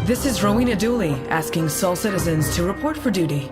This is Rowena Dooley asking Sol citizens to report for duty.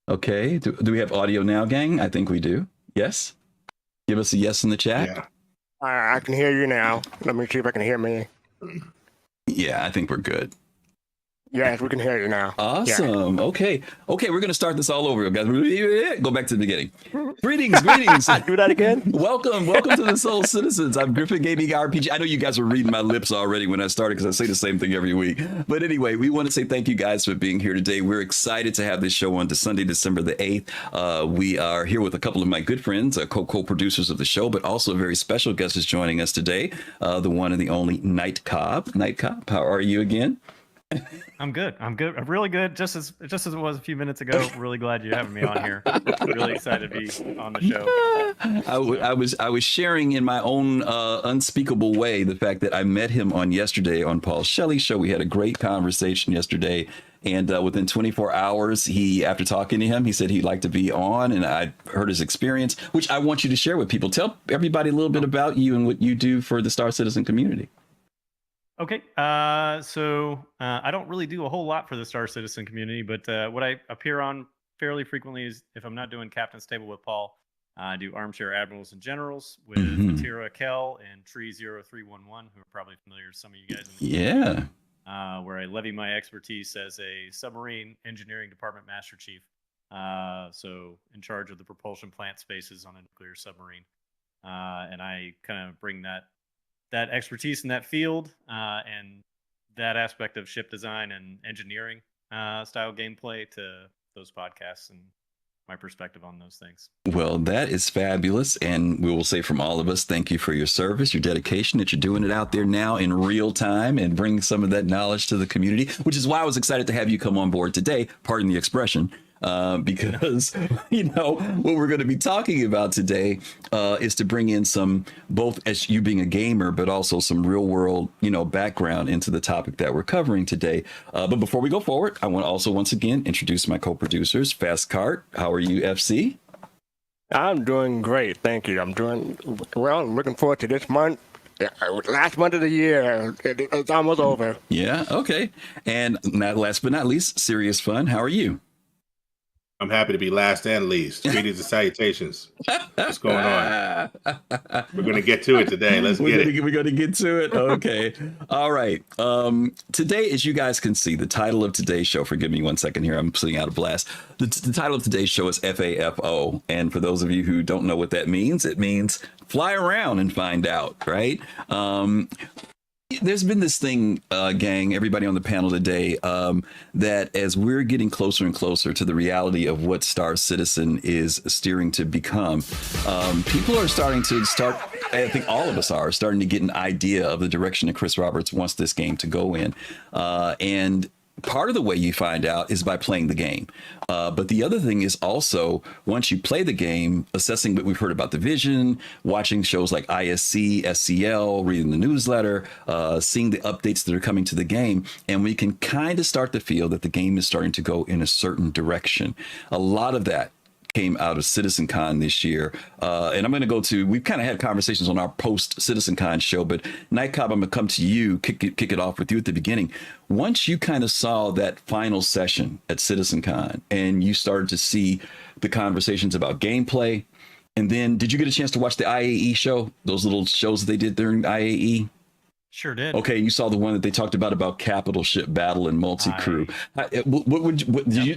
Okay, do we have audio now, gang? I think we do. Yes? Give us a yes in the chat. Yeah. I can hear you now. Let me see if I can hear me. Yeah, I think we're good. Yes, we can hear you now. Awesome. Yeah. Okay, we're going to start this all over, guys. Go back to the beginning. Greetings. Do that again? Welcome to the Soul Citizens. I'm GriffinGamingRPG. I know you guys are reading my lips already when I started because I say the same thing every week. But anyway, we want to say thank you guys for being here today. We're excited to have this show on to Sunday, December the 8th. We are here with a couple of my good friends, co-producers of the show, but also a very special guest is joining us today, the one and the only N1ghtCOB. N1ghtCOB, how are you again? I'm good. I'm really good. Just as it was a few minutes ago. Really glad you're having me on here. Really excited to be on the show. I was sharing in my own unspeakable way the fact that I met him on yesterday on Paul Shelley's show. We had a great conversation yesterday, and within 24 hours, after talking to him, he said he'd like to be on, and I heard his experience, which I want you to share with people. Tell everybody a little bit about you and what you do for the Star Citizen community. Okay. So I don't really do a whole lot for the Star Citizen community, but what I appear on fairly frequently is if I'm not doing Captain's Table with Paul, I do Armchair Admirals and Generals with Atira Kell and Tree0311, who are probably familiar to some of you guys in the community. Where I levy my expertise as a submarine engineering department master chief. So in charge of the propulsion plant spaces on a nuclear submarine. And I kind of bring that expertise in that field and that aspect of ship design and engineering style gameplay to those podcasts and my perspective on those things. Well, that is fabulous. And we will say from all of us, thank you for your service, your dedication, that you're doing it out there now in real time and bringing some of that knowledge to the community, which is why I was excited to have you come on board today. Pardon the expression. Because, what we're going to be talking about today is to bring in some, both as you being a gamer, but also some real world, background into the topic that we're covering today. But before we go forward, I want to also once again introduce my co-producers, Fastcart. How are you, FC? I'm doing great. Thank you. I'm doing well. Looking forward to this month. Last month of the year. It's almost over. Yeah. Okay. And last but not least, SeriousFun. How are you? I'm happy to be last and least. Greetings and salutations. What's going on? We're going to get to it today. We're going to get to it. Okay. All right. Today, as you guys can see, the title of today's show, forgive me 1 second here, I'm putting out a blast. The title of today's show is F.A.F.O. And for those of you who don't know what that means, it means fly around and find out, right? There's been this thing, gang, everybody on the panel today, that as we're getting closer and closer to the reality of what Star Citizen is steering to become, people are starting to I think all of us are starting to get an idea of the direction that Chris Roberts wants this game to go in. And part of the way you find out is by playing the game. But the other thing is also, once you play the game, assessing what we've heard about the vision, watching shows like ISC, SCL, reading the newsletter, seeing the updates that are coming to the game, and we can kind of start to feel that the game is starting to go in a certain direction. A lot of that came out of CitizenCon this year. And I'm going to go to, we've kind of had conversations on our post CitizenCon show, but N1ghtCOB, I'm going to come to you, kick it off with you at the beginning. Once you kind of saw that final session at CitizenCon and you started to see the conversations about gameplay, and then did you get a chance to watch the IAE show, those little shows that they did during IAE? Sure did. Okay, you saw the one that they talked about capital ship battle and Multicrew.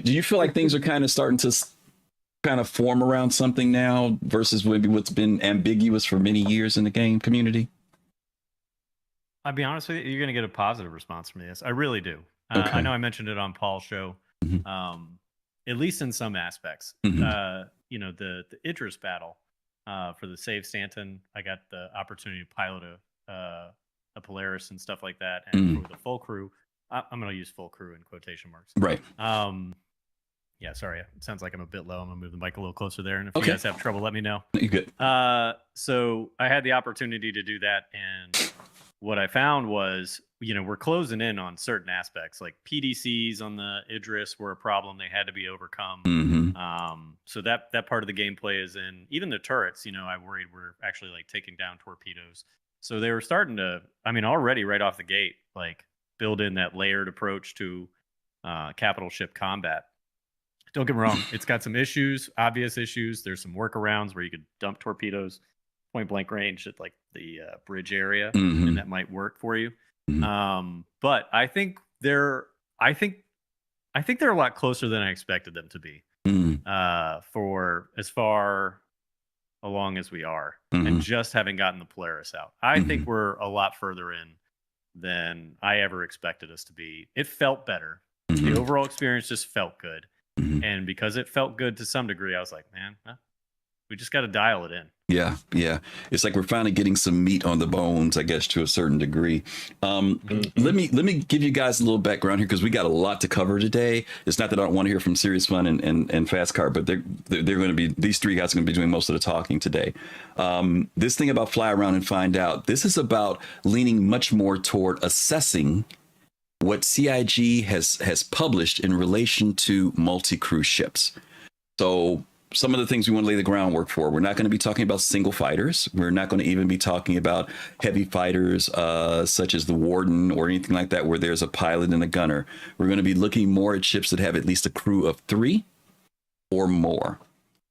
Do you feel like things are kind of starting to kind of form around something now versus maybe what's been ambiguous for many years in the game community? I'll be honest with you, you're going to get a positive response from this. I really do. Okay. I know I mentioned it on Paul's show, at least in some aspects. The Idris battle for the Save Stanton, I got the opportunity to pilot a Polaris and stuff like that. And for the full crew, I'm going to use full crew in quotation marks. Right. Yeah, sorry. It sounds like I'm a bit low. I'm going to move the mic a little closer there. And if you guys have trouble, let me know. You're good. So I had the opportunity to do that. And what I found was, we're closing in on certain aspects. Like PDCs on the Idris were a problem. They had to be overcome. So that part of the gameplay is in. Even the turrets, I worried were actually like taking down torpedoes. So they were starting to, already right off the gate, like build in that layered approach to capital ship combat. Don't get me wrong. It's got some issues, obvious issues. There's some workarounds where you could dump torpedoes point blank range at like the bridge area, and that might work for you. But I think they're a lot closer than I expected them to be for as far along as we are, and just having gotten the Polaris out. I think we're a lot further in than I ever expected us to be. It felt better. The overall experience just felt good. And because it felt good to some degree, I was like, man, we just got to dial it in. Yeah. It's like we're finally getting some meat on the bones, I guess, to a certain degree. Let me give you guys a little background here, because we got a lot to cover today. It's not that I don't want to hear from SeriousFun and Fastcart, but they're going to be, these three guys are going to be doing most of the talking today. This thing about fly around and find out, this is about leaning much more toward assessing what CIG has published in relation to multi-crew ships. So some of the things we want to lay the groundwork for. We're not going to be talking about single fighters. We're not going to even be talking about heavy fighters such as the Warden or anything like that, where there's a pilot and a gunner. We're going to be looking more at ships that have at least a crew of 3 or more.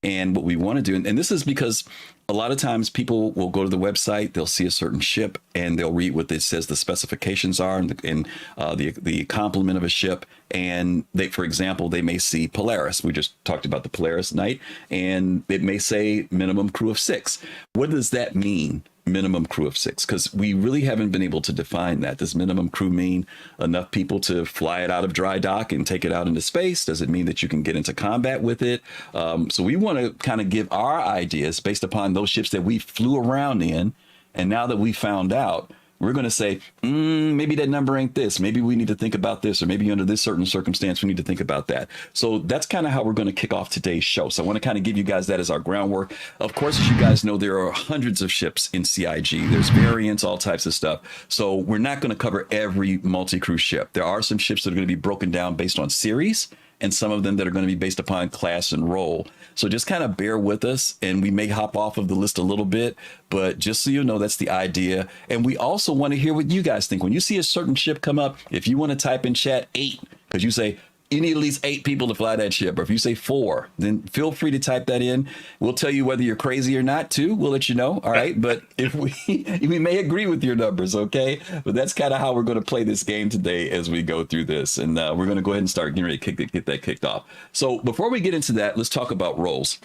And what we want to do, and this is because a lot of times people will go to the website, they'll see a certain ship, and they'll read what it says the specifications are and the complement of a ship. And they, for example, they may see Polaris. We just talked about the Polaris Knight, and it may say minimum crew of 6. What does that mean? Minimum crew of 6, because we really haven't been able to define that. Does minimum crew mean enough people to fly it out of dry dock and take it out into space? Does it mean that you can get into combat with it? So we want to kind of give our ideas based upon those ships that we flew around in, and now that we found out, we're going to say, maybe that number ain't this. Maybe we need to think about this, or maybe under this certain circumstance, we need to think about that. So that's kind of how we're going to kick off today's show. So I want to kind of give you guys that as our groundwork. Of course, as you guys know, there are hundreds of ships in CIG. There's variants, all types of stuff. So we're not going to cover every multi-crew ship. There are some ships that are going to be broken down based on series, and some of them that are going to be based upon class and role. So just kind of bear with us, and we may hop off of the list a little bit, but just so you know, that's the idea. And we also want to hear what you guys think. When you see a certain ship come up, if you want to type in chat 8, because you say, you need at least 8 people to fly that ship. Or if you say 4, then feel free to type that in. We'll tell you whether you're crazy or not, too. We'll let you know. All right. But if we may agree with your numbers. OK, but that's kind of how we're going to play this game today as we go through this. And we're going to go ahead and start getting ready to get that kicked off. So before we get into that, let's talk about roles.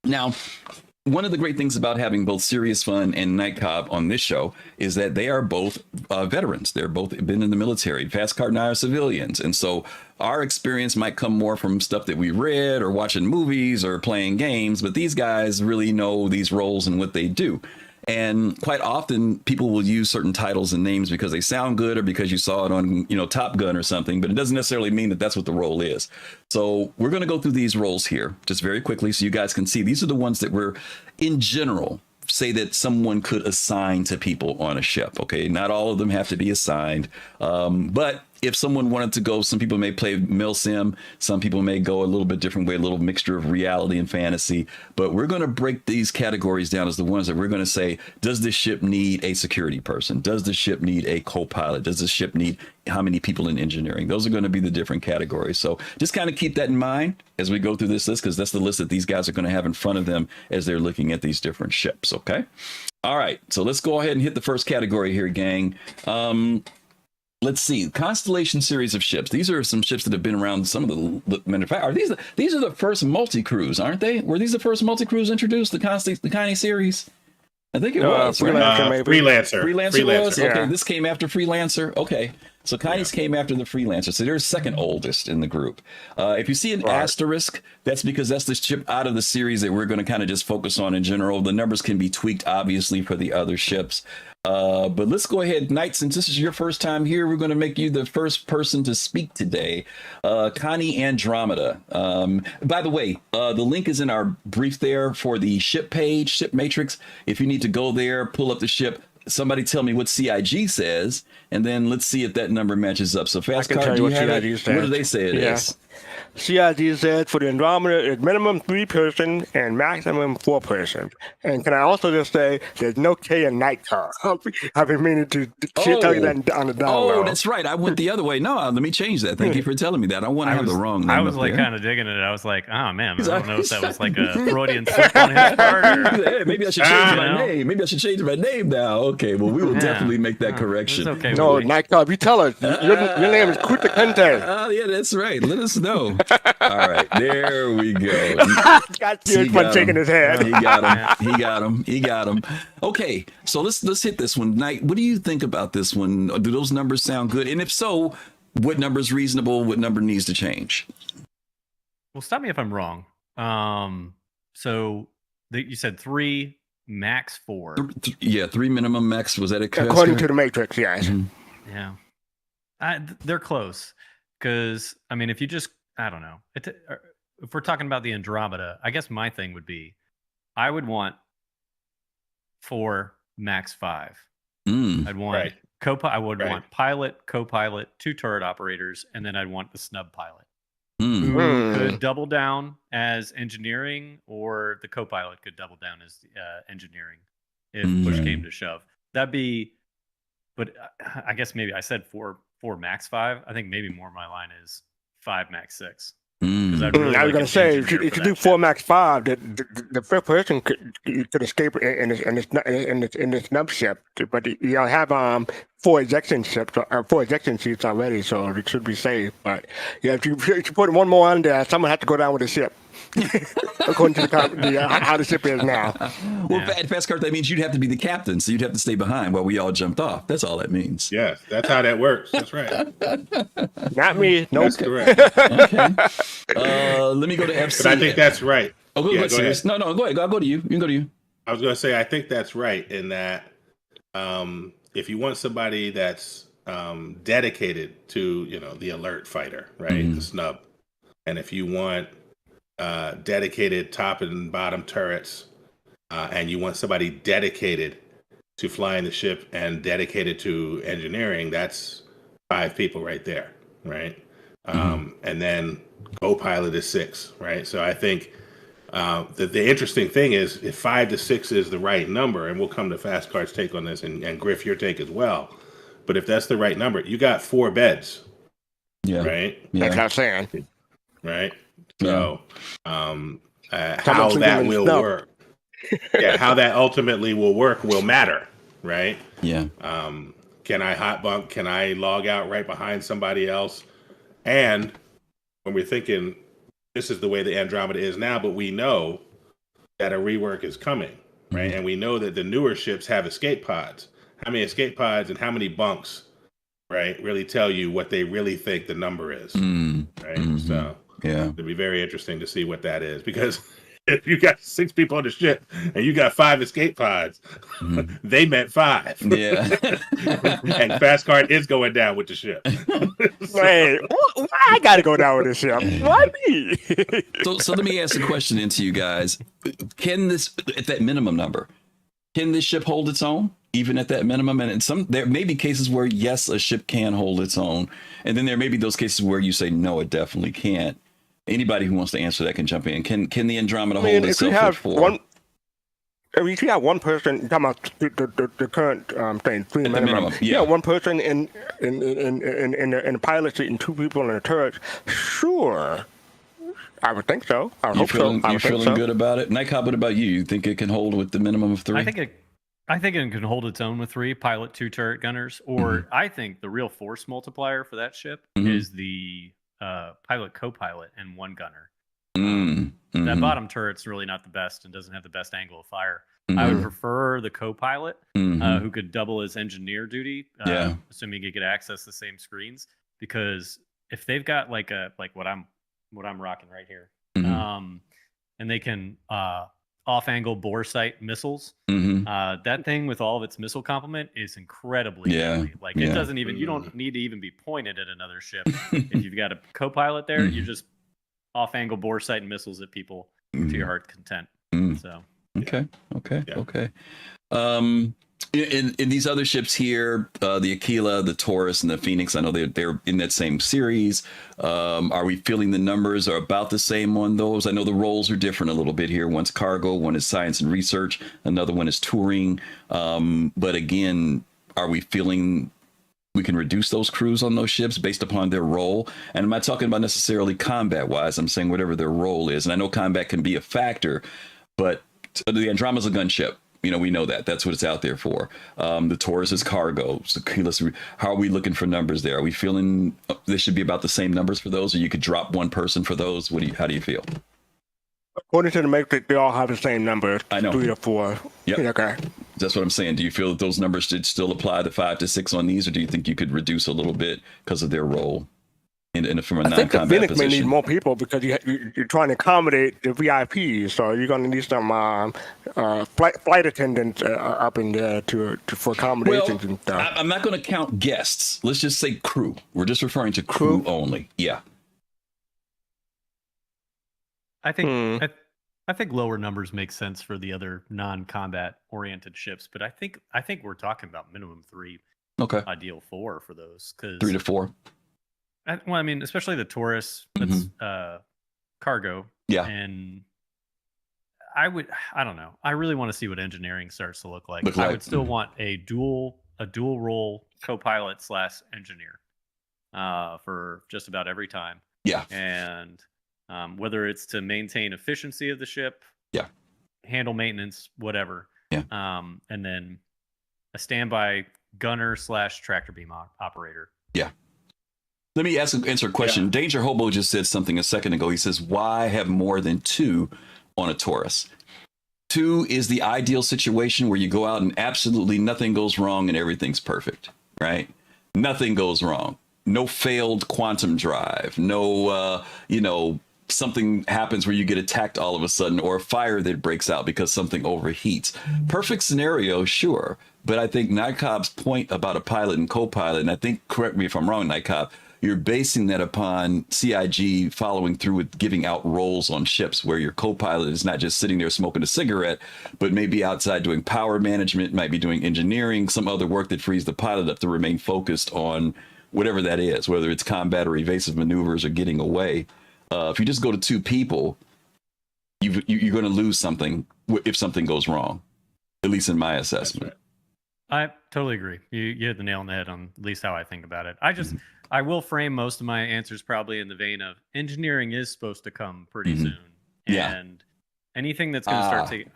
Now, one of the great things about having both SeriousFun and N1ghtCOB on this show is that they are both veterans. They're both been in the military. fastcart and I are civilians. And so our experience might come more from stuff that we read or watching movies or playing games, but these guys really know these roles and what they do. And quite often people will use certain titles and names because they sound good or because you saw it on, Top Gun or something, but it doesn't necessarily mean that that's what the role is. So we're going to go through these roles here just very quickly so you guys can see. These are the ones that we're, in general, say that someone could assign to people on a ship. Okay, not all of them have to be assigned, but if someone wanted to go, some people may play milsim, some people may go a little bit different way, a little mixture of reality and fantasy. But we're going to break these categories down as the ones that we're going to say, does this ship need a security person? Does the ship need a co-pilot? Does the ship need how many people in engineering? Those are going to be the different categories. So just kind of keep that in mind as we go through this list, because that's the list that these guys are going to have in front of them as they're looking at these different ships. Okay. All right. So let's go ahead and hit the first category here, gang. Let's see, Constellation series of ships. These are some ships that have been around. Some of the manufacturers. These are the first multi-crews, aren't they? Were these the first multi-crews introduced? The Connie series. I think it was. Freelancer. Freelancer was? Yeah. Okay, this came after Freelancer. Okay. So Connie's came after the Freelancer. So they're second oldest in the group. If you see an asterisk, that's because that's the ship out of the series that we're going to kind of just focus on in general. The numbers can be tweaked, obviously, for the other ships. But let's go ahead, Knight, since this is your first time here, we're going to make you the first person to speak today. Connie Andromeda. By the way, the link is in our brief there for the ship page, ship matrix. If you need to go there, pull up the ship. Somebody tell me what CIG says, and then let's see if that number matches up. So fastcart, do you have it? What do they say it is? CIG said for the Andromeda is minimum 3 person and maximum 4 person. And can I also just say there's no K in N1ghtCOB? I've been meaning to tell you that on the download. Oh, that's right. I went the other way. No, let me change that. Thank you for telling me that. I want to have the wrong name. I was like kind of digging it. I was like, oh man, I don't know if that was like a Freudian slip on his part. Hey, maybe I should change my name. Maybe I should change my name now. Okay, well, we will definitely make that correction. Okay, no, N1ghtCOB, you tell us. Your name is Kuta Kente. Oh, yeah, that's right. Let us know. All right, there we go. Got Serious shaking his head. He got him. He got him. Okay, so let's hit this one. Knight, what do you think about this one? Do those numbers sound good? And if so, what number is reasonable? What number needs to change? Well, stop me if I'm wrong. So you said 3, max 4. Yeah, 3 minimum, max. Was that correct? According to the Matrix, yes. Mm-hmm. Yeah, they're close. Because I mean, if you just I don't know. If we're talking about the Andromeda, I guess my thing would be, I would want 4, max 5. I'd want want pilot, co-pilot, 2 turret operators, and then I'd want the snub pilot. who could double down as engineering, or the co-pilot could double down as engineering if push came to shove. That'd be, but I guess maybe I said four max 5. I think maybe more my line is 5 max 6. Because I'd really I was like going an to say, engineer if for you that do 4 ship. max 5, the fifth person could escape in this snub ship, but you have 4 ejection ships, 4 ejection seats already, so it should be safe. But yeah, if you put one more on there, someone has to go down with the ship, according to how the ship is now. Well, fastcart, that means you'd have to be the captain, so you'd have to stay behind while we all jumped off. That's all that means. Yes, that's how that works. That's right. Not me. No. That's correct. Okay. Let me go to FC. But I think that's right. Oh, go ahead. No, go ahead. I'll go to you. You can go to you. I was going to say, I think that's right in that if you want somebody that's dedicated to, the alert fighter, right, the snub, and if you want dedicated top and bottom turrets, and you want somebody dedicated to flying the ship and dedicated to engineering, that's 5 people right there, right? And then co-pilot is 6, right? So I think the interesting thing is if 5 to 6 is the right number, and we'll come to Fastcart's take on this, and Griff, your take as well. But if that's the right number, you got 4 beds, right? That's what I'm saying. Right. So how that will work, how that ultimately will work will matter, right? Yeah. Can I hot bunk? Can I log out right behind somebody else? And when we're thinking this is the way the Andromeda is now, but we know that a rework is coming, right? And we know that the newer ships have escape pods. How many escape pods and how many bunks, right, really tell you what they really think the number is, right? So it'll be very interesting to see what that is, because if you got 6 people on the ship and you got 5 escape pods, they meant 5. Yeah. And Fastcart is going down with the ship. Wait, why I got to go down with the ship? Why me? So let me ask a question into you guys. Can this, at that minimum number, can this ship hold its own? Even at that minimum, and there may be cases where yes, a ship can hold its own, and then there may be those cases where you say no, it definitely can't. Anybody who wants to answer that can jump in. Can the Andromeda hold itself at 4? If you have one person, talking about the current thing, 3 minimum. One person in the pilot seat and 2 people in the turret. Sure, I would think so. I would hope so. You're feeling good about it? NightCOB, what about you? You think it can hold with the minimum of 3? I think it can hold its own with 3 pilot, 2 turret gunners, or I think the real force multiplier for that ship is the pilot, co-pilot, and 1 gunner. That bottom turret's really not the best and doesn't have the best angle of fire. I would prefer the co-pilot who could double as engineer duty, assuming he could access the same screens. Because if they've got like what I'm rocking right here, and they can off-angle bore sight missiles. That thing with all of its missile complement is incredibly deadly. Like it doesn't even, you don't need to even be pointed at another ship. If you've got a co-pilot there, you just off-angle bore sight and missiles at people to your heart's content. So okay. In these other ships here, the Aquila, the Taurus, and the Phoenix, I know they're in that same series. Are we feeling the numbers are about the same on those? I know the roles are different a little bit here. One's cargo, one is science and research, another one is touring. But again, are we feeling we can reduce those crews on those ships based upon their role? And I'm not talking about necessarily combat-wise. I'm saying whatever their role is. And I know combat can be a factor, but the Andromeda's a gunship. We know that. That's what it's out there for. The Taurus is cargo. So how are we looking for numbers there? Are we feeling they should be about the same numbers for those, or you could drop 1 person for those? How do you feel? According to the matrix, they all have the same number. I know. 3 to 4. Yep. Okay. That's what I'm saying. Do you feel that those numbers should still apply to 5 to 6 on these, or do you think you could reduce a little bit because of their role? From a I think the non-combat Phoenix position. may need more people because you're trying to accommodate the VIPs, so you're going to need some flight attendants up in there for accommodations and stuff. I'm not going to count guests. Let's just say crew. We're just referring to crew only. Yeah. I think I think lower numbers make sense for the other non-combat oriented ships, but I think we're talking about minimum 3. Okay. Ideal 4 for those. 3 to 4. Well, I mean, especially the Taurus, that's cargo. Yeah. And I don't know. I really want to see what engineering starts to look like. Look I like- would still want a dual role co-pilot / engineer for just about every time. Yeah. And whether it's to maintain efficiency of the ship, Yeah. handle maintenance, whatever. Yeah. And then a standby gunner / tractor beam operator. Yeah. Let me answer a question. Danger Hobo just said something a second ago. He says, why have more than 2 on a Taurus? 2 is the ideal situation where you go out and absolutely nothing goes wrong and everything's perfect, right? Nothing goes wrong. No failed quantum drive. No, something happens where you get attacked all of a sudden, or a fire that breaks out because something overheats. Perfect scenario, sure. But I think NightCOB's point about a pilot and co-pilot, and I think, correct me if I'm wrong, NightCOB, you're basing that upon CIG following through with giving out roles on ships where your co-pilot is not just sitting there smoking a cigarette, but maybe outside doing power management, might be doing engineering, some other work that frees the pilot up to remain focused on whatever that is, whether it's combat or evasive maneuvers or getting away. If you just go to 2 people, you're going to lose something if something goes wrong, at least in my assessment. I totally agree. You hit the nail on the head on at least how I think about it. I will frame most of my answers probably in the vein of engineering is supposed to come pretty soon. Yeah. And anything that's going to start taking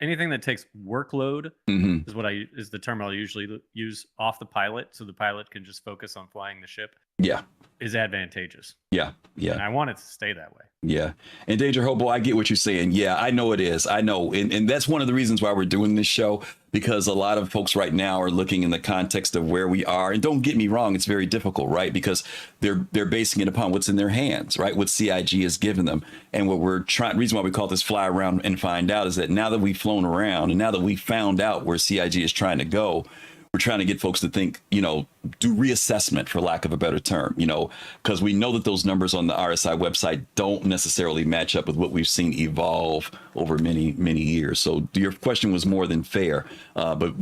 anything that takes workload is the term I'll usually use off the pilot, so the pilot can just focus on flying the ship. Yeah. Is advantageous. Yeah. Yeah. And I want it to stay that way. Yeah. And Danger Hobo, I get what you're saying. Yeah, I know it is. I know. And that's one of the reasons why we're doing this show, because a lot of folks right now are looking in the context of where we are. And don't get me wrong, it's very difficult, right? Because they're basing it upon what's in their hands, right? What CIG has given them. And what we're trying, reason why we call this fly around and find out is that now that we've flown around and now that we found out where CIG is trying to go, we're trying to get folks to think, do reassessment, for lack of a better term, because we know that those numbers on the RSI website don't necessarily match up with what we've seen evolve over many, many years. So your question was more than fair. But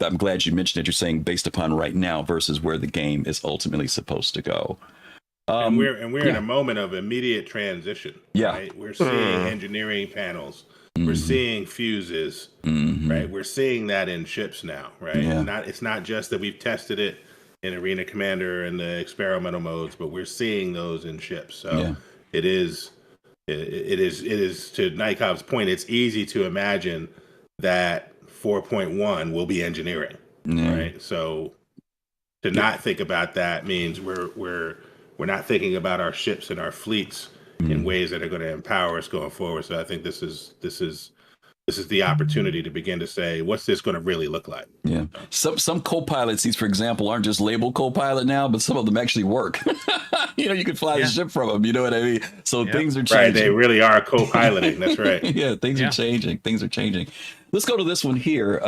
I'm glad you mentioned it. You're saying based upon right now versus where the game is ultimately supposed to go. And we're in a moment of immediate transition. Yeah. Right? We're seeing engineering panels. We're seeing fuses, right? We're seeing that in ships now, right? Yeah. It's not just that we've tested it in Arena Commander and the experimental modes, but we're seeing those in ships. So it is to NightCOB's point. It's easy to imagine that 4.1 will be engineering, right? So to not think about that means we're not thinking about our ships and our fleets in ways that are going to empower us going forward. So I think this is the opportunity to begin to say, what's this going to really look like? Yeah. Some co-pilot seats, for example, aren't just labeled co-pilot now, but some of them actually work. You can fly the ship from them. You know what I mean? So things are changing. Right. They really are co-piloting. That's right. Yeah. Things are changing. Things are changing. Let's go to this one here.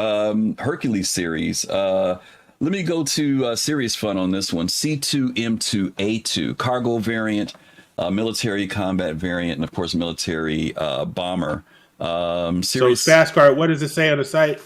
Hercules series. Let me go to SeriousFun on this one. C2M2A2 cargo variant. Military combat variant, and of course military bomber. So fastcart, what does it say on the site?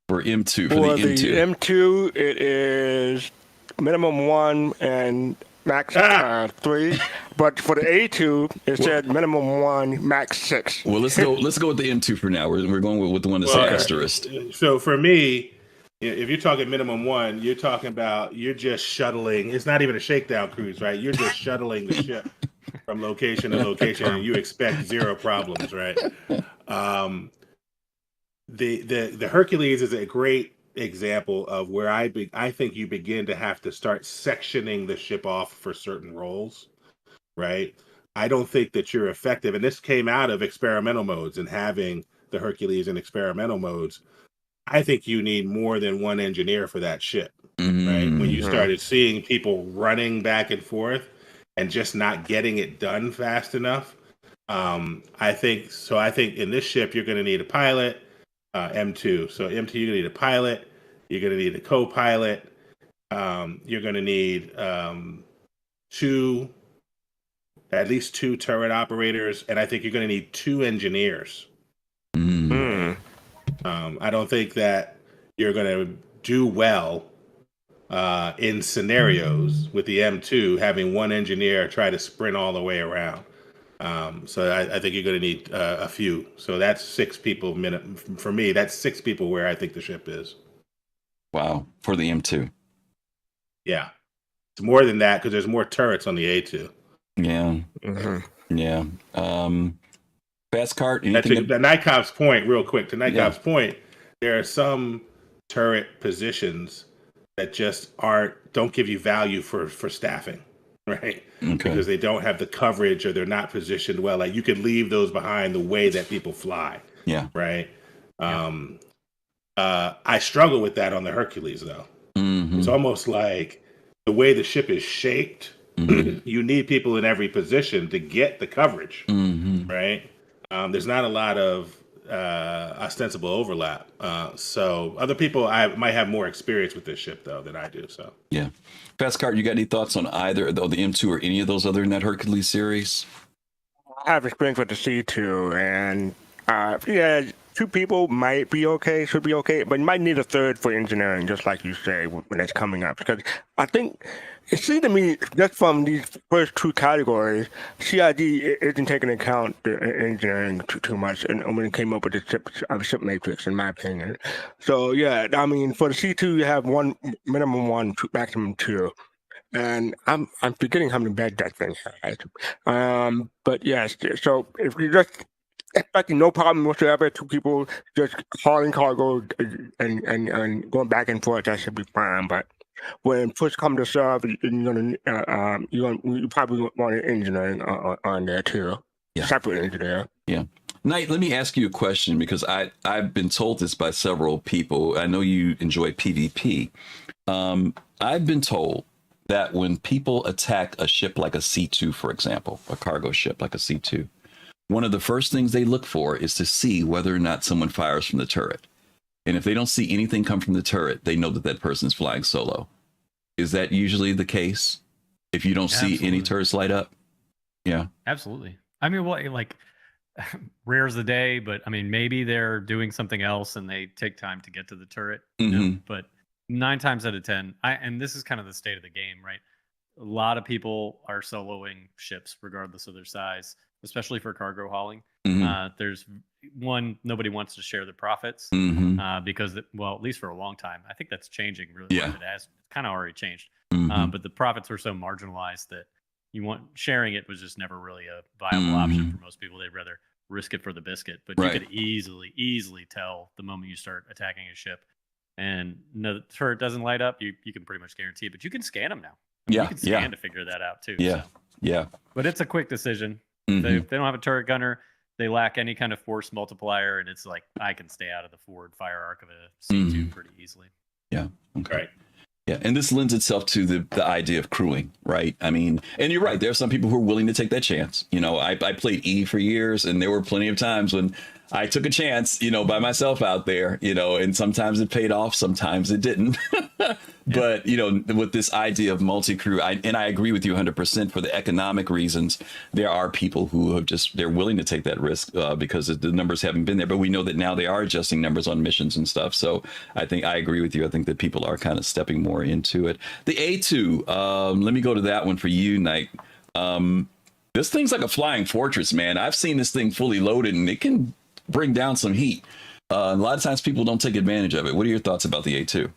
For M2, for the M2. M2, it is minimum 1 and max 3. But for the A2, it said minimum 1, max 6. Well, let's go with the M2 for now. We're going with the one that's asterisk. So for me, if you're talking minimum 1, you're talking about you're just shuttling. It's not even a shakedown cruise, right? You're just shuttling the ship from location to location, and you expect 0 problems, right? The Hercules is a great example of where I think you begin to have to start sectioning the ship off for certain roles, right? I don't think that you're effective, and this came out of experimental modes and having the Hercules in experimental modes. I think you need more than one engineer for that ship, right? When you started seeing people running back and forth and just not getting it done fast enough. I think in this ship, you're going to need a pilot, M2. So M2, you're going to need a pilot. You're going to need a co-pilot. You're going to need at least 2 turret operators. And I think you're going to need 2 engineers. I don't think that you're going to do well in scenarios with the M2 having one engineer try to sprint all the way around. So I think you're going to need a few. So that's 6 people for me. That's 6 people where I think the ship is. Wow, for the M2. Yeah, it's more than that because there's more turrets on the A2. Yeah, yeah. Fastcart. Anything? To NightCOB's point, real quick. To NightCOB's point, there are some turret positions that just don't give you value for staffing, right? Okay. Because they don't have the coverage or they're not positioned well. Like you could leave those behind the way that people fly. Yeah. Right. I struggle with that on the Hercules though. Mm-hmm. It's almost like the way the ship is shaped. Mm-hmm. You need people in every position to get the coverage. Mm-hmm. Right. There's not a lot of ostensible overlap. So other people might have more experience with this ship though than I do. So yeah. Fastcart, you got any thoughts on either the M2 or any of those other Net Hercules series? I have experience with the C2, and yeah, 2 people might be okay, should be okay, but you might need a third for engineering, just like you say, when it's coming up. Because I think it seems to me, just from these first 2 categories, CID isn't taking into account the engineering too much, and when it came up with the ship matrix, in my opinion. So yeah, I mean, for the C2, you have minimum 1, maximum 2. And I'm forgetting how many beds that thing has. But yes, so if you just expecting no problem whatsoever, 2 people just hauling cargo and going back and forth, that should be fine. But when push comes to shove, you probably want an engineering on there too. Yeah. Separate engineer. Yeah. Knight, let me ask you a question because I've been told this by several people. I know you enjoy PvP. I've been told that when people attack a ship like a C2, for example, a cargo ship like a C2, one of the first things they look for is to see whether or not someone fires from the turret. And if they don't see anything come from the turret, they know that that person's flying solo. Is that usually the case? If you don't see any turrets light up? Yeah. Absolutely. I mean, well, like, rare's the day, but I mean, maybe they're doing something else and they take time to get to the turret. You know? But 9 times out of 10, and this is kind of the state of the game, right? A lot of people are soloing ships regardless of their size, especially for cargo hauling. There's nobody wants to share the profits because, well, at least for a long time, I think that's changing really. Yeah. It has kind of already changed, but the profits were so marginalized that sharing it was just never really a viable option for most people. They'd rather risk it for the biscuit. But you could easily tell the moment you start attacking a ship and the turret doesn't light up, you can pretty much guarantee it. But you can scan them now. You can scan to figure that out too. Yeah. So. Yeah. But it's a quick decision. They don't have a turret gunner. They lack any kind of force multiplier, and it's like I can stay out of the forward fire arc of a C2 pretty easily. Yeah. Okay. Right. Yeah, and this lends itself to the idea of crewing, right? I mean, and you're right. There are some people who are willing to take that chance. You know, I played E for years, and there were plenty of times when I took a chance, by myself out there, and sometimes it paid off, sometimes it didn't. But, with this idea of multi-crew, I agree with you 100% for the economic reasons. There are people who have they're willing to take that risk because the numbers haven't been there. But we know that now they are adjusting numbers on missions and stuff. So I think I agree with you. I think that people are kind of stepping more into it. The A2, let me go to that one for you, Knight. This thing's like a flying fortress, man. I've seen this thing fully loaded, and it can bring down some heat. A lot of times people don't take advantage of it. What are your thoughts about the A2?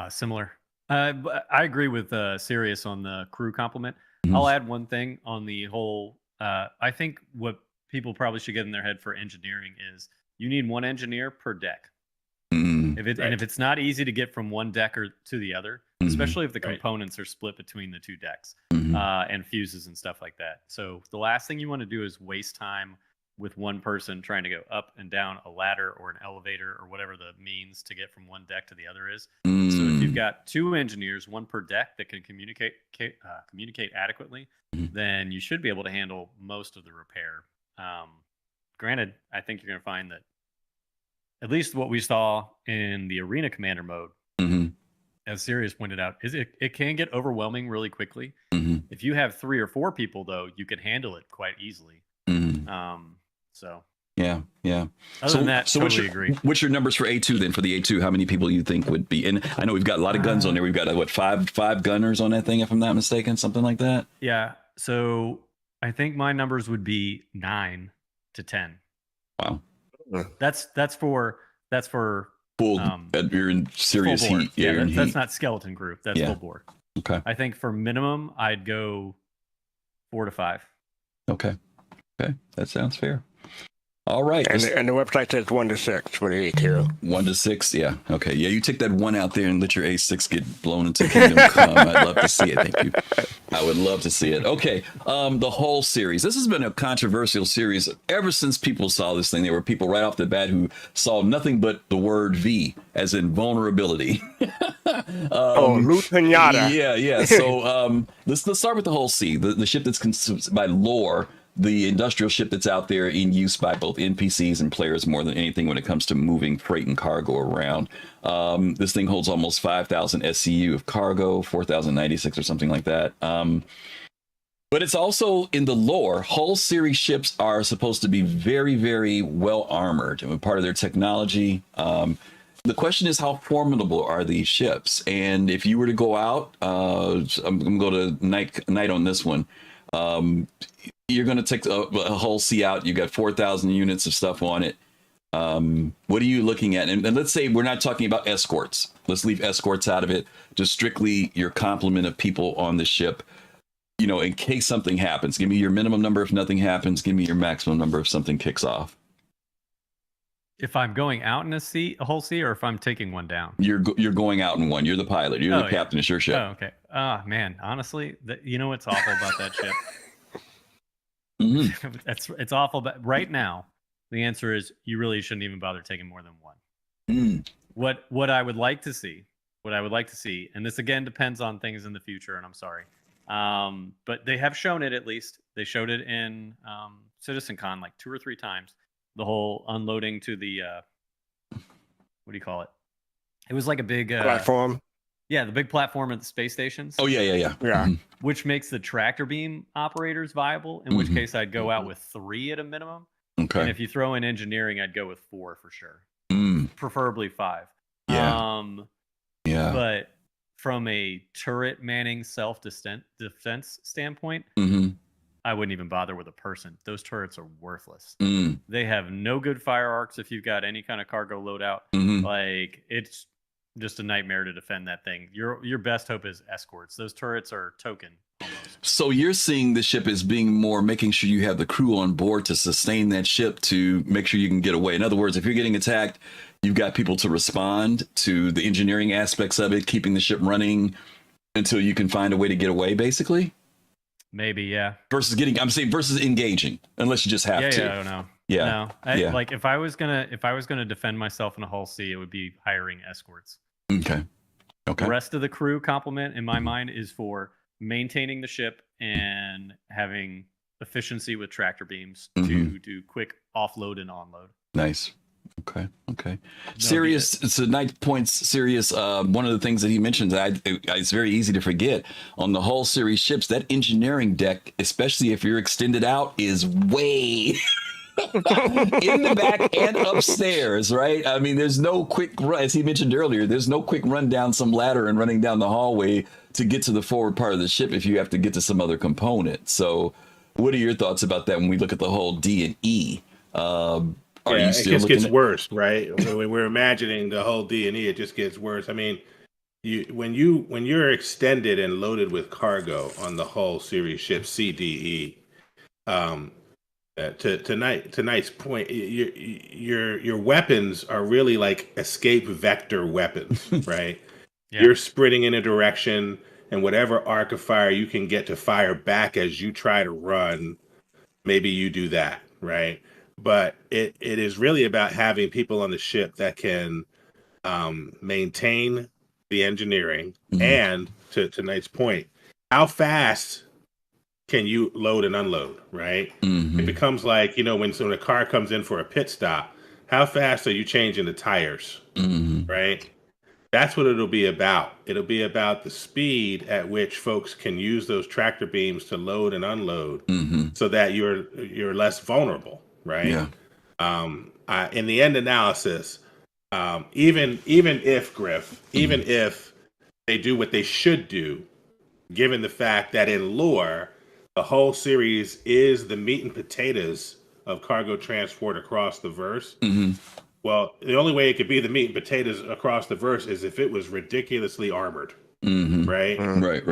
Similar. I agree with Sirius on the crew complement. I'll add one thing on the whole. I think what people probably should get in their head for engineering is you need 1 engineer per deck. And if it's not easy to get from one deck to the other, especially if the components are split between the 2 decks and fuses and stuff like that. So the last thing you want to do is waste time with one person trying to go up and down a ladder or an elevator or whatever the means to get from one deck to the other is. So if you've got 2 engineers, 1 per deck that can communicate adequately, then you should be able to handle most of the repair. Granted, I think you're going to find that at least what we saw in the arena commander mode, as Sirius pointed out, is it can get overwhelming really quickly. If you have 3 or 4 people, though, you can handle it quite easily. So Yeah. Other than that, totally agree. What's your numbers for A2 then? For the A2, how many people you think would be? And I know we've got a lot of guns on there. We've got what, five gunners on that thing, if I'm not mistaken, something like that. Yeah. So I think my numbers would be 9 to 10. Wow. That's for Full. You're in serious heat. Yeah, that's not skeleton group. That's full bore. Okay. I think for minimum, I'd go 4 to 5. Okay. That sounds fair. All right. And the website says 1 to 6 for the A2. 1 to 6, yeah. Okay, yeah. You take that 1 out there and let your A6 get blown into Kingdom Come. I'd love to see it. Thank you. I would love to see it. Okay, the whole series. This has been a controversial series ever since people saw this thing. There were people right off the bat who saw nothing but the word V, as in vulnerability. Loot Pinata. Yeah. So let's start with the whole C, the ship that's consumed by lore. The industrial ship that's out there in use by both NPCs and players more than anything when it comes to moving freight and cargo around. This thing holds almost 5,000 SCU of cargo, 4,096 or something like that. But it's also in the lore. Hull series ships are supposed to be very, very well armored and part of their technology. The question is, how formidable are these ships? And if you were to go out, I'm going to go to Knight on this one. You're going to take a Hull C out. You've got 4,000 units of stuff on it. What are you looking at? And let's say we're not talking about escorts. Let's leave escorts out of it. Just strictly your complement of people on the ship, in case something happens. Give me your minimum number if nothing happens. Give me your maximum number if something kicks off. If I'm going out in a Hull C, or if I'm taking one down? You're going out in one. You're the pilot. You're the captain. It's your ship. Oh, okay. Man, honestly, you know what's awful about that ship? Mm-hmm. It's awful, but right now the answer is you really shouldn't even bother taking more than one. What I would like to see, and this again depends on things in the future, and I'm sorry, but they have shown it. At least they showed it in CitizenCon like 2 or 3 times, the whole unloading to the what do you call it? It was like a big platform. Yeah, the big platform at the space stations. Oh, yeah. Mm-hmm. Which makes the tractor beam operators viable, in which case I'd go out with 3 at a minimum. Okay. And if you throw in engineering, I'd go with 4 for sure. Preferably 5. Yeah. But from a turret manning self-defense standpoint, I wouldn't even bother with a person. Those turrets are worthless. They have no good fire arcs if you've got any kind of cargo loadout. Like, it's just a nightmare to defend that thing. Your best hope is escorts. Those turrets are token almost. So you're seeing the ship as being more making sure you have the crew on board to sustain that ship to make sure you can get away. In other words, if you're getting attacked, you've got people to respond to the engineering aspects of it, keeping the ship running until you can find a way to get away, basically. Maybe, yeah. Versus engaging, unless you just have to. Yeah, I don't know. Yeah. No. Like if I was gonna defend myself in a Hull C, it would be hiring escorts. Okay. The rest of the crew complement, in my mind, is for maintaining the ship and having efficiency with tractor beams to do quick offload and onload. Nice. Okay. Serious. So Knight points serious. One of the things that he mentions, it's very easy to forget on the Hull series ships. That engineering deck, especially if you're extended out, is way in the back and upstairs, right? I mean, there's no quick run, as he mentioned earlier, there's no quick run down some ladder and running down the hallway to get to the forward part of the ship if you have to get to some other component. So what are your thoughts about that when we look at the whole D and E? It just gets worse, right? When we're imagining the whole D and E, it just gets worse. I mean, when you're extended and loaded with cargo on the Hull series ship CDE, tonight's point, your weapons are really like escape vector weapons, right? Yeah. You're sprinting in a direction, and whatever arc of fire you can get to fire back as you try to run, maybe you do that, right? But it is really about having people on the ship that can maintain the engineering, and to tonight's point, how fast can you load and unload, right? It becomes like, when a car comes in for a pit stop, how fast are you changing the tires, right? That's what it'll be about. It'll be about the speed at which folks can use those tractor beams to load and unload so that you're less vulnerable, right? In the end analysis, even if they do what they should do, given the fact that in lore, the whole series is the meat and potatoes of cargo transport across the verse. Well, the only way it could be the meat and potatoes across the verse is if it was ridiculously armored, right? Right.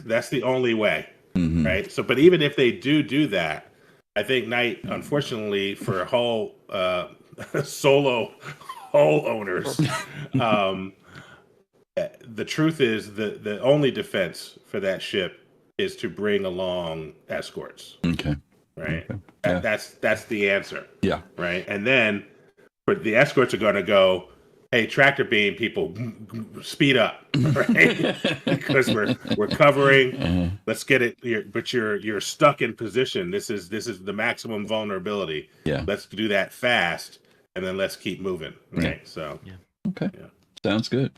That's the only way, right? So, but even if they do that, I think Knight, unfortunately, for whole solo hull owners, the truth is the only defense for that ship is to bring along escorts. Okay. Right. Okay. Yeah. That's the answer. Yeah. Right. And then, but the escorts are going to go, hey, tractor beam people, speed up, right? Because we're covering. Let's get it. But you're stuck in position. This is the maximum vulnerability. Yeah. Let's do that fast, and then let's keep moving. Right. Yeah. So. Yeah. Okay. Yeah. Sounds good.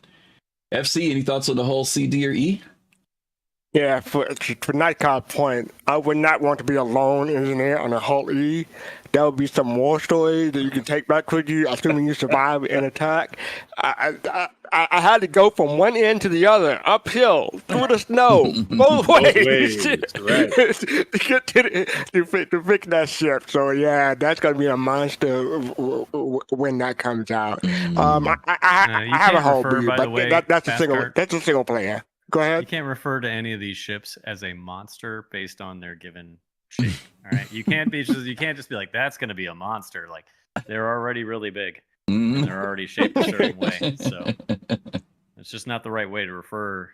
FC, any thoughts on the whole C, D, or E? Yeah, for NghtCOB point, I would not want to be a lone engineer on a Hull E. That would be some war story that you can take back with you, assuming you survive an attack. I had to go from one end to the other, uphill, through the snow, both ways, right. to get to fix that ship. So yeah, that's gonna be a monster when that comes out. I have a Hull B, but that's a single player. Go ahead. You can't refer to any of these ships as a monster based on their given shape. All right, you can't just be like, that's going to be a monster. Like, they're already really big and they're already shaped a certain way. So it's just not the right way to refer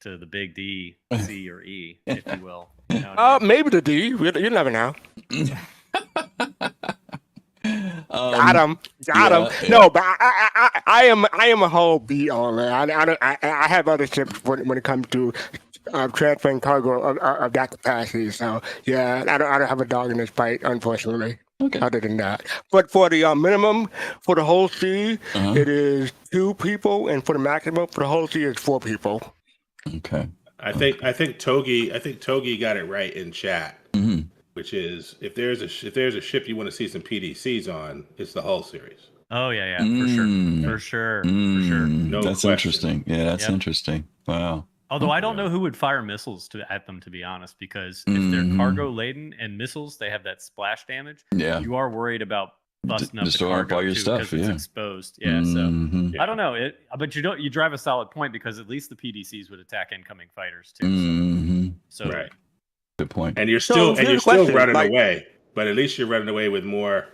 to the big D, C, or E, if you will. You know what I mean? Maybe the D. You never know. Got him. Yeah. No, but I am a whole B owner. I have other ships when it comes to transferring cargo of that capacity. So yeah, I don't have a dog in this fight, unfortunately. Okay. Other than that, but for the minimum for the whole sea, it is 2 people, and for the maximum for the whole sea is 4 people. Okay. I think Togi got it right in chat. Which is if there's a ship you want to see some PDCs on, it's the Hull series. Oh yeah, for sure. No that's question. Interesting. Yeah, that's interesting. Wow. Although I don't know who would fire missiles at them, to be honest, because if they're cargo laden and missiles, they have that splash damage. Yeah. You are worried about busting up the destroying cargo all your too, stuff. because it's exposed. Yeah. So I don't know. But you drive a solid point because at least the PDCs would attack incoming fighters too. So right. Good point. And you're still running away, but at least you're running away with more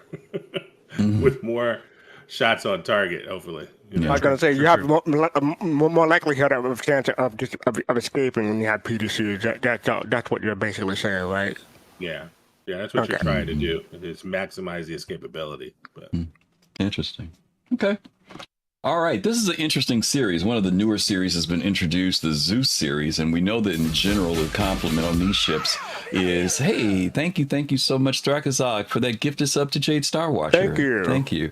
with more shots on target. Hopefully, I was going to say you have more likelihood of a chance of escaping when you have PDCs. That's what you're basically saying, right? Yeah, that's what you're trying to do. Is maximize the escapability. But. Interesting. Okay. All right, this is an interesting series. One of the newer series has been introduced, the Zeus series, and we know that in general the compliment on these ships is, hey, thank you so much, Thrakazak, for that gift us up to Jade Starwatcher. Thank you.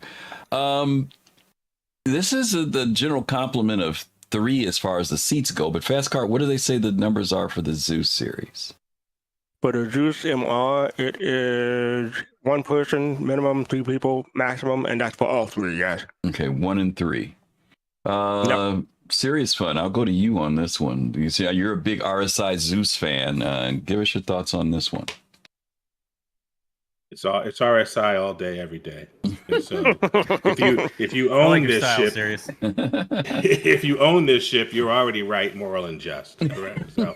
This is the general compliment of 3 as far as the seats go, but fastcart, what do they say the numbers are for the Zeus series? For the Zeus MR, it is 1 person, minimum 3 people, maximum, and that's for all 3, yes. Okay, 1 and 3. SeriousFun, I'll go to you on this one. You see, you're a big RSI Zeus fan. Give us your thoughts on this one. It's RSI all day, every day. And so if you own this ship, if you own this ship, you're already right, moral, and just. Correct. So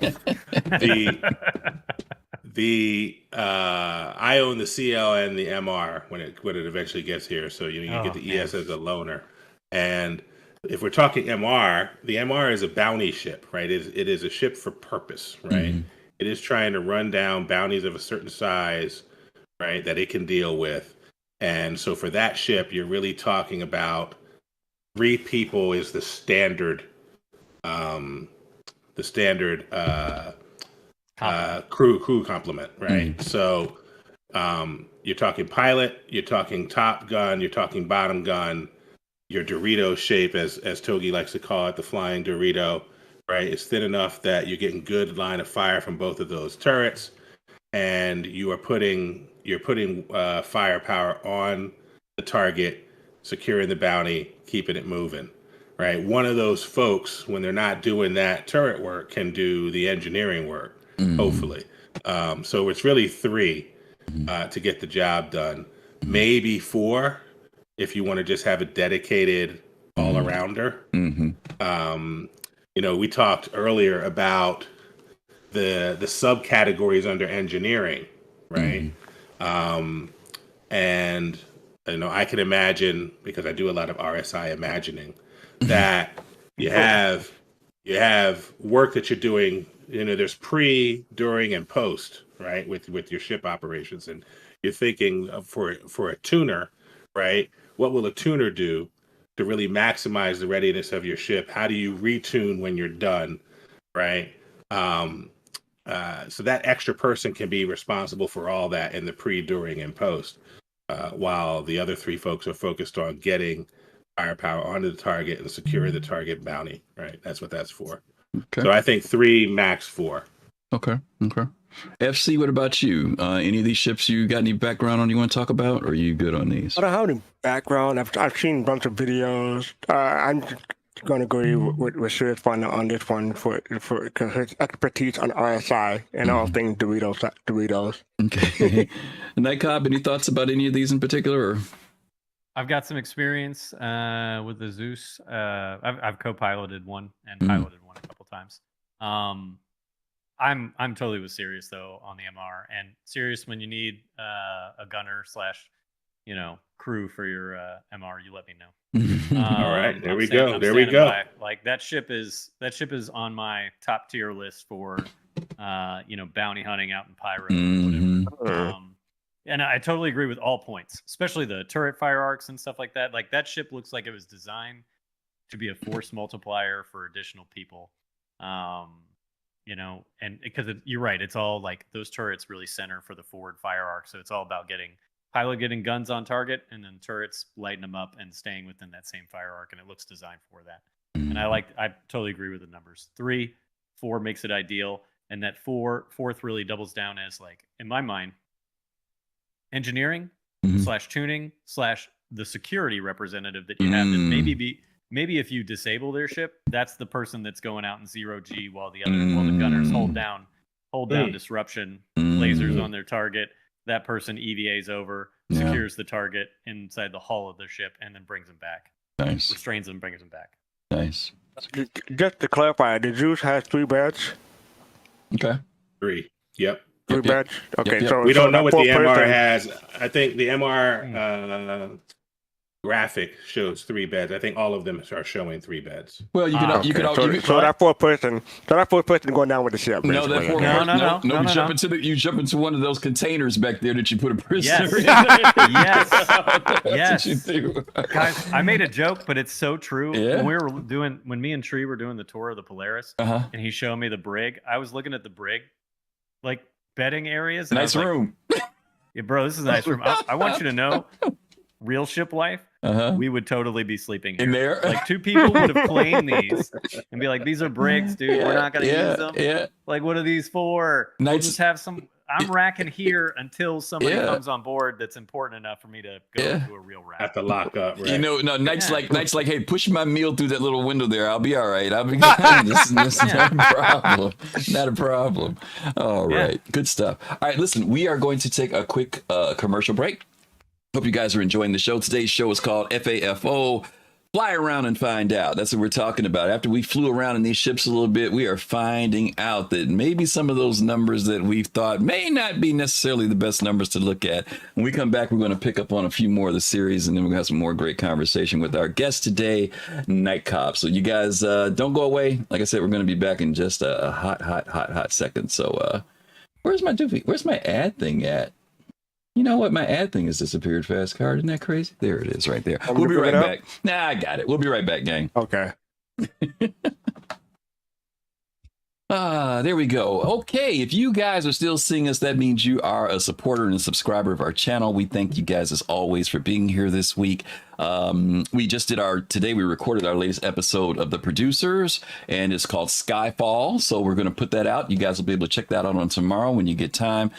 I own the CL and the MR when it eventually gets here. So you get the ES as a loaner. And if we're talking MR, the MR is a bounty ship, right? It is a ship for purpose, right? It is trying to run down bounties of a certain size, right, that it can deal with. And so for that ship, you're really talking about 3 people is the standard crew complement, right? So you're talking pilot, you're talking top gun, you're talking bottom gun, your Dorito shape, as Togi likes to call it, the flying Dorito, right? It's thin enough that you're getting good line of fire from both of those turrets, and you're putting firepower on the target, securing the bounty, keeping it moving, right? One of those folks, when they're not doing that turret work, can do the engineering work, hopefully. So it's really 3 to get the job done. Maybe 4 if you want to just have a dedicated all-arounder. You know, we talked earlier about the subcategories under engineering, right? And you know, I can imagine, because I do a lot of RSI imagining, that you have work that you're doing. You know, there's pre, during, and post, right? With your ship operations, and you're thinking for a tuner, right? What will a tuner do to really maximize the readiness of your ship? How do you retune when you're done, right? So that extra person can be responsible for all that in the pre, during, and post, while the other 3 folks are focused on getting firepower onto the target and securing the target bounty, right? That's what that's for. Okay. So I think 3, max 4. Okay. FC, what about you? Any of these ships you got any background on you want to talk about, or are you good on these? I don't have any background. I've seen a bunch of videos. I'm going to agree with SeriousFun on this one for his expertise on RSI and all things Doritos. Okay. N1ghtCOB, any thoughts about any of these in particular? Or? I've got some experience with the Zeus. I've co-piloted one and piloted one a couple times. I'm totally with Sirius though on the MR, and Sirius, when you need a gunner / crew for your MR, you let me know. All right, there we go. By. Like that ship is on my top tier list for bounty hunting out in Pyro or whatever. And I totally agree with all points, especially the turret fire arcs and stuff like that. Like that ship looks like it was designed to be a force multiplier for additional people. And because you're right, it's all like those turrets really center for the forward fire arc. So it's all about getting guns on target, and then turrets lighting them up and staying within that same fire arc. And it looks designed for that. And I totally agree with the numbers. 3, 4 makes it ideal. And that fourth really doubles down as, like, in my mind, engineering / tuning / the security representative that you have that maybe if you disable their ship, that's the person that's going out in 0G while the gunners hold down disruption, lasers on their target. That person EVAs over, secures the target inside the hull of their ship, and then brings them back. Nice. Restrains them, brings them back. Nice. Just to clarify, the Zeus has 3 beds? Okay. 3. Yep. 3 beds? Okay, Yep. so We don't know what the that MR 4 has. I think the MR graphic shows 3 beds. I think all of them are showing 3 beds. Well, you could so that 4th person going down with the ship. No, that basically. 4th Okay. No. You jump into one of those containers back there that you put a prisoner in. Yes. That's what you do. Guys, I made a joke, but it's so true. Yeah. When me and Tree were doing the tour of the Polaris, and he showed me the brig, I was looking at the brig, like bedding areas. And Nice room. Like, yeah, bro, this is a nice room. I want you to know, real ship life, we would totally be sleeping here. In there? Like 2 people would have claimed these and be like, these are brigs, dude. We're not going to use them. Yeah. Like, what are these for? We'll just have some. I'm racking here until somebody comes on board that's important enough for me to go into a real rack. Have to lock up, right? Night's like, hey, push my meal through that little window there. I'll be all right. I'll be good. This is not a problem. Not a problem. All right. Good stuff. All right, listen, we are going to take a quick commercial break. Hope you guys are enjoying the show. Today's show is called F.A.F.O. Fly around and find out. That's what we're talking about. After we flew around in these ships a little bit, we are finding out that maybe some of those numbers that we've thought may not be necessarily the best numbers to look at. When we come back, we're going to pick up on a few more of the series, and then we're going to have some more great conversation with our guest today, N1ghtCOB. So you guys don't go away. Like I said, we're going to be back in just a hot second. So where's my doofy? Where's my ad thing at? You know what? My ad thing has disappeared, fastcart. Isn't that crazy? There it is right there. We'll be right back. Nah, I got it. We'll be right back, gang. Okay. There we go. Okay, if you guys are still seeing us, that means you are a supporter and a subscriber of our channel. We thank you guys as always for being here this week. We just did today we recorded our latest episode of The Producers, and it's called Skyfall. So we're going to put that out. You guys will be able to check that out on tomorrow when you get time.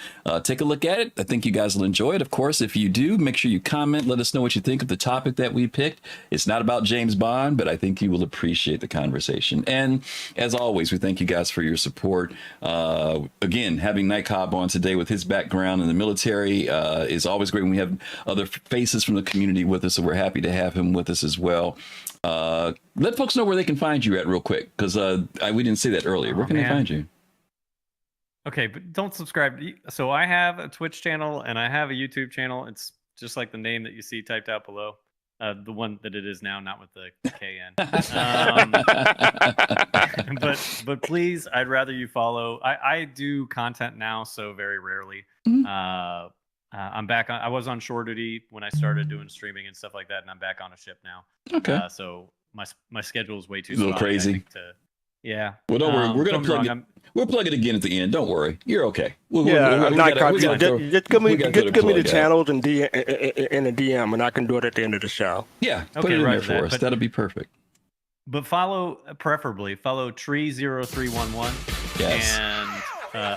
Take a look at it. I think you guys will enjoy it. Of course, if you do, make sure you comment. Let us know what you think of the topic that we picked. It's not about James Bond, but I think you will appreciate the conversation. And as always, we thank you guys for your support. Again, having N1ghtCOB on today with his background in the military is always great when we have other faces from the community with us, so we're happy to have him with us as well. Let folks know where they can find you at real quick, because we didn't say that earlier. Where can they find you? Okay, but don't subscribe. So I have a Twitch channel and I have a YouTube channel. It's just like the name that you see typed out below. The one that it is now, not with the KN. But please, I'd rather you follow. I do content now, so very rarely. I'm back on. I was on shore duty when I started doing streaming and stuff like that, and I'm back on a ship now. Okay. So my schedule is way too a little crazy. Yeah. Well, don't worry. We're gonna plug it. We'll plug it again at the end. Don't worry. You're okay. Just give me the channels and in a DM, and I can do it at the end of the show. Yeah. Put it in there for us. That'll be perfect. But preferably follow Tree0311 yes. and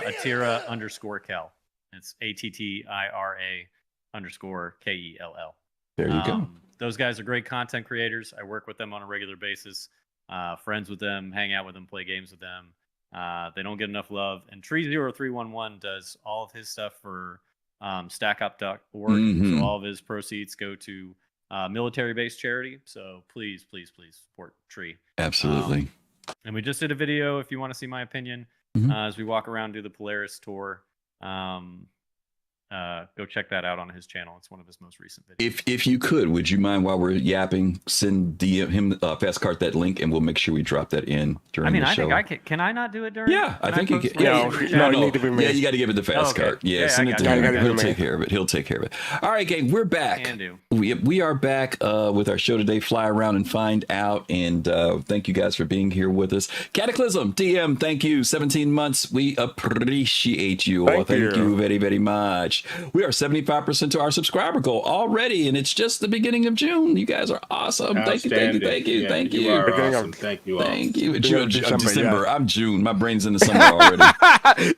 Attira_Kel. It's ATTIRA_KELL. There you go. Those guys are great content creators. I work with them on a regular basis. Friends with them, hang out with them, play games with them. They don't get enough love. And Tree0311 does all of his stuff for StackUp.org. So all of his proceeds go to military-based charity. So please support Tree. Absolutely. And we just did a video, if you want to see my opinion, as we walk around, do the Polaris tour. Go check that out on his channel. It's one of his most recent videos. If you could, would you mind, while we're yapping, send DM him fastcart that link, and we'll make sure we drop that in during the show. I think can I not do it during? Yeah, I think you can. No, you need to be me. Yeah, you got to give it to fastcart. Yeah, send it to him. He'll take care of it. He'll take care of it. All right, gang, we're back. Can do. We are back with our show today. Fly around and find out. And thank you guys for being here with us. Cataclysm, DM, thank you. 17 months. We appreciate you all. Thank you very, very much. We are 75% to our subscriber goal already, and it's just the beginning of June. You guys are awesome. Thank you. You are awesome. Thank you all. Thank you. December. Yeah. I'm June. My brain's in the summer already.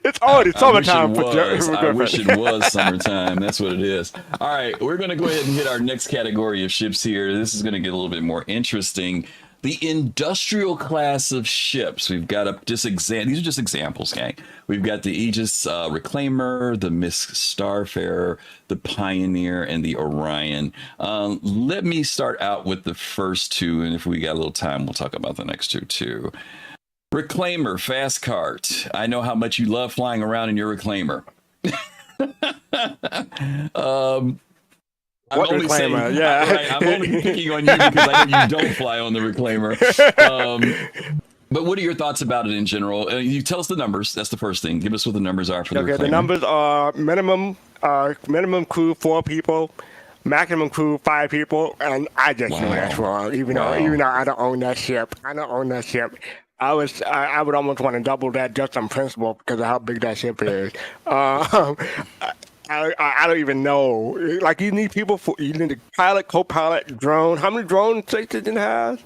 It's already summertime. I wish it was summertime. That's what it is. All right, we're going to go ahead and hit our next category of ships here. This is going to get a little bit more interesting. The industrial class of ships. We've got these are just examples, gang. We've got the Aegis Reclaimer, the Miss Starfarer, the Pioneer, and the Orion. Let me start out with the first two, and if we got a little time, we'll talk about the next two too. Reclaimer, fastcart. I know how much you love flying around in your Reclaimer. I'm only picking on you because I know you don't fly on the Reclaimer. But what are your thoughts about it in general? You tell us the numbers. That's the first thing. Give us what the numbers are for the Reclaimer. Okay, the numbers are minimum crew 4 people, maximum crew 5 people, and I just know that's wrong. Even though I don't own that ship. I would almost want to double that just on principle because of how big that ship is. I don't even know. Like, you need a pilot, co-pilot, drone. How many drones does it have?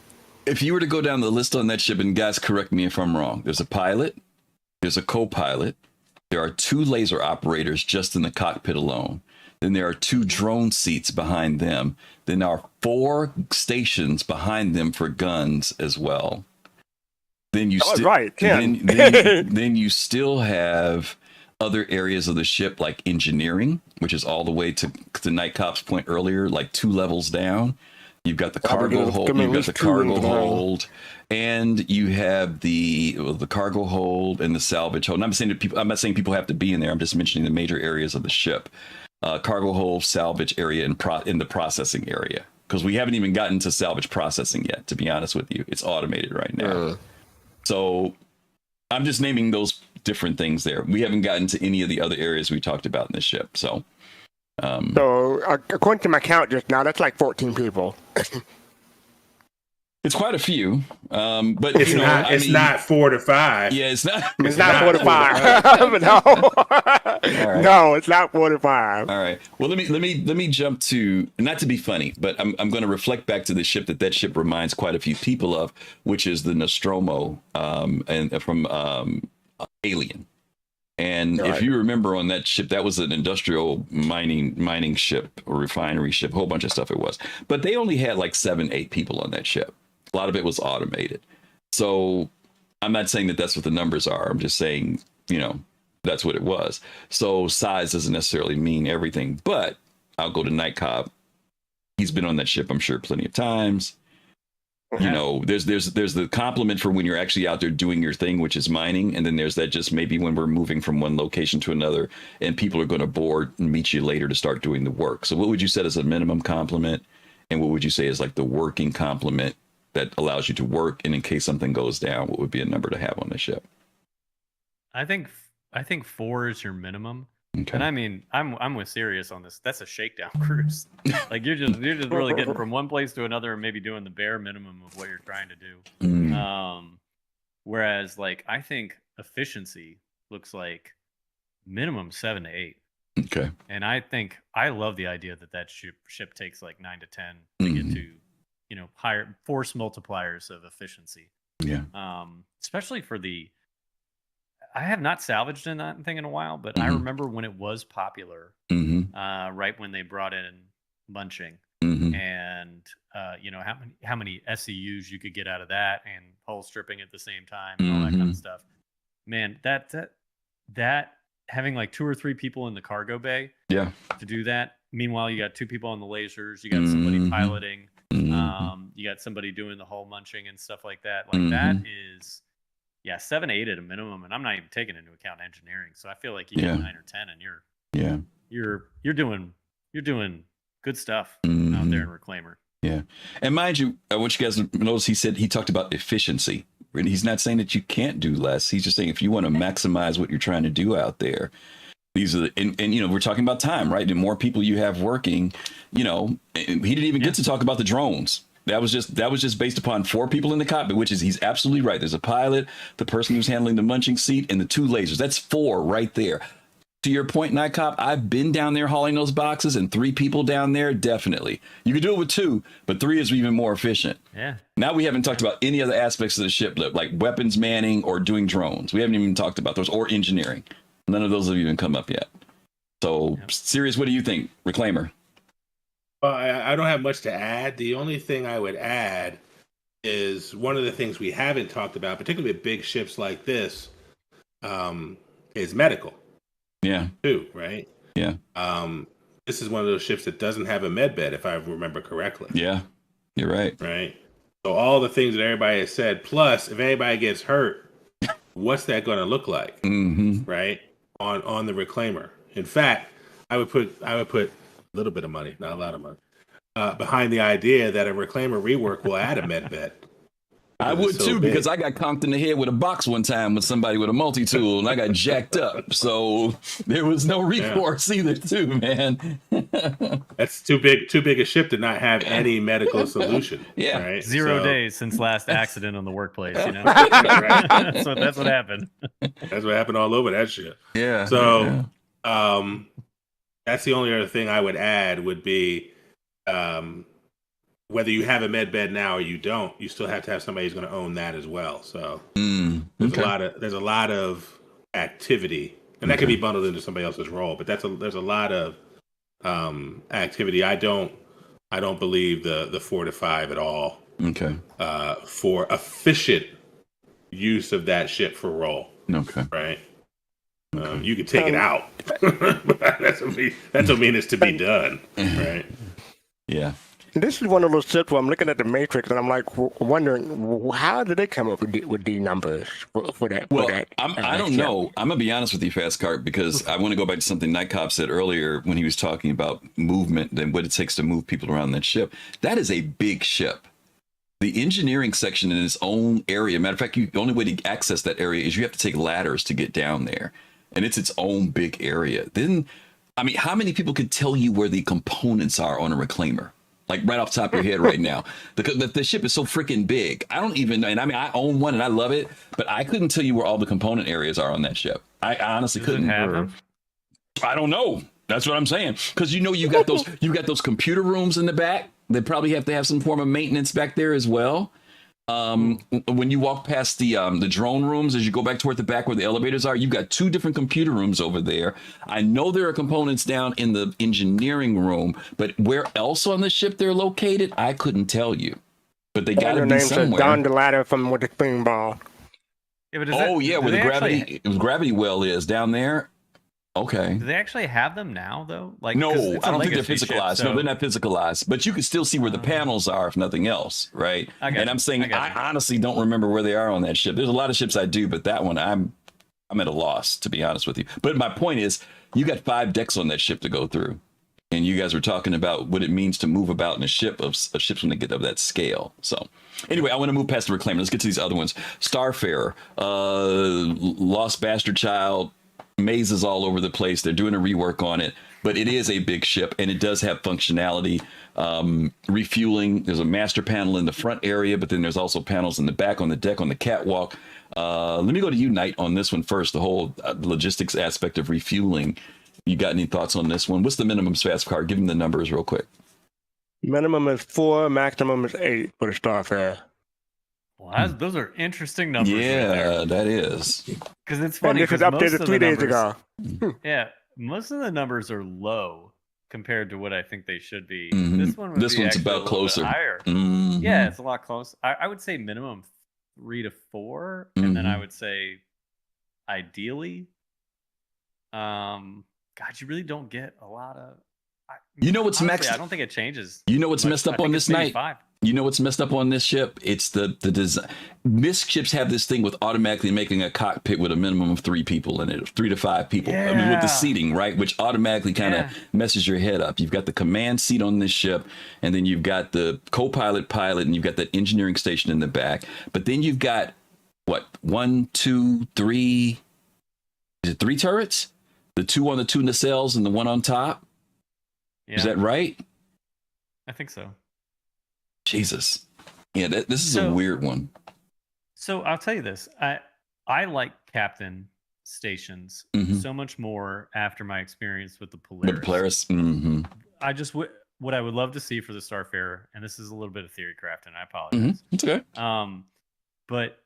If you were to go down the list on that ship, and guys, correct me if I'm wrong, there's a pilot, there's a co-pilot, there are 2 laser operators just in the cockpit alone. Then there are 2 drone seats behind them. Then there are 4 stations behind them for guns as well. Then you then you still have other areas of the ship like engineering, which is all the way to N1ghtCOB's point earlier, like 2 levels down. You've got the cargo hold, and you have the cargo hold and the salvage hold. And I'm not saying people have to be in there. I'm just mentioning the major areas of the ship. Cargo hold, salvage area, and in the processing area, because we haven't even gotten to salvage processing yet, to be honest with you. It's automated right now. So I'm just naming those different things there. We haven't gotten to any of the other areas we talked about in the ship. So according to my count just now, that's like 14 people. It's quite a few, but It's not. It's not 4 to 5. Yeah, it's not. It's not 4 to 5. No, Right. no, it's not 4 to 5. All right. Well, let me jump to, not to be funny, but I'm going to reflect back to the ship that ship reminds quite a few people of, which is the Nostromo, and from Alien. And Right. if you remember on that ship, that was an industrial mining ship or refinery ship, a whole bunch of stuff it was. But they only had like 7, 8 people on that ship. A lot of it was automated. So I'm not saying that that's what the numbers are. I'm just saying, that's what it was. So size doesn't necessarily mean everything. But I'll go to N1ghtCOB. He's been on that ship, I'm sure, plenty of times. There's the compliment for when you're actually out there doing your thing, which is mining, and then there's that just maybe when we're moving from one location to another, and people are going to board and meet you later to start doing the work. So what would you set as a minimum compliment, and what would you say is like the working compliment that allows you to work, and in case something goes down, what would be a number to have on the ship? I think 4 is your minimum. Okay. And I mean, I'm with Sirius on this. That's a shakedown cruise. Like you're just really getting from one place to another and maybe doing the bare minimum of what you're trying to do. Whereas like I think efficiency looks like minimum 7 to 8. Okay. And I love the idea that ship takes like 9 to 10 to get to, higher force multipliers of efficiency. Yeah. Especially for I have not salvaged anything in a while, but I remember when it was popular, right when they brought in munching, and how many SEUs you could get out of that, and hull stripping at the same time, and all that kind of stuff. Man, that having like 2 or 3 people in the cargo bay, to do that. Meanwhile, you got 2 people on the lasers, you got somebody piloting, you got somebody doing the hull munching and stuff like that. Like that is. Yeah, 7, 8 at a minimum, and I'm not even taking into account engineering. So I feel like you get 9 or 10, and you're doing good stuff out there in Reclaimer. Yeah, and mind you, I want you guys to notice he talked about efficiency. And he's not saying that you can't do less. He's just saying if you want to maximize what you're trying to do out there, these are and we're talking about time, right? The more people you have working, and he didn't even get to talk about the drones. That was just based upon 4 people in the cockpit, which is he's absolutely right. There's a pilot, the person who's handling the munching seat, and the 2 lasers. That's 4 right there. To your point, N1ghtCOB, I've been down there hauling those boxes, and 3 people down there, definitely. You can do it with 2, but 3 is even more efficient. Yeah. Now we haven't talked about any other aspects of the ship, like weapons manning or doing drones. We haven't even talked about those, or engineering. None of those have even come up yet. So, Sirius, what do you think? Reclaimer. Well, I don't have much to add. The only thing I would add is one of the things we haven't talked about, particularly with big ships like this, is medical. Yeah. Too, right? Yeah. This is one of those ships that doesn't have a med bed, if I remember correctly. Yeah. You're right. Right. So all the things that everybody has said, plus if anybody gets hurt, what's that going to look like? Right? On the Reclaimer. In fact, I would put a little bit of money, not a lot of money, behind the idea that a Reclaimer rework will add a med bed. I would too, because I got conked in the head with a box one time with somebody with a multi-tool, and I got jacked up. So there was no recourse either, too, man. That's too big a ship to not have any medical solution. Yeah, right? 0 days since last accident on the workplace. Right? That's what happened. That's what happened all over that ship. Yeah. So, that's the only other thing I would add would be. Whether you have a med bed now or you don't, you still have to have somebody who's going to own that as well. So there's a lot of activity, and that can be bundled into somebody else's role. But there's a lot of activity. I don't believe the 4 to 5 at all. Okay. For efficient use of that ship for role. Okay. Right. You can take it out. That's what mean it's to be done. Right. Yeah. This is one of those ships where I'm looking at the matrix and I'm like wondering how did they come up with these numbers for that? Well, I don't know. I'm gonna be honest with you, fastcart, because I want to go back to something N1ghtCOB said earlier when he was talking about movement and what it takes to move people around that ship. That is a big ship. The engineering section in its own area. Matter of fact, the only way to access that area is you have to take ladders to get down there, and it's its own big area. Then, I mean, how many people could tell you where the components are on a Reclaimer? Like right off the top of your head right now. The ship is so freaking big. I don't even, and I mean, I own one and I love it, but I couldn't tell you where all the component areas are on that ship. I honestly Does it couldn't. have them? I don't know. That's what I'm saying. Because you got those computer rooms in the back. They probably have to have some form of maintenance back there as well. When you walk past the drone rooms, as you go back toward the back where the elevators are, you've got 2 different computer rooms over there. I know there are components down in the engineering room, but where else on the ship they're located, I couldn't tell you. But they got to be somewhere. Down the ladder from with the spring ball. Yeah, but where the gravity well is down there. Okay. Do they actually have them now, though? Like, no, it's I don't think they're legacy physicalized. ship, so... No, they're not physicalized. But you can still see where the panels are, if nothing else, right? I'm saying I honestly don't remember where they are on that ship. There's a lot of ships I do, but that one I'm at a loss, to be honest with you. But my point is, you got 5 decks on that ship to go through, and you guys were talking about what it means to move about in a ship of ships when they get of that scale. So. Anyway, I want to move past the Reclaimer. Let's get to these other ones. Starfarer, Lost Bastard Child. Mazes all over the place. They're doing a rework on it, but it is a big ship and it does have functionality. Refueling. There's a master panel in the front area, but then there's also panels in the back on the deck on the catwalk. Let me go to you, Knight, on this one first. The whole logistics aspect of refueling. You got any thoughts on this one? What's the minimum fastcart? Give them the numbers real quick. Minimum is 4, maximum is 8 for the Starfarer. Well, those are interesting numbers. Yeah, that is. Because it's funny. And this is updated 3 days ago. Yeah, most of the numbers are low compared to what I think they should be. Mm-hmm. This one's about closer. Higher. Mm-hmm. Yeah, it's a lot close. I would say minimum 3 to 4, and then I would say ideally, God, you really don't get a lot of. You know what's honestly, I don't think it changes. You know what's messed up on this night? 5. You know what's messed up on this ship? It's the design. This ships have this thing with automatically making a cockpit with a minimum of 3 people in it, 3 to 5 people. Yeah. I mean, with the seating, right? Which automatically kind of messes your head up. You've got the command seat on this ship, and then you've got the co-pilot, pilot, and you've got that engineering station in the back. But then you've got, what, 1, 2, 3, is it 3 turrets? The 2 on the 2 nacelles and the 1 on top? Yeah. Is that right? I think so. Jesus. Yeah, this is a weird one. So I'll tell you this. I like captain stations so much more after my experience with the Polaris. With the Polaris. Mm-hmm. I just what I would love to see for the Starfarer, and this is a little bit of theory crafting, I apologize. It's okay. But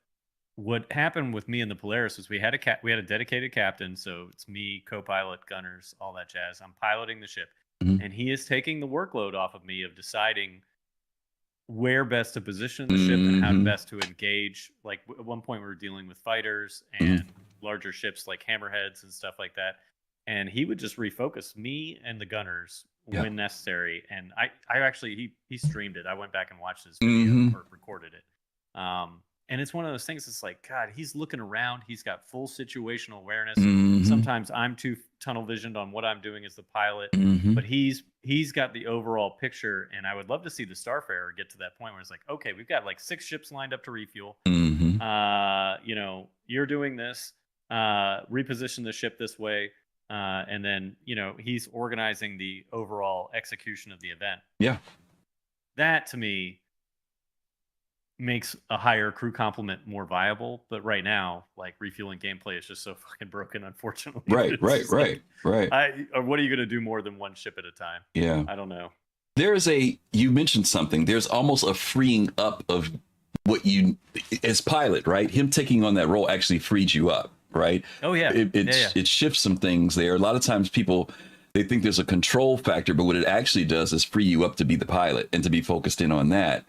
what happened with me and the Polaris was we had a dedicated captain, so it's me, co-pilot, gunners, all that jazz. I'm piloting the ship. And he is taking the workload off of me of deciding where best to position the ship and how best to engage. Like at one point we were dealing with fighters and larger ships like hammerheads and stuff like that. And he would just refocus me and the gunners when necessary. And I actually, he streamed it. I went back and watched his video or recorded it. And it's one of those things. It's like, God, he's looking around. He's got full situational awareness. Sometimes I'm too tunnel visioned on what I'm doing as the pilot, but he's got the overall picture. And I would love to see the Starfarer get to that point where it's like, okay, we've got like 6 ships lined up to refuel. You're doing this, reposition the ship this way. And then, he's organizing the overall execution of the event. Yeah. That to me makes a higher crew complement more viable, but right now, like refueling gameplay is just so fucking broken, unfortunately. Right. What are you gonna do more than 1 ship at a time? Yeah, I don't know. You mentioned something. There's almost a freeing up of what you, as pilot, right? Him taking on that role actually frees you up, right? Oh yeah, it shifts some things there. A lot of times people, they think there's a control factor, but what it actually does is free you up to be the pilot and to be focused in on that.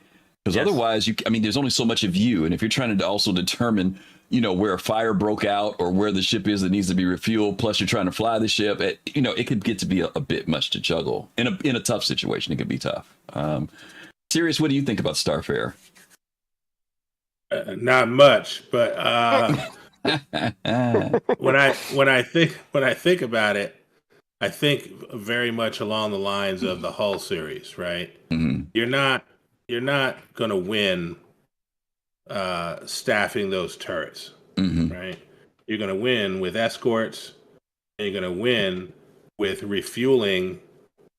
Because otherwise, there's only so much of you. And if you're trying to also determine, where a fire broke out or where the ship is that needs to be refueled, plus you're trying to fly the ship, it could get to be a bit much to juggle. In a tough situation, it could be tough. Serious, what do you think about Starfarer? Not much, but when I think about it, I think very much along the lines of the Hull series, right? You're not going to win staffing those turrets, right? You're going to win with escorts, and you're going to win with refueling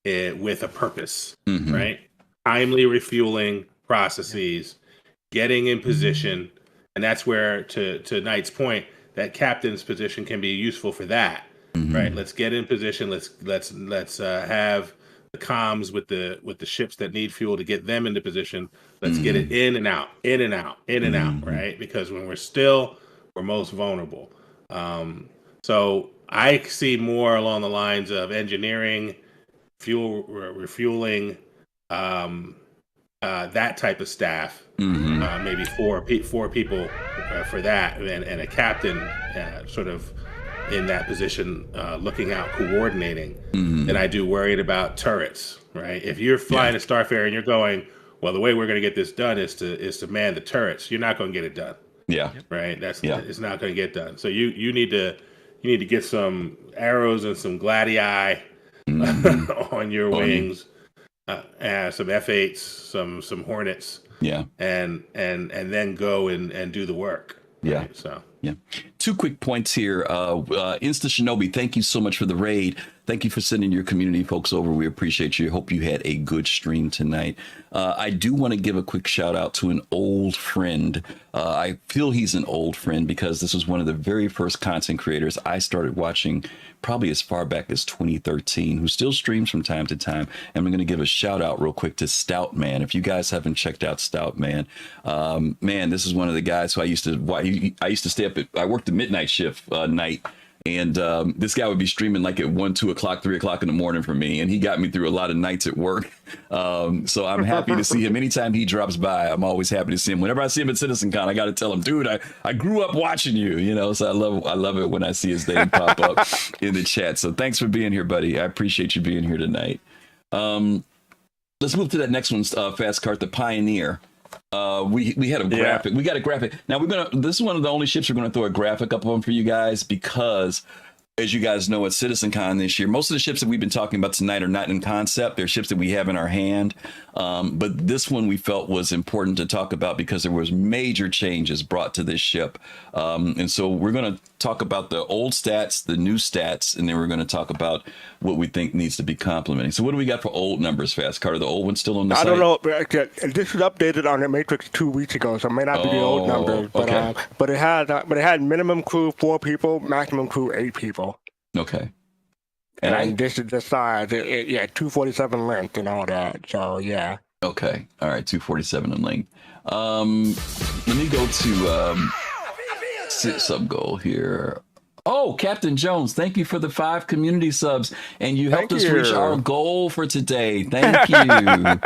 it with a purpose, right? timely refueling processes, getting in position, and that's where, to Knight's point, that captain's position can be useful for that. Right? Let's get in position. Let's have the comms with the ships that need fuel to get them into position. Let's get it in and out, in and out, in and out. Right? Because when we're most vulnerable. So I see more along the lines of engineering, fuel refueling, that type of staff. Maybe four people for that, and a captain sort of in that position, looking out, coordinating. Than I do worried about turrets. Right? If you're flying a Starfarer and you're going, well, the way we're going to get this done is to man the turrets. You're not going to get it done. Yeah. Right. It's not going to get done. So you need to get some arrows and some gladii on your wings, some F.A.F.Os, some Hornets. Yeah. And then go and do the work. Yeah. Right? So. Yeah. 2 quick points here. Insta Shinobi, thank you so much for the raid. Thank you for sending your community folks over. We appreciate you. Hope you had a good stream tonight. I do want to give a quick shout out to an old friend. I feel he's an old friend because this was one of the very first content creators I started watching probably as far back as 2013, who still streams from time to time. And I'm going to give a shout out real quick to Stout Man. If you guys haven't checked out Stout Man, man, this is one of the guys who I used to stay up at. I worked the midnight shift night. And this guy would be streaming like at 1, 2 o'clock, 3 o'clock in the morning for me. And he got me through a lot of nights at work. So I'm happy to see him. Anytime he drops by, I'm always happy to see him. Whenever I see him at CitizenCon, I got to tell him, dude, I grew up watching you, you know, so I love it when I see his name pop up in the chat. So thanks for being here, buddy. I appreciate you being here tonight. Let's move to that next one, fastcart, the Pioneer. We had a graphic. We got a graphic. Now this is one of the only ships we're gonna throw a graphic up on for you guys because, as you guys know, at CitizenCon this year, most of the ships that we've been talking about tonight are not in concept. They're ships that we have in our hand. But this one we felt was important to talk about because there was major changes brought to this ship. And so we're going to talk about the old stats, the new stats, and then we're going to talk about what we think needs to be complementing. So what do we got for old numbers, fastcart? Are the old ones still on the site? I don't know. This was updated on the Matrix 2 weeks ago, so it may not be the old numbers. But okay. But it had minimum crew 4 people, maximum crew 8 people. Okay. And this is the size. 247 length and all that. So yeah. Okay. All right. 247 in length. Let me go to sub goal here. Oh, Captain Jones, thank you for the 5 community subs, and you helped us reach our goal for today. Thank you.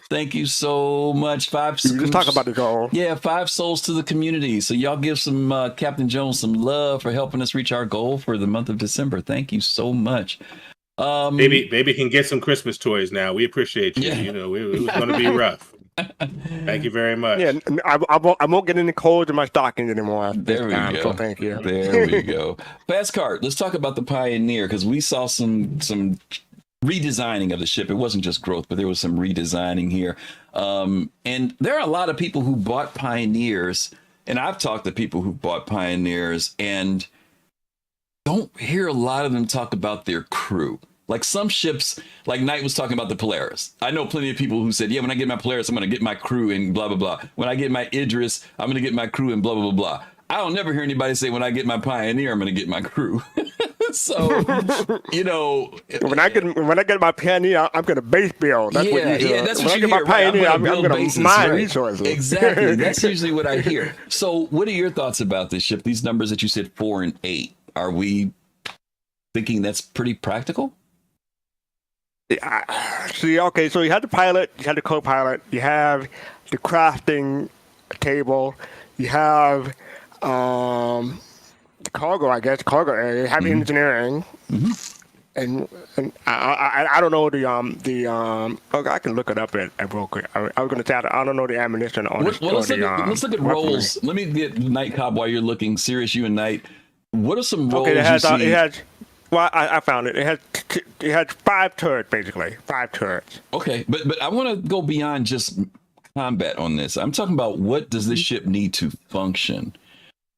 Thank you so much. 5. Let's talk about the goal. Yeah, 5 souls to the community. So y'all give some Captain Jones some love for helping us reach our goal for the month of December. Thank you so much. Baby can get some Christmas toys now. We appreciate you. Yeah. You know, it was going to be rough. Thank you very much. Yeah, I won't get any codes in my stockings anymore. There we go. So thank you. There we go. Fastcart, let's talk about the Pioneer because we saw some redesigning of the ship. It wasn't just growth, but there was some redesigning here. And there are a lot of people who bought Pioneers, and I've talked to people who bought Pioneers and don't hear a lot of them talk about their crew. Like some ships, like Knight was talking about the Polaris. I know plenty of people who said, yeah, when I get my Polaris, I'm going to get my crew and blah, blah, blah. When I get my Idris, I'm going to get my crew and blah, blah, blah, blah. I don't never hear anybody say when I get my Pioneer, I'm going to get my crew. So, you know. When I get my Pioneer, I'm going to base build. That's what you hear. That's what you hear. When I get my Pioneer, I'm going to mine resources. Exactly. That's usually what I hear. So what are your thoughts about this ship? These numbers that you said 4 and 8, are we thinking that's pretty practical? See, okay, so you had the pilot, you had the co-pilot, you have the crafting table, you have the cargo, I guess, cargo area, you have engineering, and I don't know the okay, I can look it up at real quick. I was going to say I don't know the ammunition on let's look at roles. Let me get N1ghtCOB while you're looking. Serious, you and Knight. What are some roles you see? Well, I found it. It had 5 turrets, basically. 5 turrets. Okay, but I want to go beyond just combat on this. I'm talking about what does this ship need to function?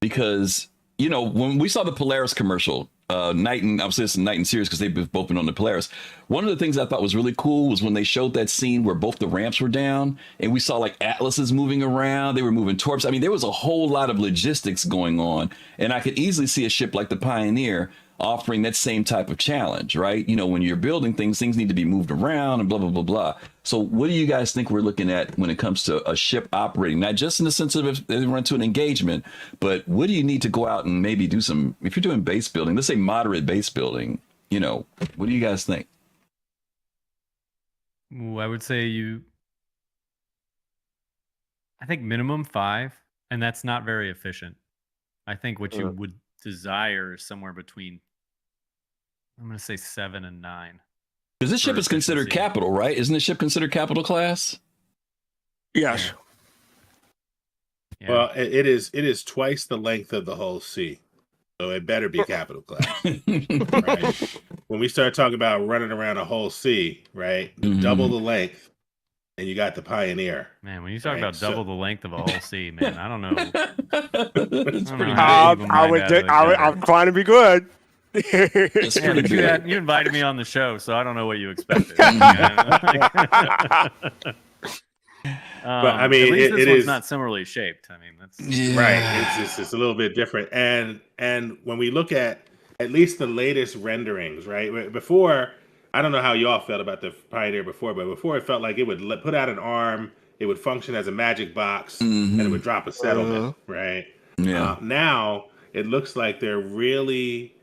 Because, you know, when we saw the Polaris commercial, Knight and obviously it's Knight and Sirius because they've both been on the Polaris. One of the things I thought was really cool was when they showed that scene where both the ramps were down and we saw like Atlases moving around. They were moving torps. I mean, there was a whole lot of logistics going on, and I could easily see a ship like the Pioneer offering that same type of challenge, right? You know, when you're building things need to be moved around and blah, blah, blah, blah. So what do you guys think we're looking at when it comes to a ship operating? Not just in the sense of if they run to an engagement, but what do you need to go out and maybe do some, if you're doing base building, let's say moderate base building, you know, what do you guys think? Ooh, I would say I think minimum 5, and that's not very efficient. I think what you would desire is somewhere between, I'm going to say 7 and 9. Because this ship is considered capital, right? Isn't this ship considered capital class? Yes. Yeah. Well, it is twice the length of the whole sea, so it better be capital class. Right? When we start talking about running around a whole sea, right? Double the length, and you got the Pioneer. Man, when you talk about double the length of a whole sea, man, I don't know. It's pretty I'm trying to be good. It's Yeah, pretty but good. you invited me on the show, so I don't know what you expected. But I mean, at least this it one's is not similarly shaped. I mean, that's right. It's a little bit different, and when we look at least the latest renderings, right? Before, I don't know how y'all felt about the Pioneer before, but before it felt like it would put out an arm, it would function as a magic box, and it would drop a settlement, right? Yeah. Now it looks like they're really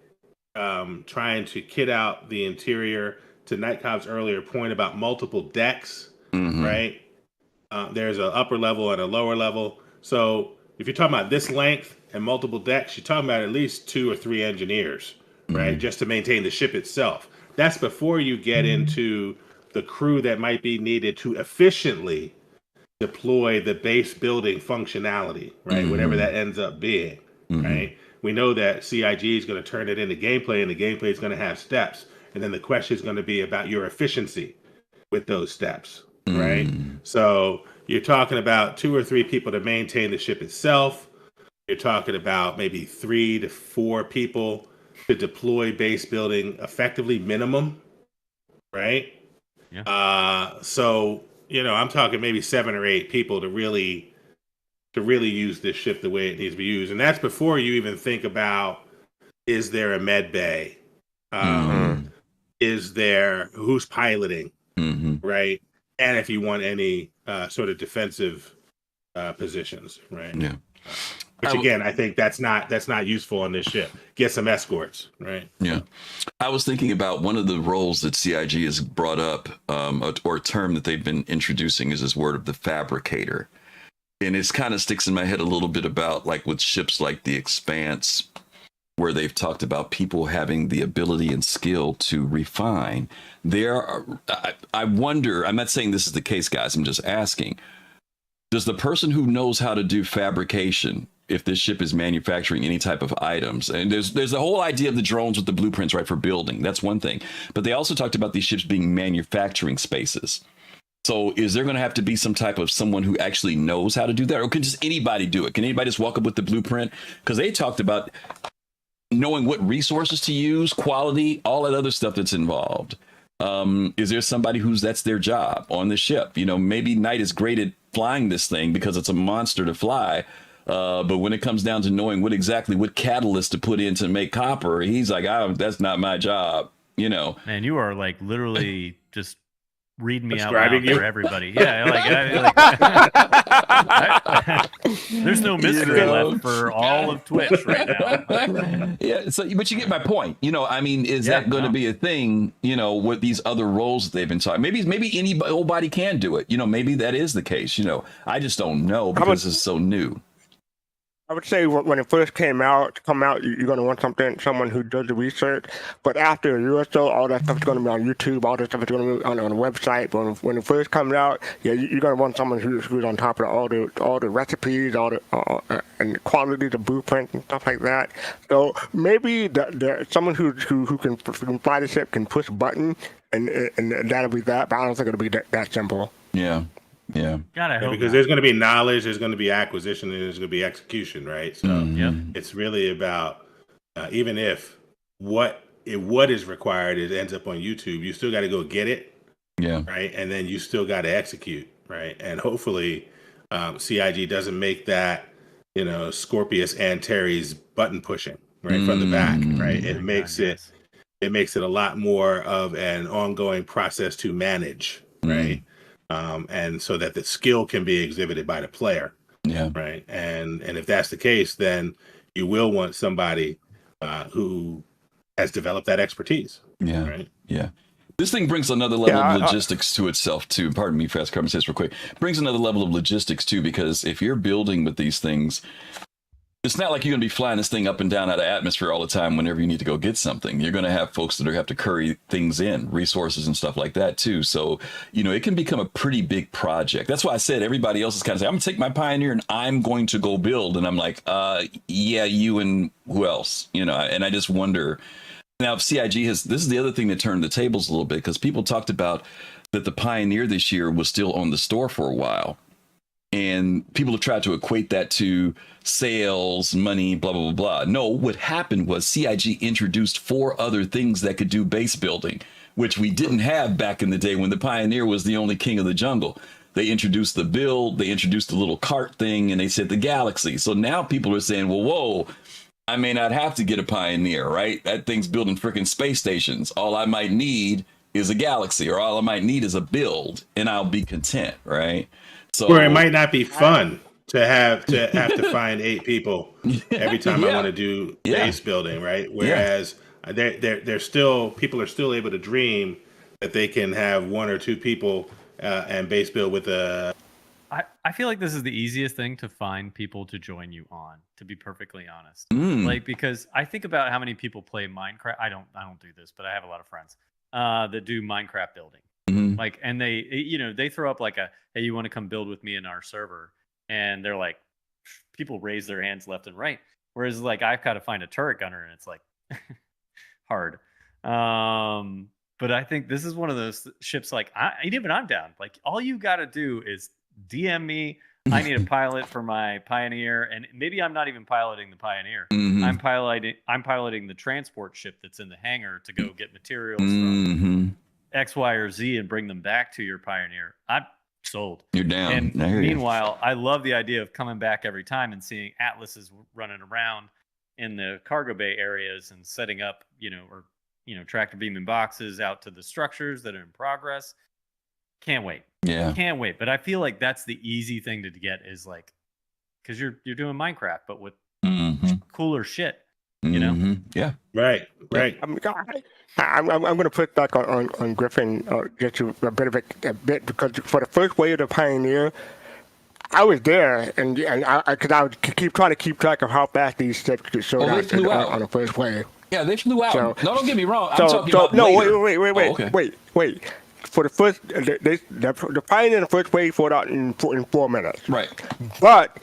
trying to kit out the interior. To N1ghtCOB's earlier point about multiple decks, right? There's an upper level and a lower level. So if you're talking about this length and multiple decks, you're talking about at least 2 or 3 engineers, right? Just to maintain the ship itself. That's before you get into the crew that might be needed to efficiently deploy the base building functionality, right? Whatever that ends up being, right? We know that CIG is going to turn it into gameplay, and the gameplay is going to have steps. And then the question is going to be about your efficiency with those steps, right? So you're talking about 2 or 3 people to maintain the ship itself. You're talking about maybe 3 to 4 people to deploy base building effectively minimum, right? Yeah. So, you know, I'm talking maybe 7 or 8 people to really use this ship the way it needs to be used. And that's before you even think about, is there a med bay? Is there, who's piloting, right? And if you want any sort of defensive positions, right? Yeah. Which again, I think that's not useful on this ship. Get some escorts, right? Yeah. I was thinking about one of the roles that CIG has brought up, or a term that they've been introducing is this word of the fabricator. And it kind of sticks in my head a little bit about like with ships like the Expanse, where they've talked about people having the ability and skill to refine. I wonder, I'm not saying this is the case, guys, I'm just asking, does the person who knows how to do fabrication, if this ship is manufacturing any type of items, and there's the whole idea of the drones with the blueprints, right, for building, that's one thing. But they also talked about these ships being manufacturing spaces. So is there going to have to be some type of someone who actually knows how to do that? Or can just anybody do it? Can anybody just walk up with the blueprint? Because they talked about knowing what resources to use, quality, all that other stuff that's involved. Is there somebody that's their job on the ship? You know, maybe Knight is great at flying this thing because it's a monster to fly. But when it comes down to knowing what catalyst to put in to make copper, he's like, that's not my job, you know. Man, you are like literally just reading me out Describing loud you? for everybody. Yeah, there's no mystery left for all of Twitch right now. Yeah, so but you get my point. You know, I mean, is that going to be a thing? You know, with these other roles that they've been talking, maybe anybody can do it. You know, maybe that is the case. You know, I just don't know because it's so new. I would say when it first come out, you're going to want someone who does the research. But after a year or so, all that stuff is going to be on YouTube. All that stuff is going to be on the website. But when it first comes out, yeah, you're going to want someone who's on top of all the recipes, all the and the quality, the blueprints and stuff like that. So maybe someone who can fly the ship can push a button, and that'll be that. But I don't think it'll be that simple. Yeah. Yeah. Because there's going to be knowledge, there's going to be acquisition, and there's going to be execution, right? So it's really about even if what is required is ends up on YouTube. You still got to go get it, right, and then you still got to execute, right, and hopefully CIG doesn't make that Scorpius and Terry's button pushing right from the back, right. It makes it a lot more of an ongoing process to manage, right, and so that the skill can be exhibited by the player, right, and if that's the case, then you will want somebody who has developed that expertise. Right. This thing brings another level of logistics to itself too. Pardon me, fast carbon says real quick. Brings another level of logistics too, because if you're building with these things, it's not like you're going to be flying this thing up and down out of atmosphere all the time whenever you need to go get something. You're going to have folks that have to curry things in, resources and stuff like that too. So, it can become a pretty big project. That's why I said everybody else is kind of saying, I'm going to take my Pioneer and I'm going to go build. And I'm like, yeah, you and who else? And I just wonder. Now, CIG this is the other thing that turned the tables a little bit, because people talked about that the Pioneer this year was still on the store for a while. And people have tried to equate that to sales, money, blah, blah, blah, blah. No, what happened was CIG introduced 4 other things that could do base building, which we didn't have back in the day when the Pioneer was the only king of the jungle. They introduced the build, they introduced the little cart thing, and they said the Galaxy. So now people are saying, well, whoa, I may not have to get a Pioneer, right? That thing's building freaking space stations. All I might need is a Galaxy, or all I might need is a build, and I'll be content, right? So, or it might not be fun to have to find 8 people every time I want to do base building, right? Whereas they're still, people are still able to dream that they can have 1 or 2 people and base build with a. I feel like this is the easiest thing to find people to join you on, to be perfectly honest. Because I think about how many people play Minecraft. I don't do this, but I have a lot of friends that do Minecraft building. And they throw up like hey, you want to come build with me in our server? And they're like, people raise their hands left and right. Whereas like I've got to find a turret gunner, and it's like hard. But I think this is one of those ships. Like even I'm down. Like all you got to do is DM me. I need a pilot for my Pioneer, and maybe I'm not even piloting the Pioneer. I'm piloting the transport ship that's in the hangar to go get materials from X, Y, or Z and bring them back to your Pioneer. I'm sold. You're down. And meanwhile, I love the idea of coming back every time and seeing Atlases running around in the cargo bay areas and setting up, tractor beaming boxes out to the structures that are in progress. Can't wait. Can't wait. But I feel like that's the easy thing to get, is like, because you're doing Minecraft, but with cooler shit, Yeah. Right. I'm going to put back on Griffin, get you a bit, because for the first wave of the Pioneer, I was there, and I keep trying to keep track of how fast these ships could show out on the first wave. Yeah, they flew out. So, no, don't get me wrong. I'm talking about later. Wait. For the first, the Pioneer in the first wave fought out in 4 minutes. Right. But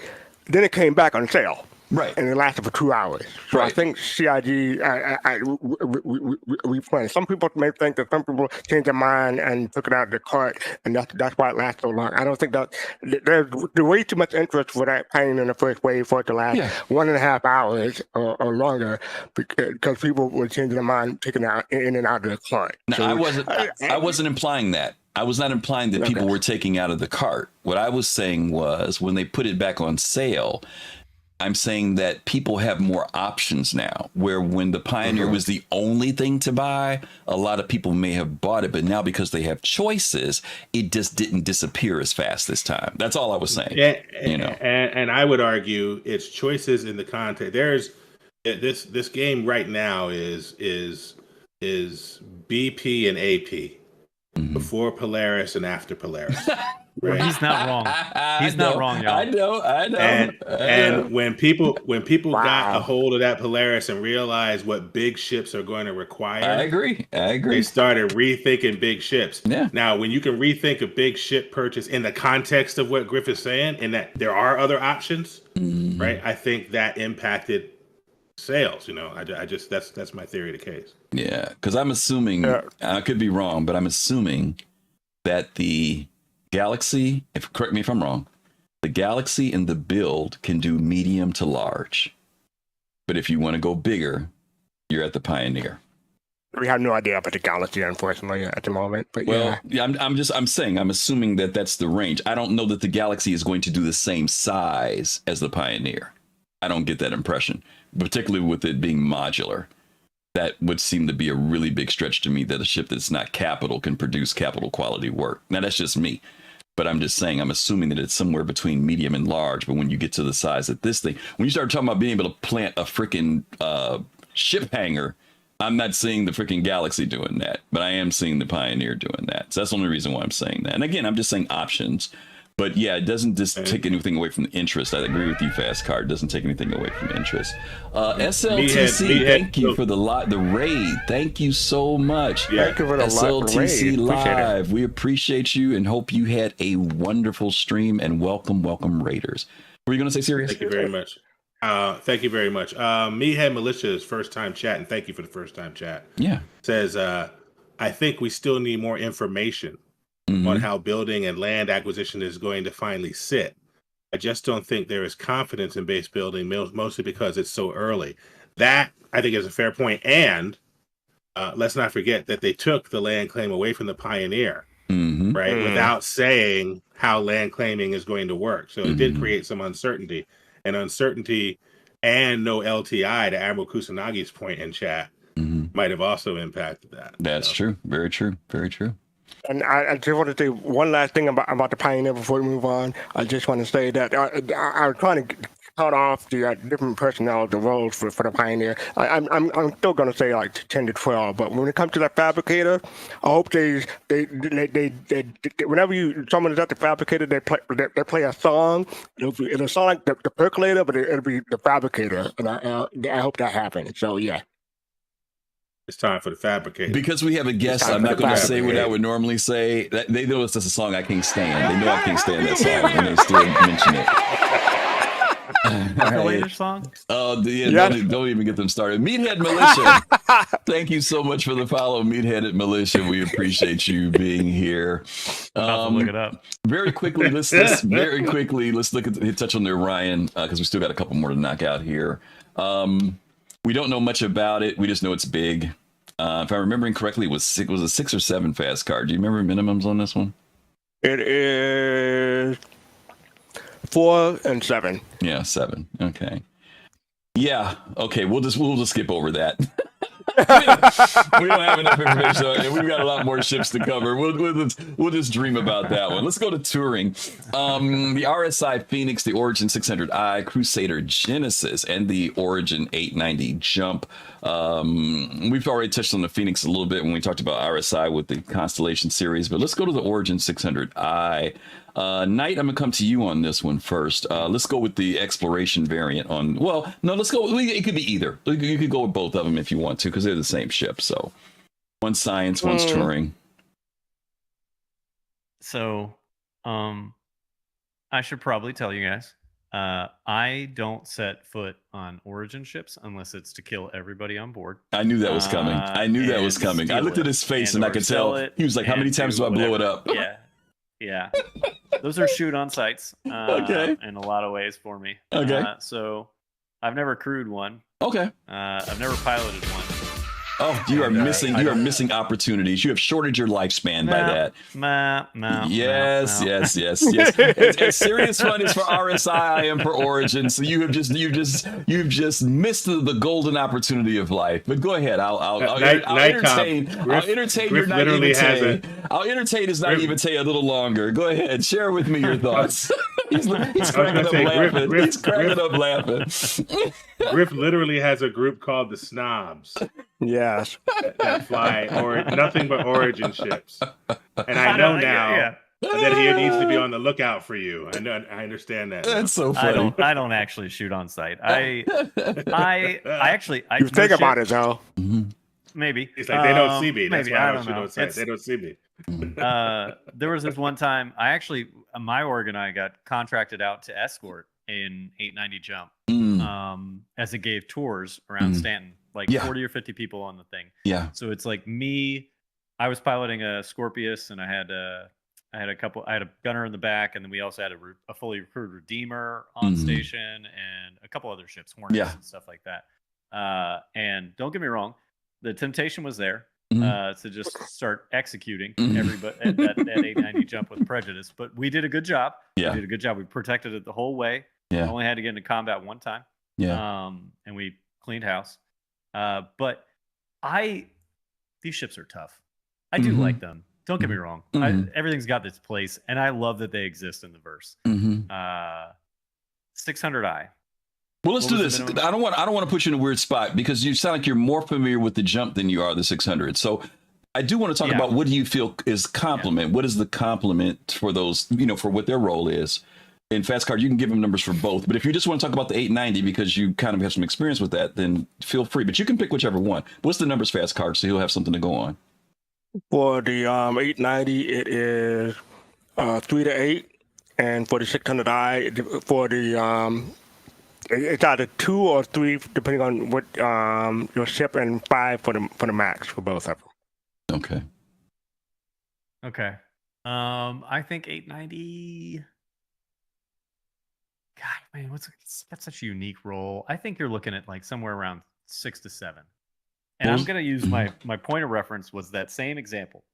then it came back on sale. Right. And it lasted for 2 hours. So I think CIG, we planned. Some people may think that some people changed their mind and took it out of the cart, and that's why it lasted so long. I don't think that there's way too much interest for that Pioneer in the first wave for it to last 1.5 hours or longer, because people were changing their mind, taking it out in and out of the cart. No, so, I wasn't implying that. I was not implying that people were taking out of the cart. What I was saying was, when they put it back on sale, I'm saying that people have more options now, where when the Pioneer was the only thing to buy, a lot of people may have bought it, but now because they have choices, it just didn't disappear as fast this time. That's all I was saying. And I would argue it's choices in the context. There's this game right now is BP and AP, before Polaris and after Polaris. Right. He's not wrong. He's not wrong, y'all. I know. And when people got a hold of that Polaris and realized what big ships are going to require, I agree. They started rethinking big ships. Yeah. Now, when you can rethink a big ship purchase in the context of what Griff is saying, and that there are other options, right? I think that impacted sales. I just that's my theory of the case. Yeah, because I'm assuming, I could be wrong, but I'm assuming that the Galaxy, correct me if I'm wrong, the Galaxy and the build can do medium to large. But if you want to go bigger, You're at the Pioneer. We have no idea about the galaxy, unfortunately, at the moment. But Well, yeah, I'm assuming that that's the range. I don't know that the Galaxy is going to do the same size as the Pioneer. I don't get that impression, particularly with it being modular. That would seem to be a really big stretch to me, that a ship that's not capital can produce capital quality work. Now, that's just me. But I'm just saying, I'm assuming that it's somewhere between medium and large. But when you get to the size of this thing, when you start talking about being able to plant a freaking ship hangar, I'm not seeing the freaking Galaxy doing that, but I am seeing the Pioneer doing that. So that's the only reason why I'm saying that. And again, I'm just saying options. But yeah, it doesn't just take anything away from the interest. I agree with you, Fastcart. It doesn't take anything away from interest. SLTC, thank you for the raid. Thank you so much. Thank you for the SLTC raid. Live. We appreciate you and hope you had a wonderful stream. And welcome, Raiders. Were you going to say serious? Thank you very much. Thank you very much. Meathead Militia's first time chat, and thank you for the first time chat. Yeah. Says, I think we still need more information on how building and land acquisition is going to finally sit. I just don't think there is confidence in base building, mostly because it's so early. That, I think, is a fair point. And let's not forget that they took the land claim away from the Pioneer, right, without saying how land claiming is going to work. So it did create some uncertainty. And uncertainty and no LTI, to Admiral Kusanagi's point in chat, might have also impacted that. That's true. Very true. Very true. And I just want to say one last thing about the Pioneer before we move on. I just want to say that I'm trying to cut off the different personnel, the roles for the Pioneer. I'm still going to say like 10 to 12, but when it comes to that fabricator, I hope they whenever someone is at the fabricator, they play a song. It'll sound like the percolator, but it'll be the fabricator, and I hope that happens. So yeah. It's time for the fabricator. Because we have a guest, I'm not going to say what I would normally say. They know it's just a song I can't stand. They know I can't stand that song, and they still mention it. Percolator song? Oh, yeah. Don't even get them started. Meathead Militia, thank you so much for the follow, Meathead Militia. We appreciate you being here. Look it up. Very quickly, let's touch on the Orion, because we still got a couple more to knock out here. We don't know much about it. We just know it's big. If I'm remembering correctly, it was a 6 or 7 fast card. Do you remember minimums on this one? It is 4 and 7. Yeah, 7. Okay. Yeah. Okay. We'll just skip over that. We don't have enough information on it. We've got a lot more ships to cover. We'll just dream about that one. Let's go to touring. The RSI Phoenix, the Origin 600i, Crusader Genesis, and the Origin 890 Jump. We've already touched on the Phoenix a little bit when we talked about RSI with the Constellation series, but let's go to the Origin 600i. Knight, I'm gonna come to you on this one first. Let's go with the exploration variant on. Well, no, let's go. It could be either. You could go with both of them if you want to, because they're the same ship. So, one's science, one's touring. So, I should probably tell you guys, I don't set foot on Origin ships unless it's to kill everybody on board. I knew that was coming. I looked at his face and I could tell. He was like, "How many times do I blow it up?" Yeah. Those are shoot on sites. Okay. In a lot of ways for me. Okay. So I've never crewed one. Okay. I've never piloted one. Oh, you are missing. You are missing opportunities. You have shorted your lifespan by that. Yes. As serious fun is for RSI, I am for Origin. So you've just missed the golden opportunity of life. But go ahead. I'll entertain. I'll entertain your naivete. I'll entertain his naivete a little longer. Go ahead. Share with me your thoughts. He's cracking up laughing. He's cracking up laughing. Griff literally has a group called the Snobs. Yes. That fly or nothing but Origin ships. And I know now that he needs to be on the lookout for you. I understand that. That's so funny. I don't actually shoot on sight. I actually you think about it though. Maybe. It's like they don't see me. That's maybe. why I don't shoot on sight. They don't see me. There was this one time my org and I got contracted out to escort an 890 Jump as it gave tours around Stanton, like 40 or 50 people on the thing. Yeah. So it's like me, I was piloting a Scorpius and I had a gunner in the back, and then we also had a fully recruited Redeemer on station and a couple other ships, Hornets and stuff like that. And don't get me wrong, the temptation was there to just start executing everybody at that 890 jump with prejudice. But we did a good job. Yeah. We did a good job. We protected it the whole way. Yeah. Only had to get into combat one time. Yeah. And we cleaned house. But these ships are tough. I do like them. Don't get me wrong. Everything's got its place, and I love that they exist in the verse. 600i. Well, let's do this. I don't want to put you in a weird spot because you sound like you're more familiar with the jump than you are the 600. So I do want to talk about what do you feel is complement? Yeah. What is the complement for those, for what their role is? In fastcart, you can give them numbers for both. But if you just want to talk about the 890 because you kind of have some experience with that, then feel free. But you can pick whichever one. What's the numbers fastcart so he'll have something to go on? For the 890, it is 3 to 8, and for the 600i, for the it's either 2 or 3 depending on what your ship, and 5 for the max for both of them. Okay. I think 890. God, man, it's got such a unique role. I think you're looking at like somewhere around 6 to 7. And I'm going to use my point of reference was that same example.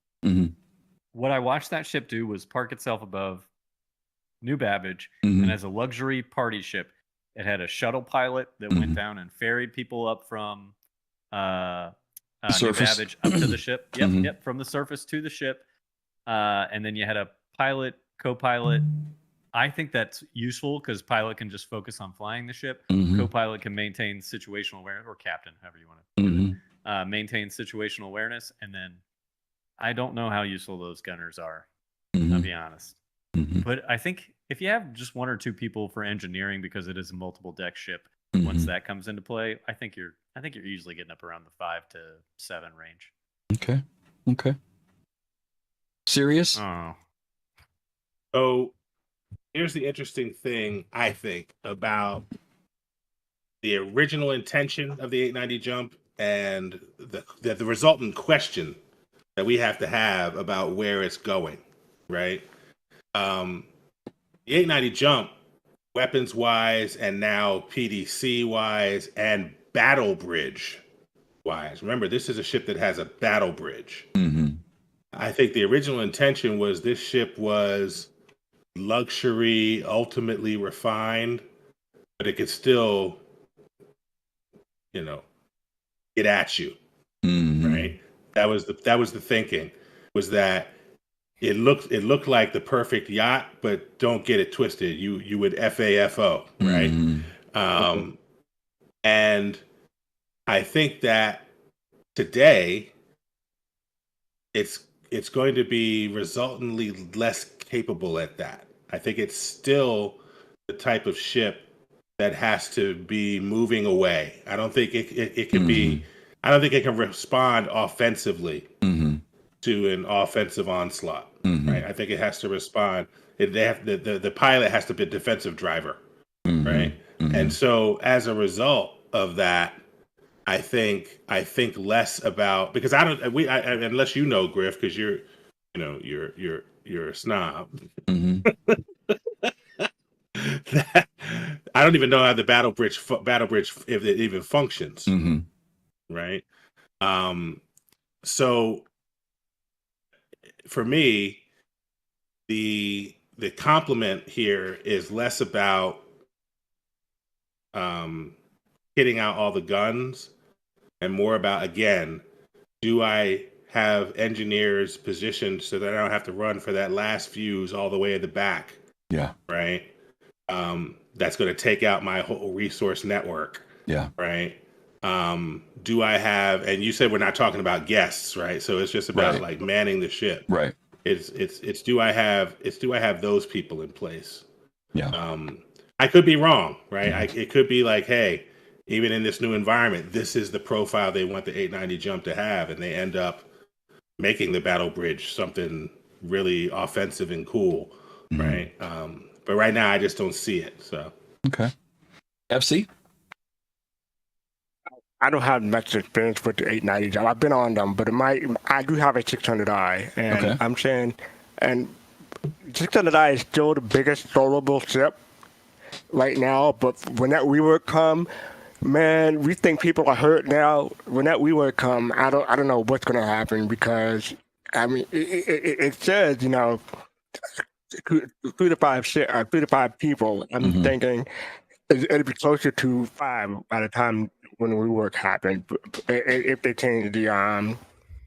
What I watched that ship do was park itself above New Babbage, and as a luxury party ship, it had a shuttle pilot that went down and ferried people up from New Babbage up to the ship. Yep, from the surface to the ship. And then you had a pilot, co-pilot. I think that's useful because pilot can just focus on flying the ship. Co-pilot can maintain situational awareness, or captain, however you want to do it. Maintain situational awareness, and then I don't know how useful those gunners are. I'll be honest, but I think if you have just 1 or 2 people for engineering because it is a multiple deck ship, once that comes into play, I think you're easily getting up around the 5 to 7 range. Okay. Serious? Oh. So here's the interesting thing I think about the original intention of the 890 jump and the resultant question that we have to have about where it's going, right? The 890 jump, weapons wise, and now PDC wise, and battle bridge wise. Remember, this is a ship that has a battle bridge. I think the original intention was this ship was luxury, ultimately refined, but it could still, get at you, right? That was the thinking, was that it looked like the perfect yacht, but don't get it twisted. You would F.A.F.O, right? And I think that today it's going to be resultantly less capable at that. I think it's still the type of ship that has to be moving away. I don't think it can be. I don't think it can respond offensively to an offensive onslaught. Right? I think it has to respond. The pilot has to be a defensive driver, right? And so as a result of that, I think less about, because unless Griff, because you're a snob. I don't even know how the battle bridge if it even functions, right? So for me, the compliment here is less about hitting out all the guns and more about, again, do I have engineers positioned so that I don't have to run for that last fuse all the way at the back? Yeah. Right. That's going to take out my whole resource network. Yeah. Right. Do I have, and you said we're not talking about guests, right? So it's just about like manning the ship. Right. It's do I have those people in place? Yeah. I could be wrong, right? It could be like, hey, even in this new environment, this is the profile they want the 890 jump to have, and they end up making the battle bridge something really offensive and cool, right? But right now, I just don't see it. So okay, FC. I don't have much experience with the 890 jump. I've been on them, but I do have a 600i, and I'm saying, and 600i is still the biggest soloable ship right now. But when that rework come, Man, we think people are hurt now. When that rework come, I don't know what's gonna happen because I mean it says 3 to 5 people. I'm Mhm. thinking it'll be closer to 5 by the time when the rework happens if they change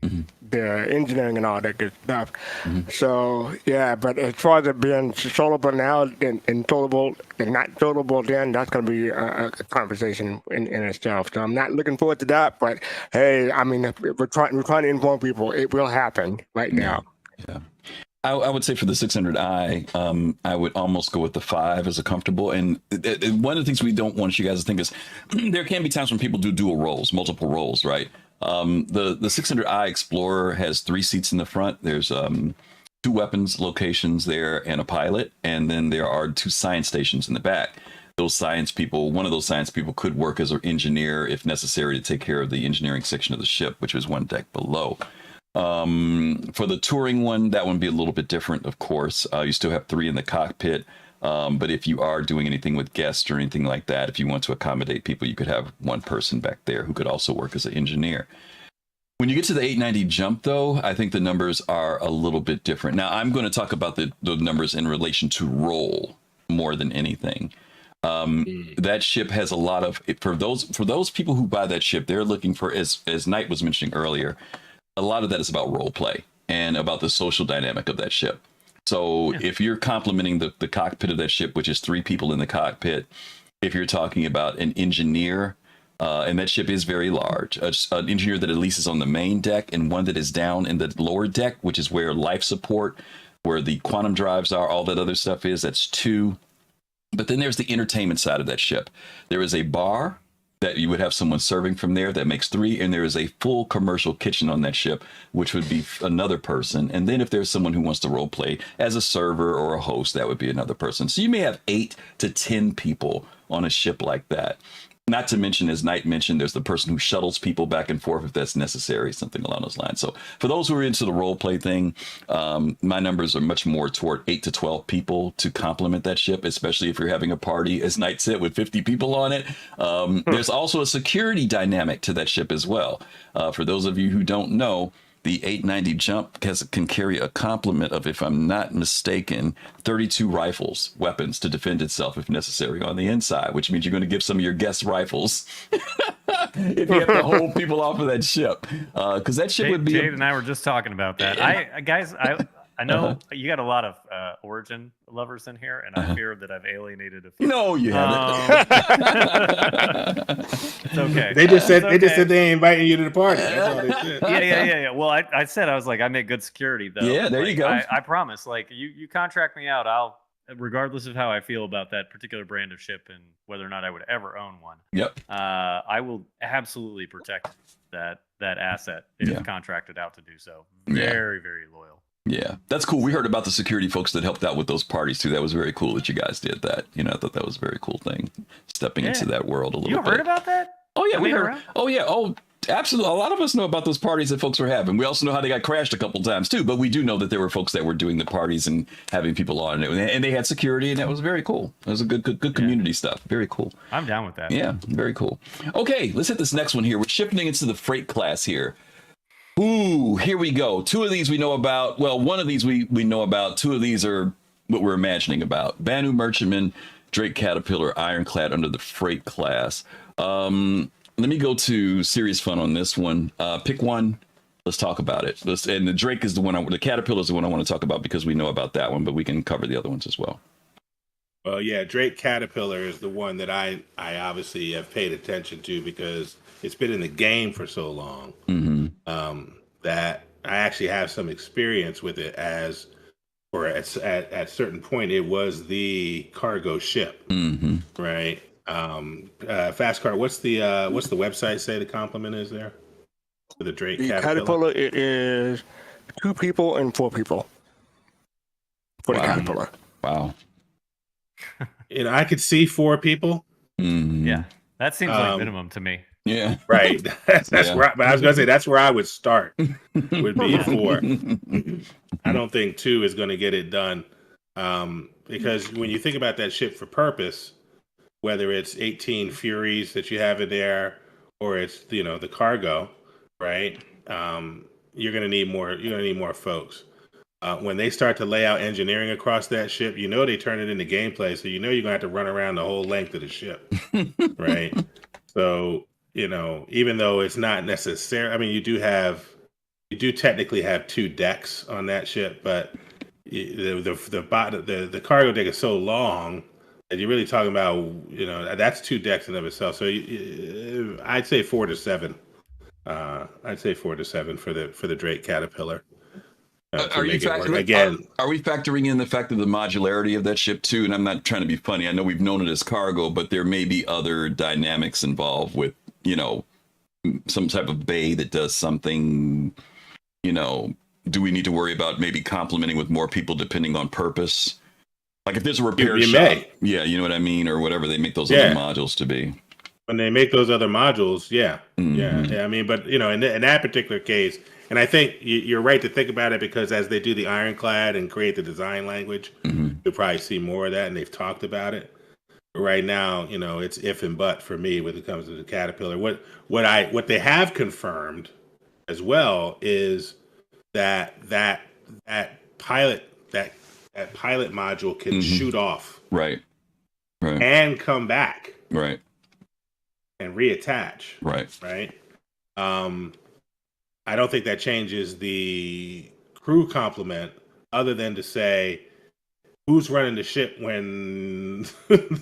Mhm. the engineering and all that good stuff. Mhm. So yeah, but as far as it being solvable now and solvable and not solvable, then that's going to be a conversation in itself. So I'm not looking forward to that. But hey, I mean, if we're trying to inform people. It will happen right Yeah. now. Yeah. I would say for the 600i, I would almost go with the 5 as a comfortable. And one of the things we don't want you guys to think is there can be times when people do dual roles, multiple roles, right? The 600i Explorer has 3 seats in the front. There's 2 weapons locations there and a pilot, and then there are 2 science stations in the back. Those science people, one of those science people could work as an engineer if necessary to take care of the engineering section of the ship, which is 1 deck below. For the touring one, that one be a little bit different, of course. You still have 3 in the cockpit, but if you are doing anything with guests or anything like that, if you want to accommodate people, you could have 1 person back there who could also work as an engineer. When you get to the 890 jump, though, I think the numbers are a little bit different. Now, I'm going to talk about the numbers in relation to role more than anything. That ship has a lot of for those people who buy that ship, they're looking for, as Knight was mentioning earlier, a lot of that is about role play and about the social dynamic of that ship. So if you're complementing the cockpit of that ship, which is 3 people in the cockpit, if you're talking about an engineer, and that ship is very large, an engineer that at least is on the main deck and one that is down in the lower deck, which is where life support, where the quantum drives are, all that other stuff is, that's 2. But then there's the entertainment side of that ship. There is a bar that you would have someone serving from there, that makes 3, and there is a full commercial kitchen on that ship, which would be another person. And then if there's someone who wants to role play as a server or a host, that would be another person. So you may have 8 to 10 people on a ship like that. Not to mention, as Knight mentioned, there's the person who shuttles people back and forth if that's necessary, something along those lines. So for those who are into the role play thing, my numbers are much more toward 8 to 12 people to complement that ship, especially if you're having a party, as Knight said, with 50 people on it. There's also a security dynamic to that ship as well. For those of you who don't know, the 890 jump can carry a complement of, if I'm not mistaken, 32 rifles, weapons to defend itself if necessary on the inside, which means you're going to give some of your guests rifles if you have to hold people off of that ship. Because that ship would be... Jade and I were just talking about that. I know you got a lot of Origin lovers in here, and I fear that I've alienated a few. No, you haven't. It's okay. They just said they ain't inviting you to the party. That's all they said. Yeah. Well, I said I was like, I make good security though. Yeah, there you go. I promise. Like you contract me out, I'll, regardless of how I feel about that particular brand of ship and whether or not I would ever own one. Yep. I will absolutely protect that asset if contracted out to do so. Very, very loyal. Yeah, that's cool. We heard about the security folks that helped out with those parties too. That was very cool that you guys did that. I thought that was a very cool thing, stepping into that world a little bit. You heard about that? Oh yeah, we heard. Around? Oh yeah. Oh, absolutely. A lot of us know about those parties that folks were having. We also know how they got crashed a couple times too. But we do know that there were folks that were doing the parties and having people on it, and they had security, and that was very cool. It was a good community stuff. Very cool. I'm down with that. Yeah, very cool. Okay, let's hit this next one here. We're shifting into the freight class here. Ooh, here we go. 2 of these we know about. Well, 1 of these we know about. 2 of these are what we're imagining about. Banu Merchantman, Drake Caterpillar, Ironclad under the freight class. Let me go to SeriousFun on this one. Pick one. Let's talk about it. And the Drake is the one. The Caterpillar is the one I want to talk about because we know about that one, but we can cover the other ones as well. Well, yeah, Drake Caterpillar is the one that I obviously have paid attention to because it's been in the game for so long that I actually have some experience with it at certain point it was the cargo ship, right? Fastcart. What's the website say the complement is there for the Drake Caterpillar? It is 2 people and 4 people for the Caterpillar. Wow. I could see 4 people. Yeah, that seems like minimum to me. Yeah. Right. That's where. But I was gonna say that's where I would start. Would be 4. I don't think 2 is going to get it done because when you think about that ship for purpose, whether it's 18 Furies that you have in there or it's the cargo, right? You're gonna need more. You're gonna need more folks. When they start to lay out engineering across that ship, they turn it into gameplay. So you're gonna have to run around the whole length of the ship, right? So even though it's not necessary, I mean, you do technically have 2 decks on that ship, but the cargo deck is so long that you're really talking about that's 2 decks in of itself. So I'd say 4 to 7. I'd say 4 to 7 for the Drake Caterpillar. Are we factoring in the fact of the modularity of that ship too? And I'm not trying to be funny. I know we've known it as cargo, but there may be other dynamics involved with some type of bay that does something. Do we need to worry about maybe complementing with more people depending on purpose? Like if there's a repair shop, yeah, you know what I mean, or whatever they make those other modules to be. When they make those other modules, yeah. I mean, but in that particular case, and I think you're right to think about it because as they do the ironclad and create the design language, you'll probably see more of that, and they've talked about it. But right now, it's if and but for me when it comes to the Caterpillar. What they have confirmed as well is that pilot module can shoot off, right, and come back, right, and reattach, right. I don't think that changes the crew complement, other than to say who's running the ship when the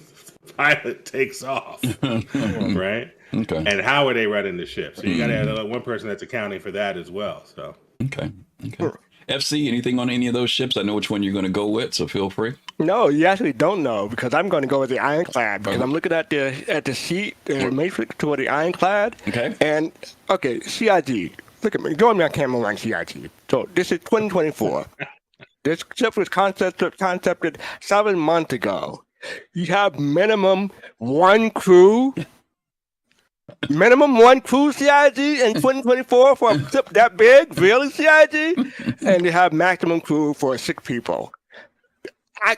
pilot takes off, right? Okay. And how are they running the ship? So you got to have one person that's accounting for that as well. So okay. FC, anything on any of those ships? I know which one you're going to go with, so feel free. No, you actually don't know because I'm going to go with the ironclad because I'm looking at the sheet, the matrix toward the ironclad. Okay. And CIG. Look at me. Join me on camera on CIG. So this is 2024. This ship was concepted 7 months ago. You have minimum 1 crew. Minimum 1 crew CIG in 2024 for a ship that big, really CIG, and you have maximum crew for 6 people.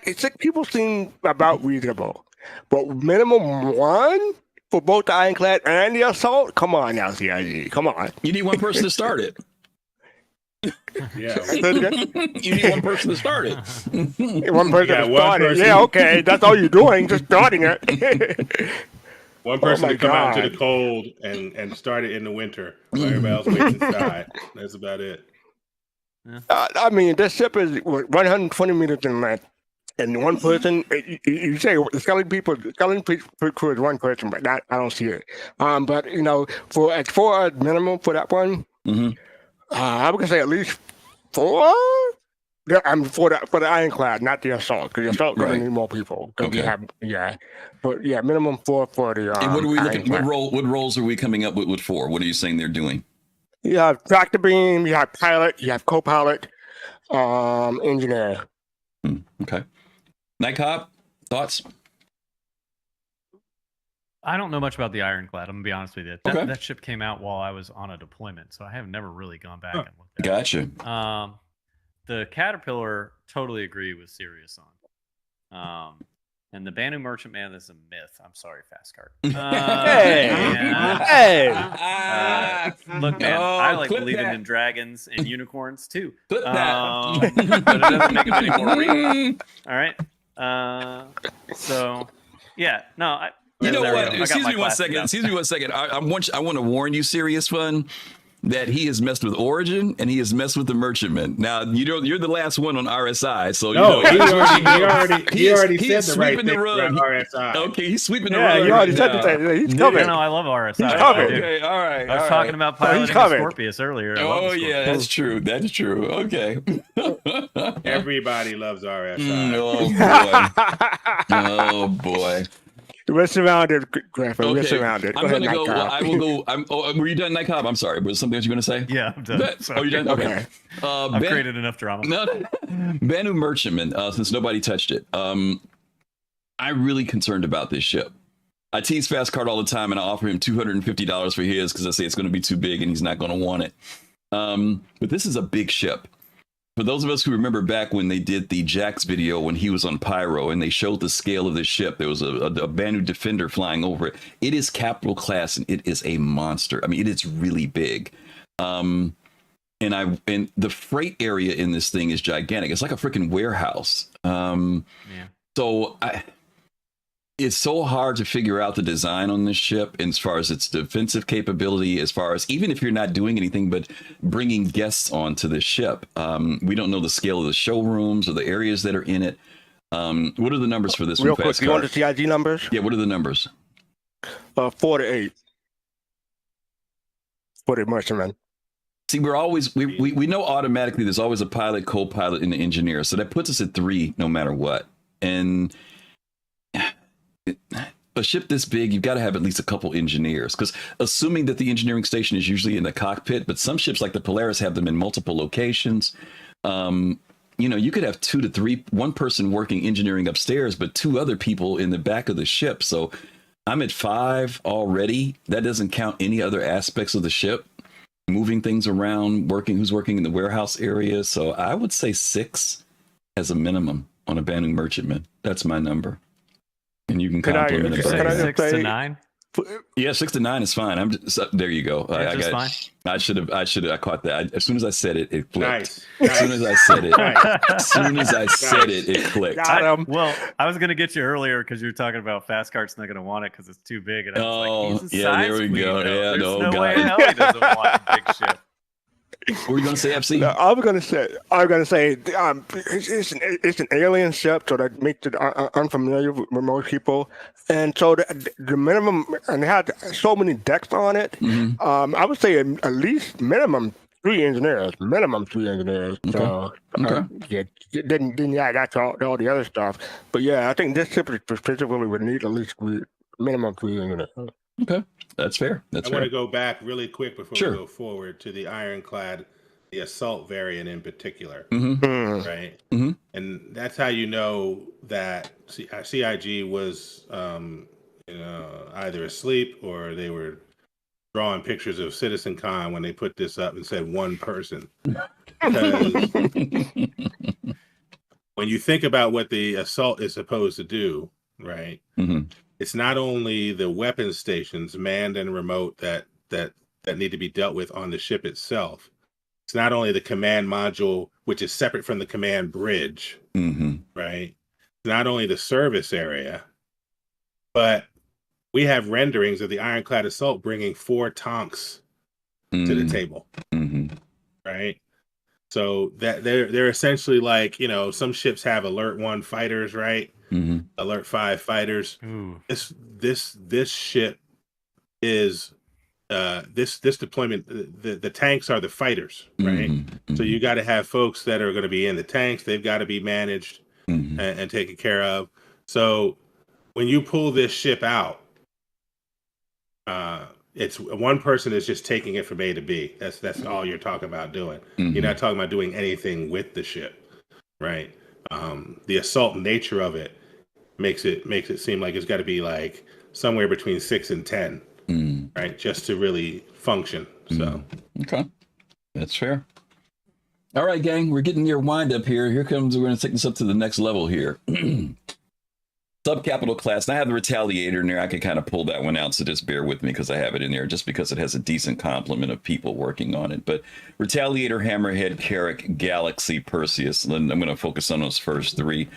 6 people seem about reasonable, but minimum 1 for both the ironclad and the assault. Come on now, CIG. Come on. You need one person to start it. yeah, you need one person to start it. One person to start it. Yeah, okay, that's all you're doing, just starting it. One person to come out into the cold and start it in the winter while everybody else waits inside. That's about it. I mean, this ship is 120 meters in length. And one person, you say the skeleton crew is 1 person, but I don't see it. But for a minimum for that one, I would say at least 4. Yeah, for the ironclad, not the assault, because the assault going to need more people. Okay. But minimum 4 for the. And what are we looking? What roles are we coming up with 4? What are you saying they're doing? You have tractor beam, you have pilot, you have co-pilot, engineer. Okay. GriffinGamingRPG, thoughts? I don't know much about the ironclad. I'm gonna be honest with you. That ship came out while I was on a deployment, so I have never really gone back and looked at it. Gotcha. The Caterpillar, totally agree with SeriousSun. And the Banu Merchantman is a myth. I'm sorry, fastcart. Look, man, I like believing in dragons and unicorns too. But it doesn't make them any more real. All right. So, yeah, no. You know what? Excuse me one second. I want to warn you, SeriousSun, that he has messed with Origin and he has messed with the Merchantman. Now you're the last one on RSI, so he already said the right thing about RSI. Okay, he's sweeping the rug. Yeah, you already said the thing. He's coming. No, I love RSI. He's coming. Okay, all right. I was talking about piloting the Scorpius earlier. Oh yeah, that's true. That's true. Okay. Everybody loves RSI. Oh boy. We're surrounded, Griffin. Okay. We're surrounded. I'm going to go. Well, I will go. Were you done, GriffinGamingRPG? I'm sorry. Was there something else you were going to say? Yeah, I'm done. Oh, you're done? Okay. I've created enough drama. Banu Merchantman, since nobody touched it. I'm really concerned about this ship. I tease fastcart all the time, and I offer him $250 for his because I say it's going to be too big and he's not going to want it. But this is a big ship. For those of us who remember back when they did the Jax video when he was on Pyro and they showed the scale of the ship, there was a Banu Defender flying over it. It is capital class and it is a monster. I mean, it is really big. And the freight area in this thing is gigantic. It's like a freaking warehouse. So it's so hard to figure out the design on this ship as far as its defensive capability, as far as even if you're not doing anything but bringing guests onto the ship. We don't know the scale of the showrooms or the areas that are in it. What are the numbers for this Real one? quick, you want the CIG numbers? Yeah, what are the numbers? 4 to 8. For the merchantman. See, we know automatically there's always a pilot, co-pilot, and an engineer. So that puts us at 3 no matter what. And a ship this big, you've got to have at least a couple engineers, because assuming that the engineering station is usually in the cockpit, but some ships like the Polaris have them in multiple locations. You could have 2 to 3, one person working engineering upstairs, but 2 other people in the back of the ship. So I'm at 5 already. That doesn't count any other aspects of the ship, moving things around, who's working in the warehouse area. So I would say 6 as a minimum on a Banu merchantman. That's my number. And you can compliment it. 6 to 9? Yeah, 6 to 9 is fine. I'm just, there you go. Fine. I should have. I caught that. As soon as I said it, it clicked. Nice. As soon as I said it, it clicked. Well, I was gonna get you earlier because you're talking about fastcart's not gonna want it because it's too big, and I was like, he's a size there we queen, go. though. Yeah, There's no way in hell he doesn't want a big ship. What were you going to say, FC? No, I was going to say, it's an alien ship, so that makes it unfamiliar with most people. And so the minimum, and it had so many decks on it. Mm-hmm. I would say at least minimum 3 engineers. Okay. So Okay. then that's all the other stuff. But yeah, I think this ship specifically would need at least minimum 3 engineers. Okay. That's fair. I want to go back really quick before we go forward to the Ironclad, the assault variant in particular, right? Mm-hmm. And that's how you know that CIG was either asleep or they were drawing pictures of CitizenCon when they put this up and said 1 person. Because when you think about what the assault is supposed to do, right? Mm-hmm. It's not only the weapon stations, manned and remote, that need to be dealt with on the ship itself. It's not only the command module, which is separate from the command bridge, right? It's not only the service area, but we have renderings of the Ironclad assault bringing 4 tonks to the table, right? So that they're essentially like, some ships have Alert 1 fighters, right? Alert 5 fighters. This ship is this deployment. The tanks are the fighters, right? So you got to have folks that are going to be in the tanks. They've got to be managed and taken care of. So when you pull this ship out, it's 1 person is just taking it from A to B. That's all you're talking about doing. You're not talking about doing anything with the ship, right? The assault nature of it makes it seem like it's got to be like somewhere between 6 and 10, right? Just to really function. So okay, that's fair. All right, gang, we're getting near wind up here. We're going to take this up to the next level here. Subcapital class. And I have the Retaliator in there. I can kind of pull that one out, so just bear with me because I have it in there just because it has a decent complement of people working on it. But Retaliator, Hammerhead, Carrack, Galaxy, Perseus. And I'm going to focus on those first 3.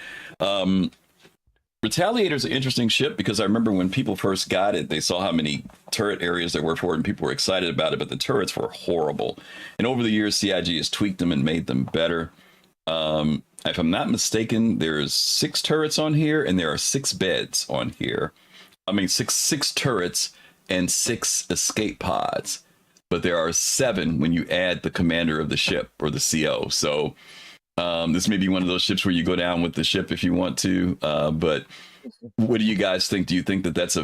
Retaliator is an interesting ship because I remember when people first got it, they saw how many turret areas there were for it, and people were excited about it, but the turrets were horrible. And over the years, CIG has tweaked them and made them better. If I'm not mistaken, there's 6 turrets on here, and there are 6 beds on here. I mean, six turrets and 6 escape pods. But there are 7 when you add the commander of the ship, or the CO. So this may be one of those ships where you go down with the ship if you want to. But what do you guys think? Do you think that that's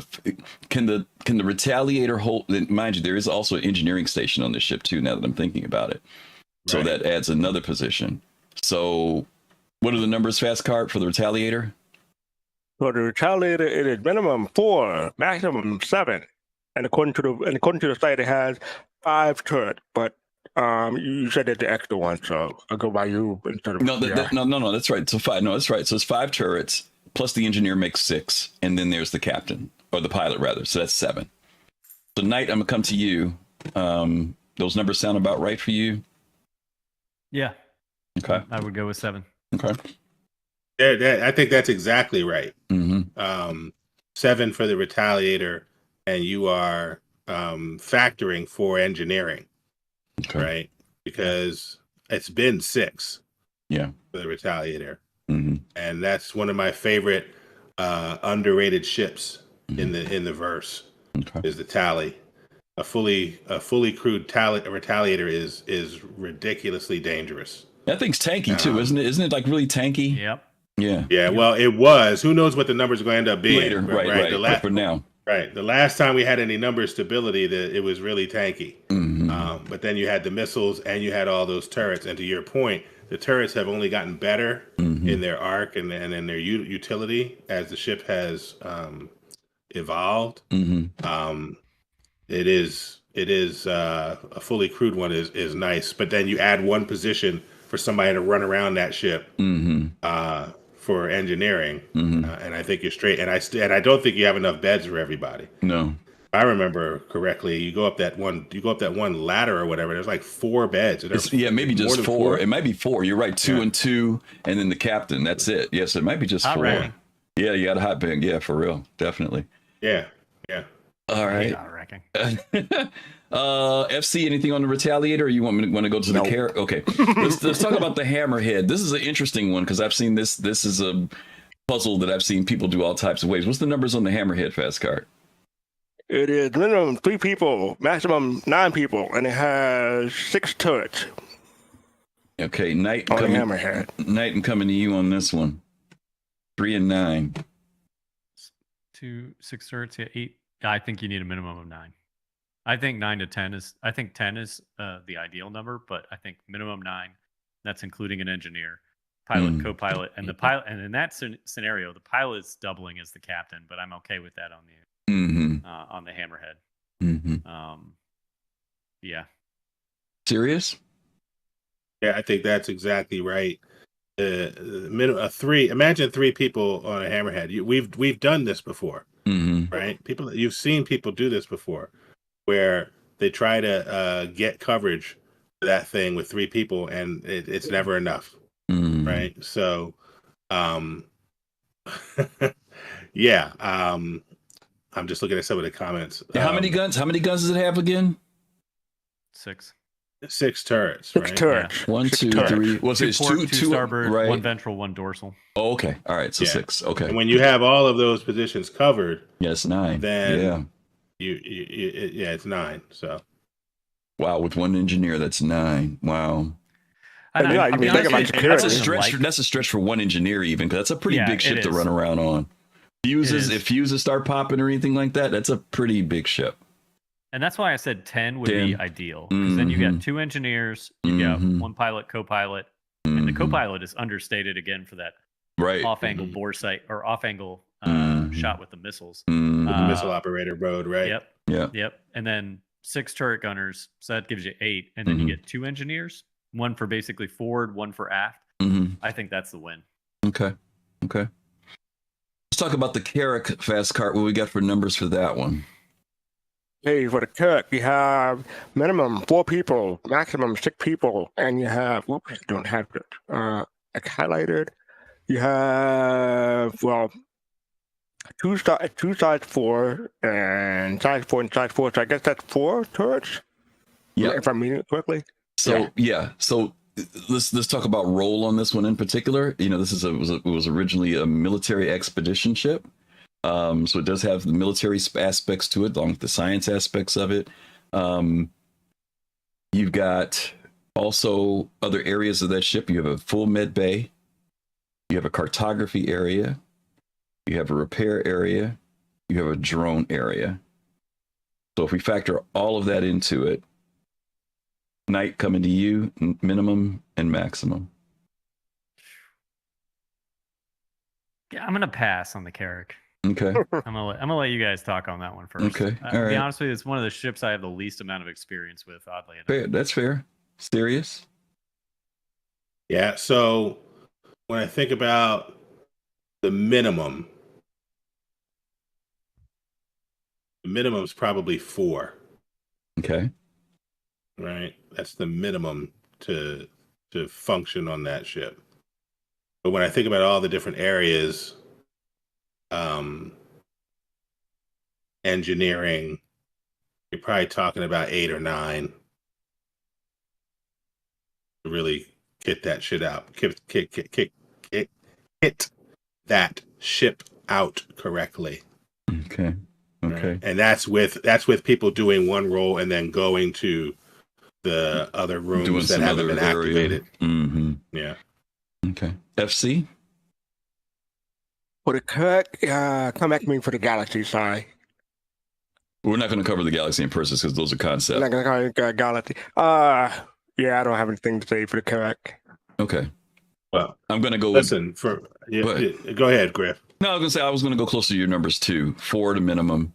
can the Retaliator hold? Mind you, there is also an engineering station on the ship too, now that I'm thinking about it. So right. That adds another position. So what are the numbers, Fastcart, for the Retaliator? For the Retaliator, it is minimum 4, maximum 7. And according to the site, it has 5 turrets. But You said that the extra one, so I'll go by you instead of No. That's right. So 5. No, that's right. So it's 5 turrets plus the engineer makes 6, and then there's the captain or the pilot rather. So that's 7. So Knight, I'm gonna come to you. Those numbers sound about right for you. Yeah. Okay. I would go with 7. Okay. I think that's exactly right. Mm-hmm. 7 for the Retaliator, and you are factoring for engineering, right? Because it's been 6, yeah, for the Retaliator, mm-hmm. and that's one of my favorite underrated ships in the verse. Is the Tally. A fully crewed Retaliator is ridiculously dangerous. That thing's tanky too, isn't it? Isn't it like really tanky? Yep. Yeah. Yeah. Well, it was. Who knows what the numbers are going to end up being Later, right. But for now, right. The last time we had any number stability, that it was really tanky. Mm-hmm. But then you had the missiles and you had all those turrets. And to your point, the turrets have only gotten better in their arc and in their utility as the ship has evolved. It is a fully crewed one is nice, but then you add one position for somebody to run around that ship for engineering, and I think you're straight. And I don't think you have enough beds for everybody. No, if I remember correctly, you go up that one ladder or whatever. There's like 4 beds. Maybe just 4. It might be 4. You're right, 2 and 2, and then the captain. That's it. Yes, it might be just 4. Ranking. Yeah, you got a hot bank. Yeah, for real, definitely. Yeah. All right. FC, anything on the Retaliator, or you want to go to the care? Okay, let's talk about the Hammerhead. This is an interesting one because I've seen this. This is a puzzle that I've seen people do all types of ways. What's the numbers on the Hammerhead fastcart? It is minimum 3 people, maximum 9 people, and it has 6 turrets. Okay, Knight on the Hammerhead. Knight, I'm coming to you on this one. 3 and 9. 2, 6 turrets, 8. I think you need a minimum of 9. I think 9 to 10 is. I think 10 is the ideal number, but I think minimum 9. That's including an engineer, pilot, co-pilot, and the pilot. And in that scenario, the pilot's doubling as the captain, but I'm okay with that on the Hammerhead. Yeah. Serious? Yeah, I think that's exactly right. Minimum 3. Imagine 3 people on a Hammerhead. We've done this before. Right? You've seen people do this before, where they try to get coverage for that thing with 3 people, and it's never enough, right? So, yeah. I'm just looking at some of the comments. How many guns? How many guns does it have again? 6 turrets. 6 right? turrets. Yeah. 1, 2, 3. Well, it's 2 starboard, right. 1 ventral, 1 dorsal. Oh, okay. All right. So 6. Okay. And when you have all of those positions covered, yes, 9. Then it's 9. So, wow, with 1 engineer, that's 9. Wow. That's a stretch. That's a stretch for 1 engineer, even, because that's a pretty big ship to run around on. If fuses start popping or anything like that, that's a pretty big ship. And that's why I said 10 would be ideal, because then you got 2 engineers, you got 1 pilot, co-pilot, and the co-pilot is understated again for that off-angle bore sight or off-angle shot with the missiles. With the missile operator mode, right? Yep. And then 6 turret gunners, so that gives you 8, and then you get 2 engineers, 1 for basically forward, 1 for aft. I think that's the win. Okay. Let's talk about the Carrack fast cart. What we got for numbers for that one? Hey, for the Kirk, you have minimum 4 people, maximum 6 people, and you have, don't have it highlighted. You have, 2 size 4 and size 4 and size 4. So I guess that's 4 turrets. Yeah, if I'm reading it correctly. So so let's talk about role on this one in particular. You know, this is it was originally a military expedition ship. So it does have the military aspects to it, along with the science aspects of it. You've got also other areas of that ship. You have a full med bay. You have a cartography area. You have a repair area. You have a drone area. So if we factor all of that into it, Knight coming to you, minimum and maximum. Yeah, I'm gonna pass on the Carrack. Okay. I'm gonna let you guys talk on that one first. Okay. To be honest with you, it's one of the ships I have the least amount of experience with, oddly enough. Fair. That's fair. Serious? Yeah. So when I think about the minimum is probably 4. Okay. Right. That's the minimum to function on that ship. But when I think about all the different areas, engineering, you're probably talking about 8 or 9 to really get that shit out. Get that ship out correctly. Okay. Okay. Right? And that's with people doing one role and then going to the other Doing rooms that some haven't other been area. activated. Mm-hmm. Yeah. Okay. FC? For the Kirk, come back to me for the Galaxy, sorry. We're not going to cover the Galaxy and Persis because those are I'm concepts. not going to call it Galaxy. Yeah, I don't have anything to say for the Kirk. Okay. Well, I'm going to go listen, go ahead. go ahead, Griff. No, I was going to say I was going to go closer to your numbers too. 4 to minimum.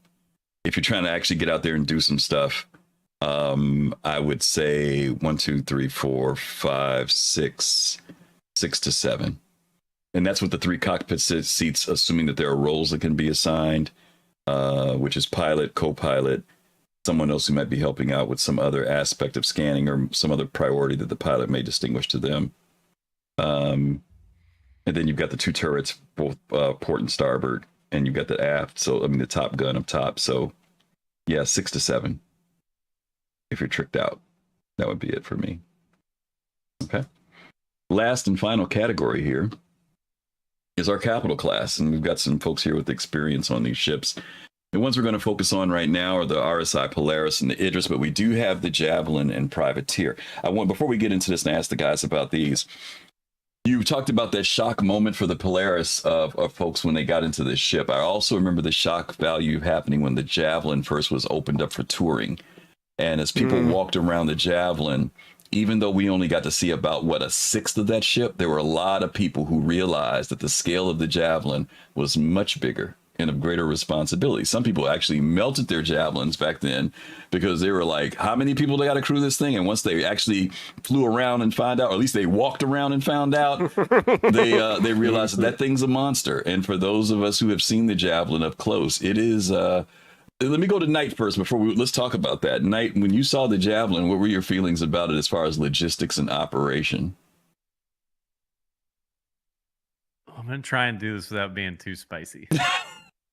If you're trying to actually get out there and do some stuff, I would say 1, 2, 3, 4, 5, 6 to 7. And that's with the 3 cockpit seats, assuming that there are roles that can be assigned, which is pilot, co-pilot, someone else who might be helping out with some other aspect of scanning or some other priority that the pilot may distinguish to them. And then you've got the 2 turrets, both port and starboard, and you've got the aft. So, I mean, the top gun up top. So, yeah, 6 to 7. If you're tricked out, that would be it for me. Okay. Last and final category here is our capital class. And we've got some folks here with experience on these ships. The ones we're going to focus on right now are the RSI Polaris and the Idris, but we do have the Javelin and Privateer. Before we get into this and ask the guys about these, you talked about that shock moment for the Polaris of folks when they got into this ship. I also remember the shock value happening when the Javelin first was opened up for touring. And as people walked around the Javelin, even though we only got to see about, 1/6 of that ship, there were a lot of people who realized that the scale of the Javelin was much bigger and of greater responsibility. Some people actually melted their Javelins back then because they were like, how many people they got to crew this thing? And once they actually flew around and found out, or at least they walked around and found out, they realized that thing's a monster. And for those of us who have seen the Javelin up close, it is... let me go to Knight first let's talk about that. Knight, when you saw the Javelin, what were your feelings about it as far as logistics and operation? I'm going to try and do this without being too spicy.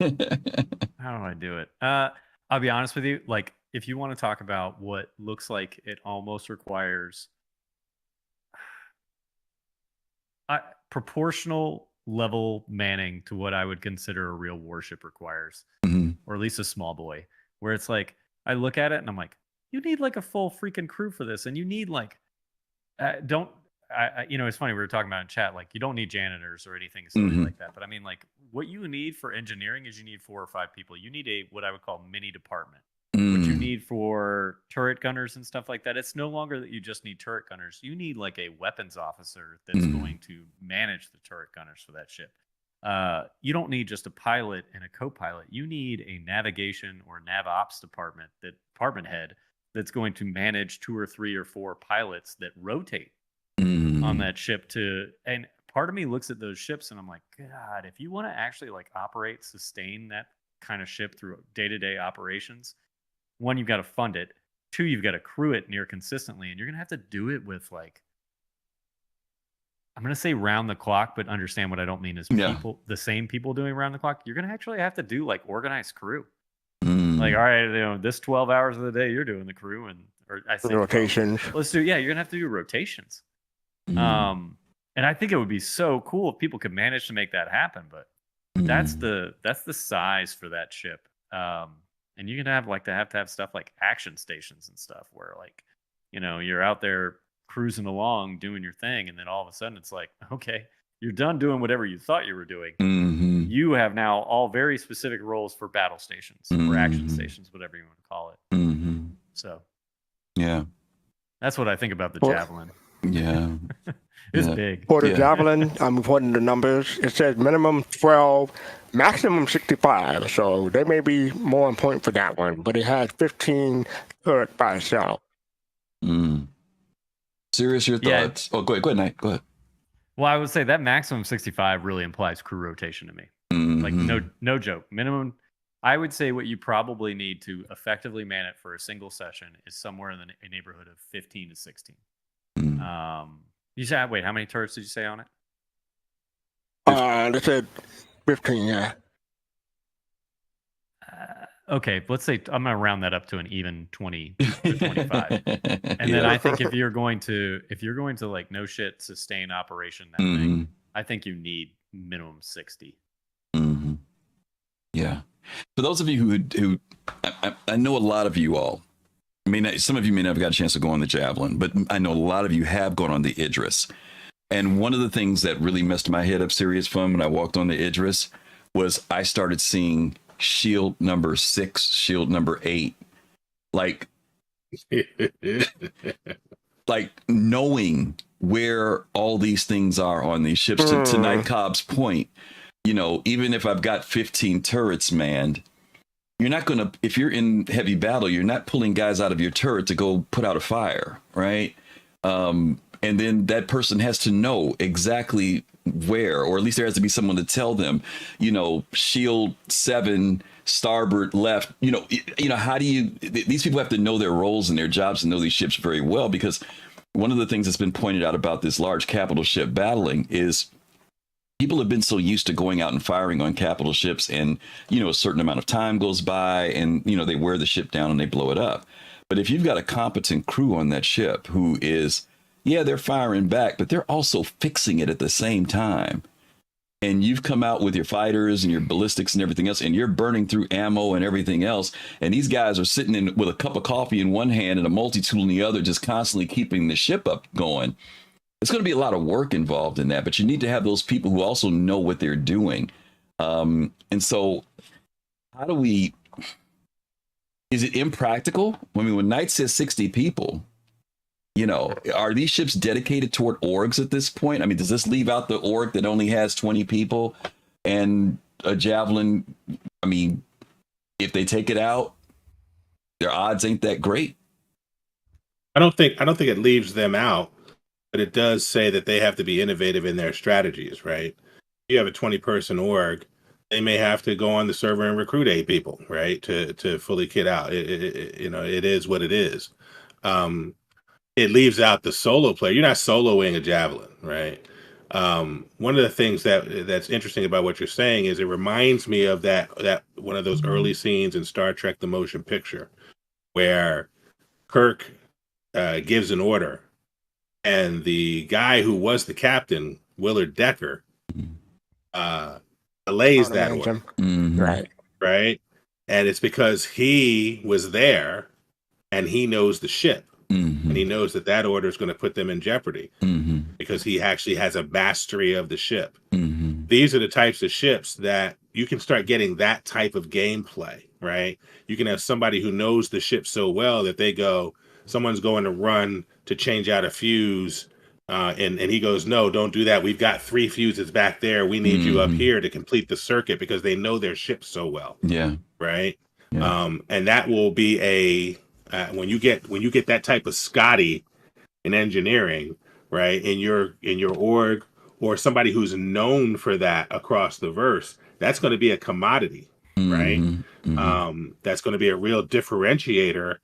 How do I do it? I'll be honest with you. Like, if you want to talk about what looks like it almost requires proportional level manning to what I would consider a real warship requires, or at least a small boy, where it's like, I look at it and I'm like, you need like a full freaking crew for this. And you need like, it's funny, we were talking about in chat, like you don't need janitors or anything silly like that. But I mean, like what you need for engineering is you need 4 or 5 people. You need what I would call mini department. What you need for turret gunners and stuff like that, it's no longer that you just need turret gunners. You need like a weapons officer that's going to manage the turret gunners for that ship. You don't need just a pilot and a co-pilot. You need a navigation or nav ops department head that's going to manage 2 or 3 or 4 pilots that rotate on that ship and part of me looks at those ships and I'm like, God, if you want to actually like sustain that kind of ship through day-to-day operations, 1, you've got to fund it. 2, you've got to crew it near consistently, and you're going to have to do it with like, I'm going to say round the clock, but understand what I don't mean is people, the same people doing round the clock. You're going to actually have to do like organized crew. Like, all right, this 12 hours of the day, you're doing the crew or I think rotations. You're going to have to do rotations. And I think it would be so cool if people could manage to make that happen, but that's the size for that ship. And you're going to have stuff like action stations and stuff where like, you're out there cruising along doing your thing, and then all of a sudden it's like, okay, you're done doing whatever you thought you were doing. You have now all very specific roles for battle stations or action stations, whatever you want to call it. So yeah, that's what I think about the Javelin. Yeah. It's big. For the Javelin, I'm reporting the numbers. It says minimum 12, maximum 65. So they may be more on point for that one, but it has 15 turret by itself. Serious, your Yeah. thoughts? Oh, go ahead, Knight. Go ahead. Well, I would say that maximum 65 really implies crew rotation to me. Like no joke. Minimum. I would say what you probably need to effectively man it for a single session is somewhere in the neighborhood of 15 to 16. You said, wait, how many turrets did you say on it? They said 15, yeah. Okay, let's say I'm gonna round that up to an even 20 to 25. And then I think if you're going to like no shit sustain operation that thing, I think you need minimum 60. Yeah. For those of you who I know a lot of you all. I mean, some of you may not have got a chance to go on the Javelin, but I know a lot of you have gone on the Idris. And one of the things that really messed my head up SeriousFun when I walked on the Idris was I started seeing shield number 6, shield number 8, like knowing where all these things are on these ships. To N1ghtCOB's point, you know, even if I've got 15 turrets manned, you're not going to, if you're in heavy battle, you're not pulling guys out of your turret to go put out a fire, right? And then that person has to know exactly where, or at least there has to be someone to tell them, you know, shield 7, starboard left, you know, how do you, these people have to know their roles and their jobs and know these ships very well, because one of the things that's been pointed out about this large capital ship battling is people have been so used to going out and firing on capital ships, and, you know, a certain amount of time goes by and, you know, they wear the ship down and they blow it up. But if you've got a competent crew on that ship who is, yeah, they're firing back, but they're also fixing it at the same time. And you've come out with your fighters and your ballistics and everything else, and you're burning through ammo and everything else. And these guys are sitting in with a cup of coffee in one hand and a multi-tool in the other, just constantly keeping the ship up going. It's going to be a lot of work involved in that, but you need to have those people who also know what they're doing. And so how do we, is it impractical? I mean, when Knight says 60 people, you know, are these ships dedicated toward orgs at this point? I mean, does this leave out the org that only has 20 people and a Javelin? I mean, if they take it out, their odds ain't that great. I don't think it leaves them out, but it does say that they have to be innovative in their strategies, right? You have a 20-person org, they may have to go on the server and recruit 8 people, right, to fully kit out. You know, it is what it is. It leaves out the solo player. You're not soloing a Javelin, right? One of the things that's interesting about what you're saying is it reminds me of that one of those early scenes in Star Trek: The Motion Picture, where Kirk gives an order, and the guy who was the captain, Willard Decker, delays that order. Right? And it's because he was there and he knows the ship. And he knows that order is going to put them in jeopardy because he actually has a mastery of the ship. These are the types of ships that you can start getting that type of gameplay, right? You can have somebody who knows the ship so well that they go, someone's going to run to change out a fuse. And he goes, no, don't do that. We've got 3 fuses back there. We need you up here to complete the circuit, because they know their ship so well. Yeah. Right. Yeah. And that will be when you get that type of Scotty in engineering, right, in your org, or somebody who's known for that across the verse, that's going to be a commodity, right? That's going to be a real differentiator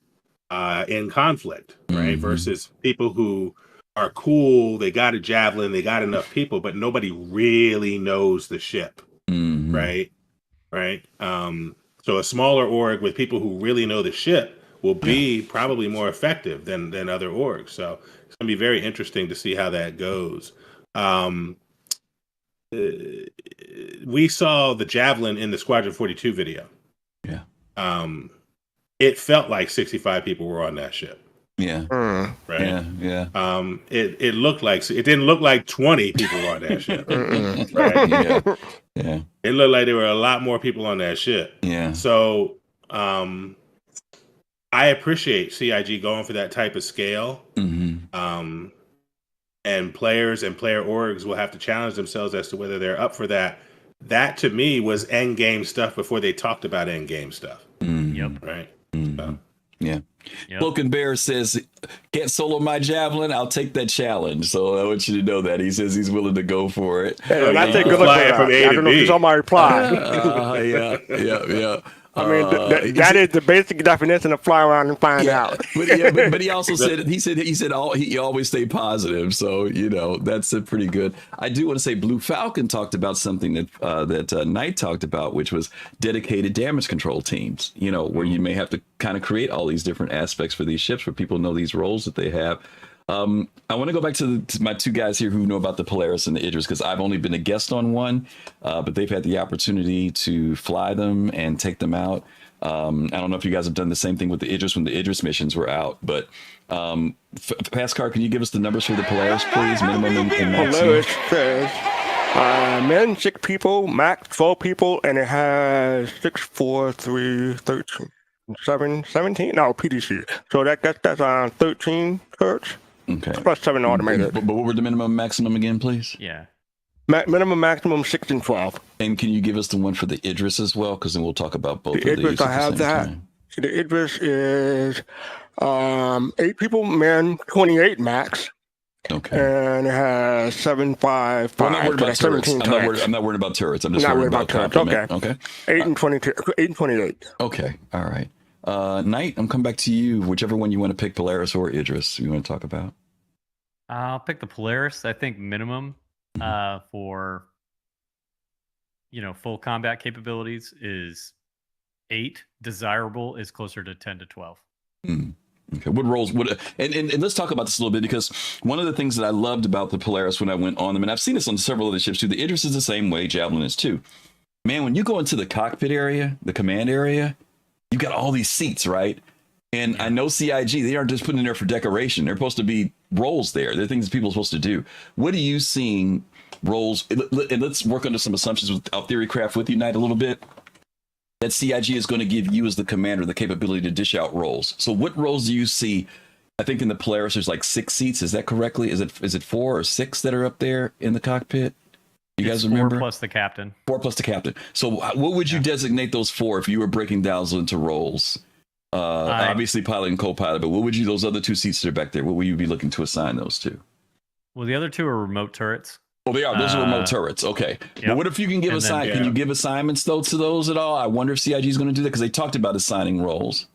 in conflict, right? Versus people who are cool, they got a Javelin, they got enough people, but nobody really knows the ship, right? So a smaller org with people who really know the ship will be probably more effective than other orgs. So it's going to be very interesting to see how that goes. We saw the Javelin in the Squadron 42 video. Yeah. It felt like 65 people were on that ship. Yeah. Right. Yeah. It looked like, it didn't look like 20 people were on that ship. Right. Yeah. It looked like there were a lot more people on that ship. Yeah. So, I appreciate CIG going for that type of scale. And players and player orgs will have to challenge themselves as to whether they're up for that. That to me was end game stuff before they talked about end game stuff. Yep. Right. So. Yeah. Yep. Cloak and Bear says, can't solo my javelin. I'll take that challenge. So I want you to know that. He says he's willing to go for it. And I say you good luck fly with it from that. A I to don't know if B. you saw my reply. Yeah. I mean, that is the basic definition of fly around and find out. But he also said he always stay positive. So you know that's a pretty good. I do want to say Blue Falcon talked about something that Knight talked about, which was dedicated damage control teams. You know, where you may have to kind of create all these different aspects for these ships, where people know these roles that they have. I want to go back to my two guys here who know about the Polaris and the Idris, because I've only been a guest on one, but they've had the opportunity to fly them and take them out. I don't know if you guys have done the same thing with the Idris when the Idris missions were out, but fastcart, can you give us the numbers for the Polaris, please? Minimum and maximum. Polaris says men 6 people, max 12 people, and it has 6, 4, 3, 13, 7, 17. No, PDC. So that's 13 turrets. Okay. Plus 7 automated. But what were the minimum and maximum again, please? Yeah. Minimum, maximum 6 and 12. And can you give us the one for the Idris as well? Because then we'll talk about both The of these. Idris, I have that. Time. The Idris is 8 people, men, 28 max. Okay. And it has 7, 5, Well, I'm not worried about turrets. 17 I'm not worried about turrets. I'm just Not worried worried about about turrets. compliment. Okay. 8 and 22, 8 and 28. Okay. All right. Knight, I'm coming back to you. Whichever one you want to pick, Polaris or Idris, you want to talk about. I'll pick the Polaris. I think minimum for full combat capabilities is 8. Desirable is closer to 10 to 12. Okay. What roles would and let's talk about this a little bit, because one of the things that I loved about the Polaris when I went on them, and I've seen this on several of the ships too. The Idris is the same way, Javelin is too. Man, when you go into the cockpit area, the command area, you got all these seats, right? And I know CIG, they aren't just putting in there for decoration. They're supposed to be roles there. They're things that people are supposed to do. What are you seeing roles? And let's work under some assumptions with our theory craft with you, Knight, a little bit. That CIG is going to give you as the commander the capability to dish out roles. So what roles do you see? I think in the Polaris there's like 6 seats. Is that correctly? Is it 4 or 6 that are up there in the cockpit? You guys remember? 4 plus the captain. 4 plus the captain. So what would you designate those for if you were breaking down into roles? Obviously pilot and co-pilot, but what would you, those other 2 seats that are back there, what would you be looking to assign those to? Well, the other 2 are remote turrets. Oh, they are. Those are remote turrets. Okay. Yep. But what if you can give can you give assignments though to those at all? I wonder if CIG is going to do that, because they talked about assigning roles.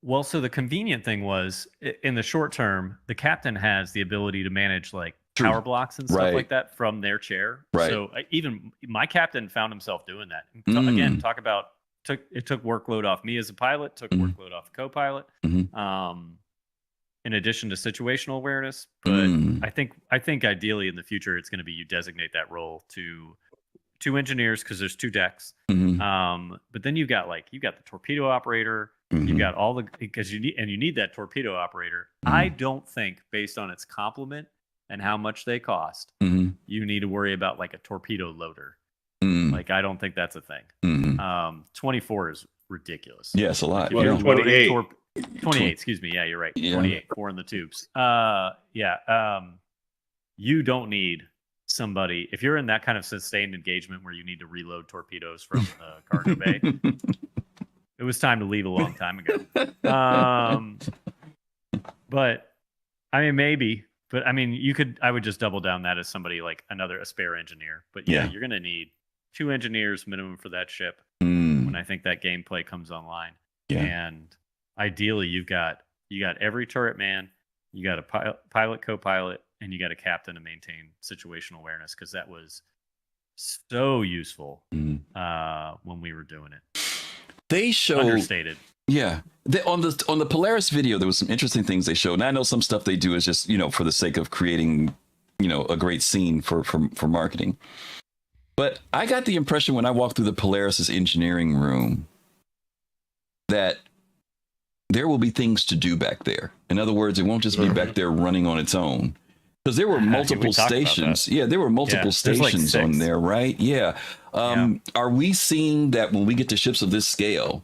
Well, so the convenient thing was, in the short term, the captain has the ability to manage like power blocks and stuff like that from their chair. Right. So even my captain found himself doing that. Again, talk about it took workload off me as a pilot, took workload off the co-pilot. In addition to situational awareness, but I think ideally in the future it's going to be you designate that role to 2 engineers, because there's 2 decks. But then you've got the torpedo operator. You've got all the, because you need that torpedo operator. I don't think, based on its complement and how much they cost, you need to worry about like a torpedo loader. Like, I don't think that's a thing. 24 is ridiculous. Yes, a lot. Well, 28. 28, excuse me. Yeah, you're right. Yeah. 28, 4 in the tubes. You don't need somebody, if you're in that kind of sustained engagement where you need to reload torpedoes from the cargo bay. It was time to leave a long time ago. But I mean, maybe. But I mean, I would just double down that as somebody like a spare engineer. But you're going to need 2 engineers minimum for that ship when I think that gameplay comes online. Yeah. And ideally, you got every turret man, you got a pilot, co-pilot, and you got a captain to maintain situational awareness, because that was so useful when we were doing it. They show understated. Yeah. On the Polaris video, there was some interesting things they showed. And I know some stuff they do is just, for the sake of creating, a great scene for marketing. But I got the impression when I walked through the Polaris's engineering room that there will be things to do back there. In other words, it won't just be back there running on its own. Because there were multiple stations. Yeah, there were multiple stations on there, right? Yeah. Are we seeing that when we get to ships of this scale,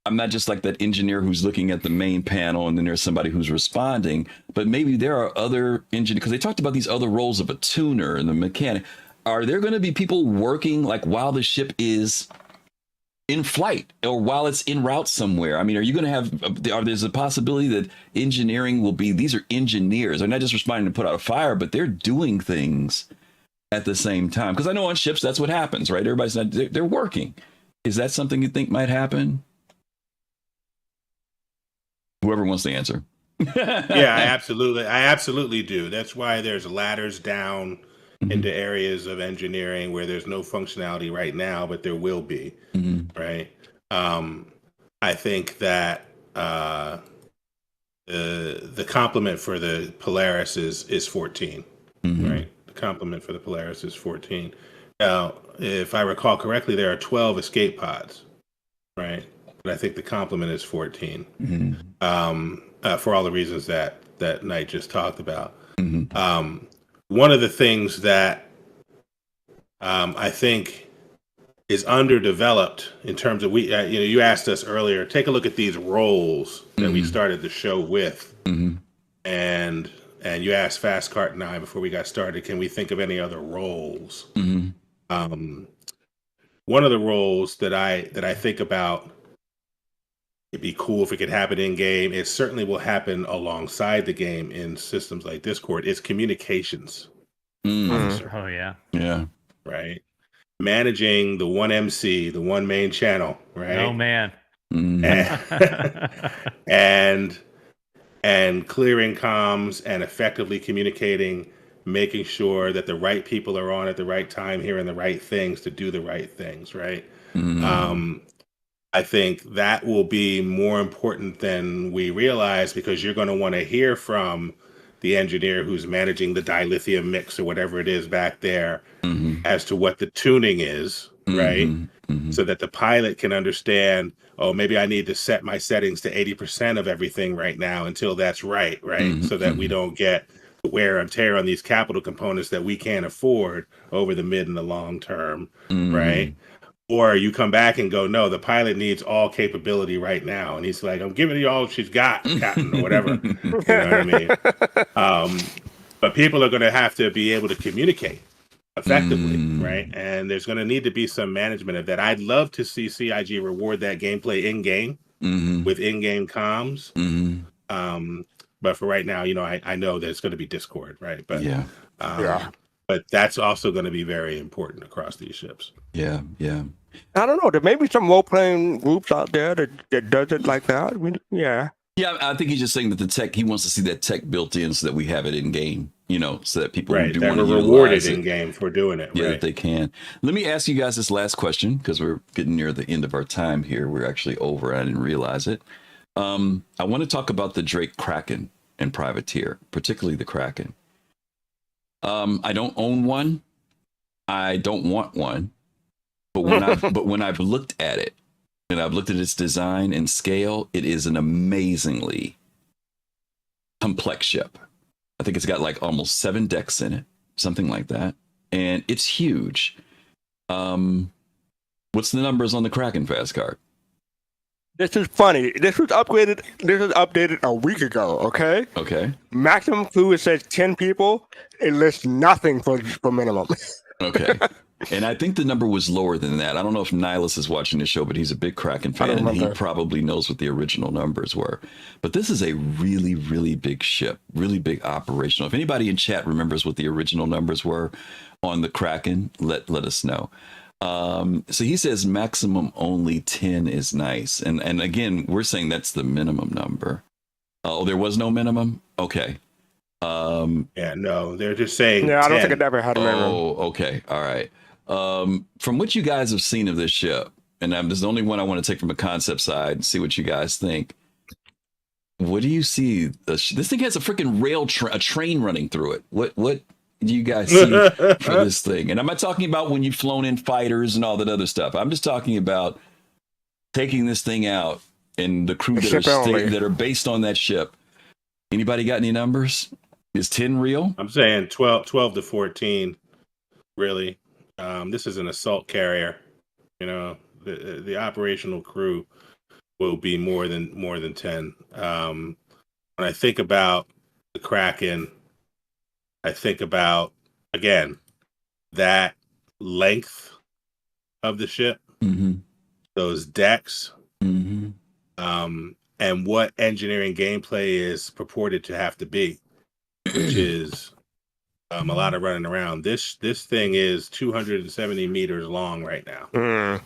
I'm not just like that engineer who's looking at the main panel and then there's somebody who's responding, but maybe there are other engineers, because they talked about these other roles of a tuner and the mechanic. Are there going to be people working like while the ship is in flight or while it's en route somewhere? I mean, are you going to have, there's a possibility that engineering will be, these are engineers. They're not just responding to put out a fire, but they're doing things at the same time. Because I know on ships, that's what happens, right? Everybody's not, they're working. Is that something you think might happen? Whoever wants to answer. Yeah, I absolutely do. That's why there's ladders down into areas of engineering where there's no functionality right now, but there will be, right? I think that the complement for the Polaris is 14, right? The complement for the Polaris is 14. Now, if I recall correctly, there are 12 escape pods, right? But I think the complement is 14, for all the reasons that Knight just talked about. One of the things that I think is underdeveloped in terms of you asked us earlier, take a look at these roles that we started the show with, and you asked Fastcart and I before we got started, can we think of any other roles? One of the roles that I think about, it'd be cool if it could happen in game. It certainly will happen alongside the game in systems like Discord. It's communications officer. Oh yeah. Yeah. Right. Managing the one MC, the one main channel, right? Oh man. And clearing comms and effectively communicating, making sure that the right people are on at the right time, hearing the right things to do the right things, right? I think that will be more important than we realize, because you're going to want to hear from the engineer who's managing the dilithium mix or whatever it is back there as to what the tuning is, right? So that the pilot can understand, oh, maybe I need to set my settings to 80% of everything right now until that's right? So that we don't get wear and tear on these capital components that we can't afford over the mid and the long term, right? Or you come back and go, no, the pilot needs all capability right now. And he's like, I'm giving you all she's got, Captain, or whatever. You know what I mean? But people are going to have to be able to communicate effectively, right? And there's going to need to be some management of that. I'd love to see CIG reward that gameplay in-game with in-game comms. But for right now, I know that it's going to be Discord, right? But but that's also going to be very important across these ships. Yeah. I don't know. There may be some role-playing groups out there that does it like that. Yeah, I think he's just saying that he wants to see that tech built in so that we have it in game, so that people right, do that want to we're rewarded in game for doing it. Yeah, right? that they can. Let me ask you guys this last question, because we're getting near the end of our time here. We're actually over. I didn't realize it. I want to talk about the Drake Kraken and Privateer, particularly the Kraken. I don't own one. I don't want one. But when I've looked at it, and I've looked at its design and scale, it is an amazingly complex ship. I think it's got like almost 7 decks in it, something like that. And it's huge. What's the numbers on the Kraken Fastcart? This is funny. This was updated a week ago, okay? Okay. Maximum crew, it says 10 people. It lists nothing for minimum. Okay. And I think the number was lower than that. I don't know if Nihilus is watching the show, but he's a big Kraken fan, and he probably knows what the original numbers were. But this is a really, really big ship, really big operational. If anybody in chat remembers what the original numbers were on the Kraken, let us know. So he says maximum only 10 is nice. And again, we're saying that's the minimum number. Oh, there was no minimum? Okay. Yeah, no, they're just saying. Yeah, 10. I don't think it ever had a minimum. Oh, okay. All right. From what you guys have seen of this ship, and this is the only one I want to take from a concept side and see what you guys think. What do you see? This thing has a freaking a train running through it. What do you guys see for this thing? And I'm not talking about when you've flown in fighters and all that other stuff. I'm just talking about taking this thing out and the crew that are based on that ship. Anybody got any numbers? Is 10 real? I'm saying 12 to 14, really. This is an assault carrier. The operational crew will be more than 10. When I think about the Kraken, I think about, again, that length of the ship. those decks, Mm-hmm. and what engineering gameplay is purported to have to be, which is a lot of running around. This thing is 270 meters long right now.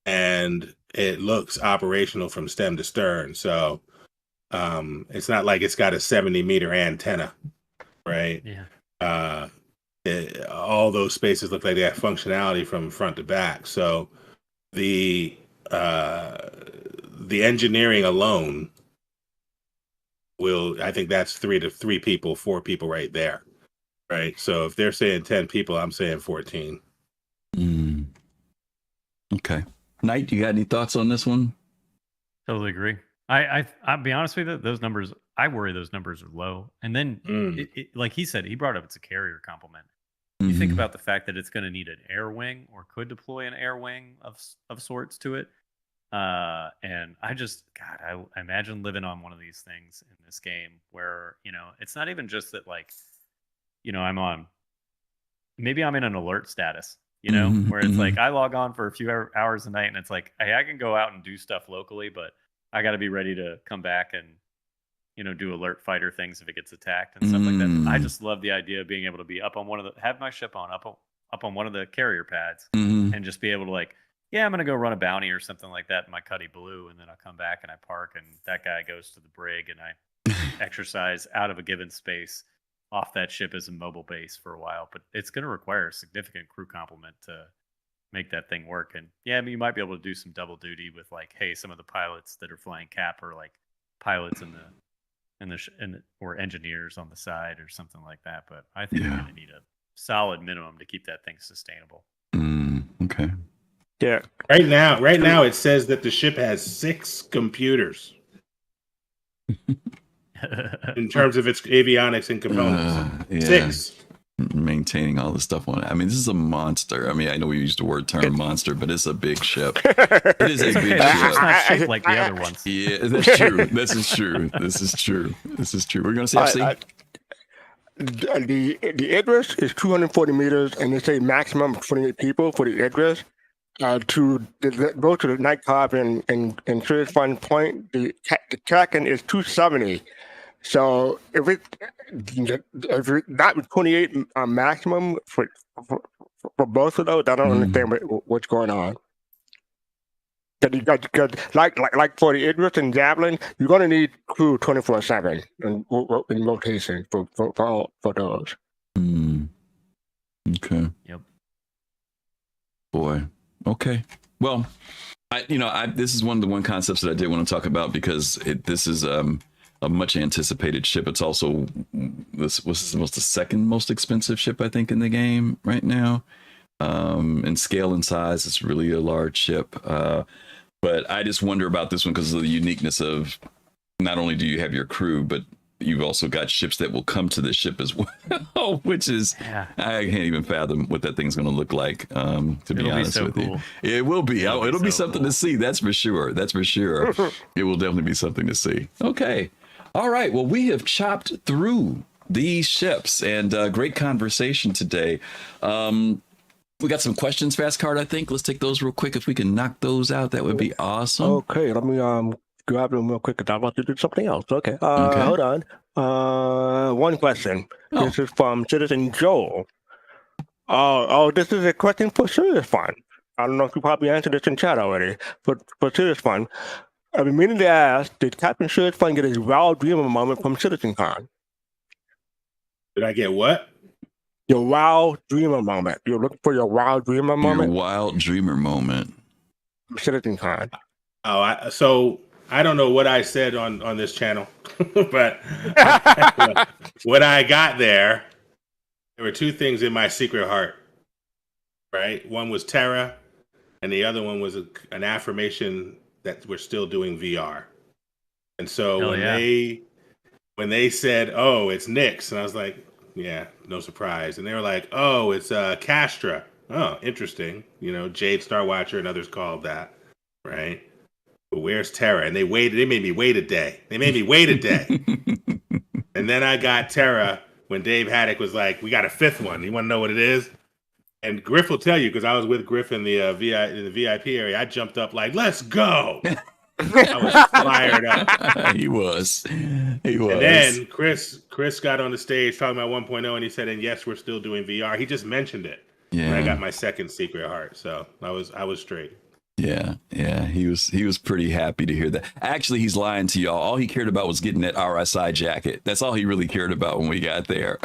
And it looks operational from stem to stern. So it's not like it's got a 70-meter antenna, right? Yeah. All those spaces look like they have functionality from front to back. So the engineering alone I think that's 4 people right there, right? So if they're saying 10 people, I'm saying 14. Okay. Knight, you got any thoughts on this one? Totally agree. I'll be honest with you, those numbers, I worry those numbers are low. And then, like he said, he brought up it's a carrier complement. You think about the fact that it's going to need an air wing or could deploy an air wing of sorts to it. And I imagine living on one of these things in this game where, it's not even just that, like, maybe I'm in an alert status, where it's like I log on for a few hours a night and it's like, hey, I can go out and do stuff locally, but I got to be ready to come back and, do alert fighter things if it gets attacked and stuff like that. I just love the idea of being able to be up on have my ship on up on one of the carrier pads and just be able to, like, yeah, I'm going to go run a bounty or something like that in my Cuddy Blue. And then I'll come back and I park and that guy goes to the brig and I exercise out of a given space off that ship as a mobile base for a while. But it's going to require a significant crew complement to make that thing work. And yeah, I mean, you might be able to do some double duty with, like, hey, some of the pilots that are flying cap are like pilots or engineers on the side or something like that. But I think you're going to need a solid minimum to keep that thing sustainable. Okay. Yeah. Right now, it says that the ship has 6 computers in terms of its avionics and components. 6. Maintaining all the stuff on it. I mean, this is a monster. I mean, I know we used the term monster, but it's a big ship. It is a big ship. It's not shaped like the other ones. Yeah, that's true. This is true. We're going to say FC? The Idris is 240 meters, and they say maximum of 28 people for the Idris. Go to the N1ghtCOB and SeriousFun point, the Kraken is 270. So if it's not 28 maximum for both of those, I don't understand what's going on. Because like for the Idris and Javelin, you're going to need crew 24/7 in rotation for those. Okay. Yep. Boy. Okay. Well, this is one of the concepts that I did want to talk about because this is a much anticipated ship. It's also the second most expensive ship, I think, in the game right now. In scale and size, it's really a large ship. But I just wonder about this one because of the uniqueness of not only do you have your crew, but you've also got ships that will come to the ship as well, which is, I can't even fathom what that thing's going to look like, to be honest with you. It will be. It'll be something to see. That's for sure. It will definitely be something to see. Okay. All right. Well, we have chopped through these ships and great conversation today. We got some questions, Fastcart, I think. Let's take those real quick. If we can knock those out, that would be awesome. Okay. Let me grab them real quick because I'm about to do something else. Okay. Hold on. One question. This is from Citizen Joel. This is a question for SeriousFun. I don't know if you probably answered this in chat already, but for SeriousFun, I've been meaning to ask, did Captain SeriousFun get his wild dreamer moment from CitizenCon? Did I get what? Your wild dreamer moment. You're looking for your wild dreamer moment? Your wild dreamer moment. CitizenCon. So I don't know what I said on this channel, but when I got there were 2 things in my secret heart, right? One was Terra, and the other one was an affirmation that we're still doing VR. And so when they said, "Oh, it's Nyx," and I was like, "Yeah, no surprise." And they were like, "Oh, it's Castra." Oh, interesting. Jade Starwatcher and others called that, right? But where's Terra? And they made me wait a day. And then I got Terra when Dave Haddock was like, "We got a 5th one. You want to know what it is?" And Griff will tell you, because I was with Griff in the VIP area. I jumped up like, "Let's go!" I was fired up. He was. And then Chris got on the stage talking about 1.0, and he said, "And yes, we're still doing VR." He just mentioned it. Yeah. And I got my second secret heart, so I was straight. Yeah, he was pretty happy to hear that. Actually, he's lying to y'all. All he cared about was getting that RSI jacket. That's all he really cared about when we got there.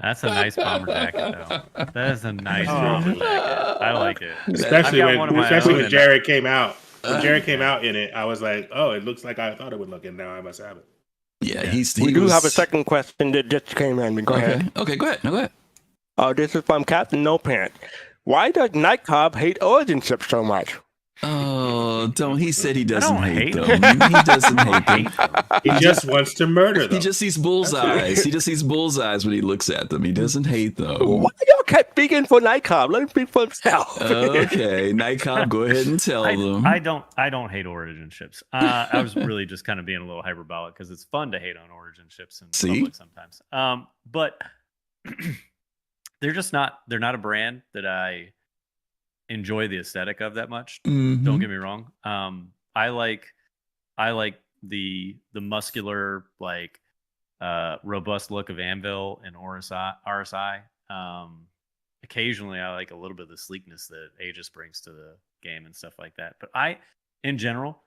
That's a nice bomber jacket, though. That is a nice bomber jacket. I like it. Especially when Jared came out. When Jared came out in it, I was like, "Oh, it looks like I thought it would look, and now I must have it." Yeah, we do have a second question that just came in. Go ahead. Okay, go ahead. No, go ahead. This is from Captain No Pants. Why does N1ghtCOB hate origin ships so much? Oh, don't. He said he doesn't hate them. He doesn't hate them. He just wants to murder them. He just sees bullseyes. He just sees bullseyes when he looks at them. He doesn't hate them. Why y'all kept speaking for N1ghtCOB? Let him speak for himself. Okay, N1ghtCOB, go ahead and tell them. I don't hate origin ships. I was really just kind of being a little hyperbolic because it's fun to hate on origin ships in public sometimes. But they're not a brand that I enjoy the aesthetic of that much. Mm-hmm. Don't get me wrong. I like the muscular, like robust look of Anvil and RSI. Occasionally I like a little bit of the sleekness that Aegis brings to the game and stuff like that. But in general,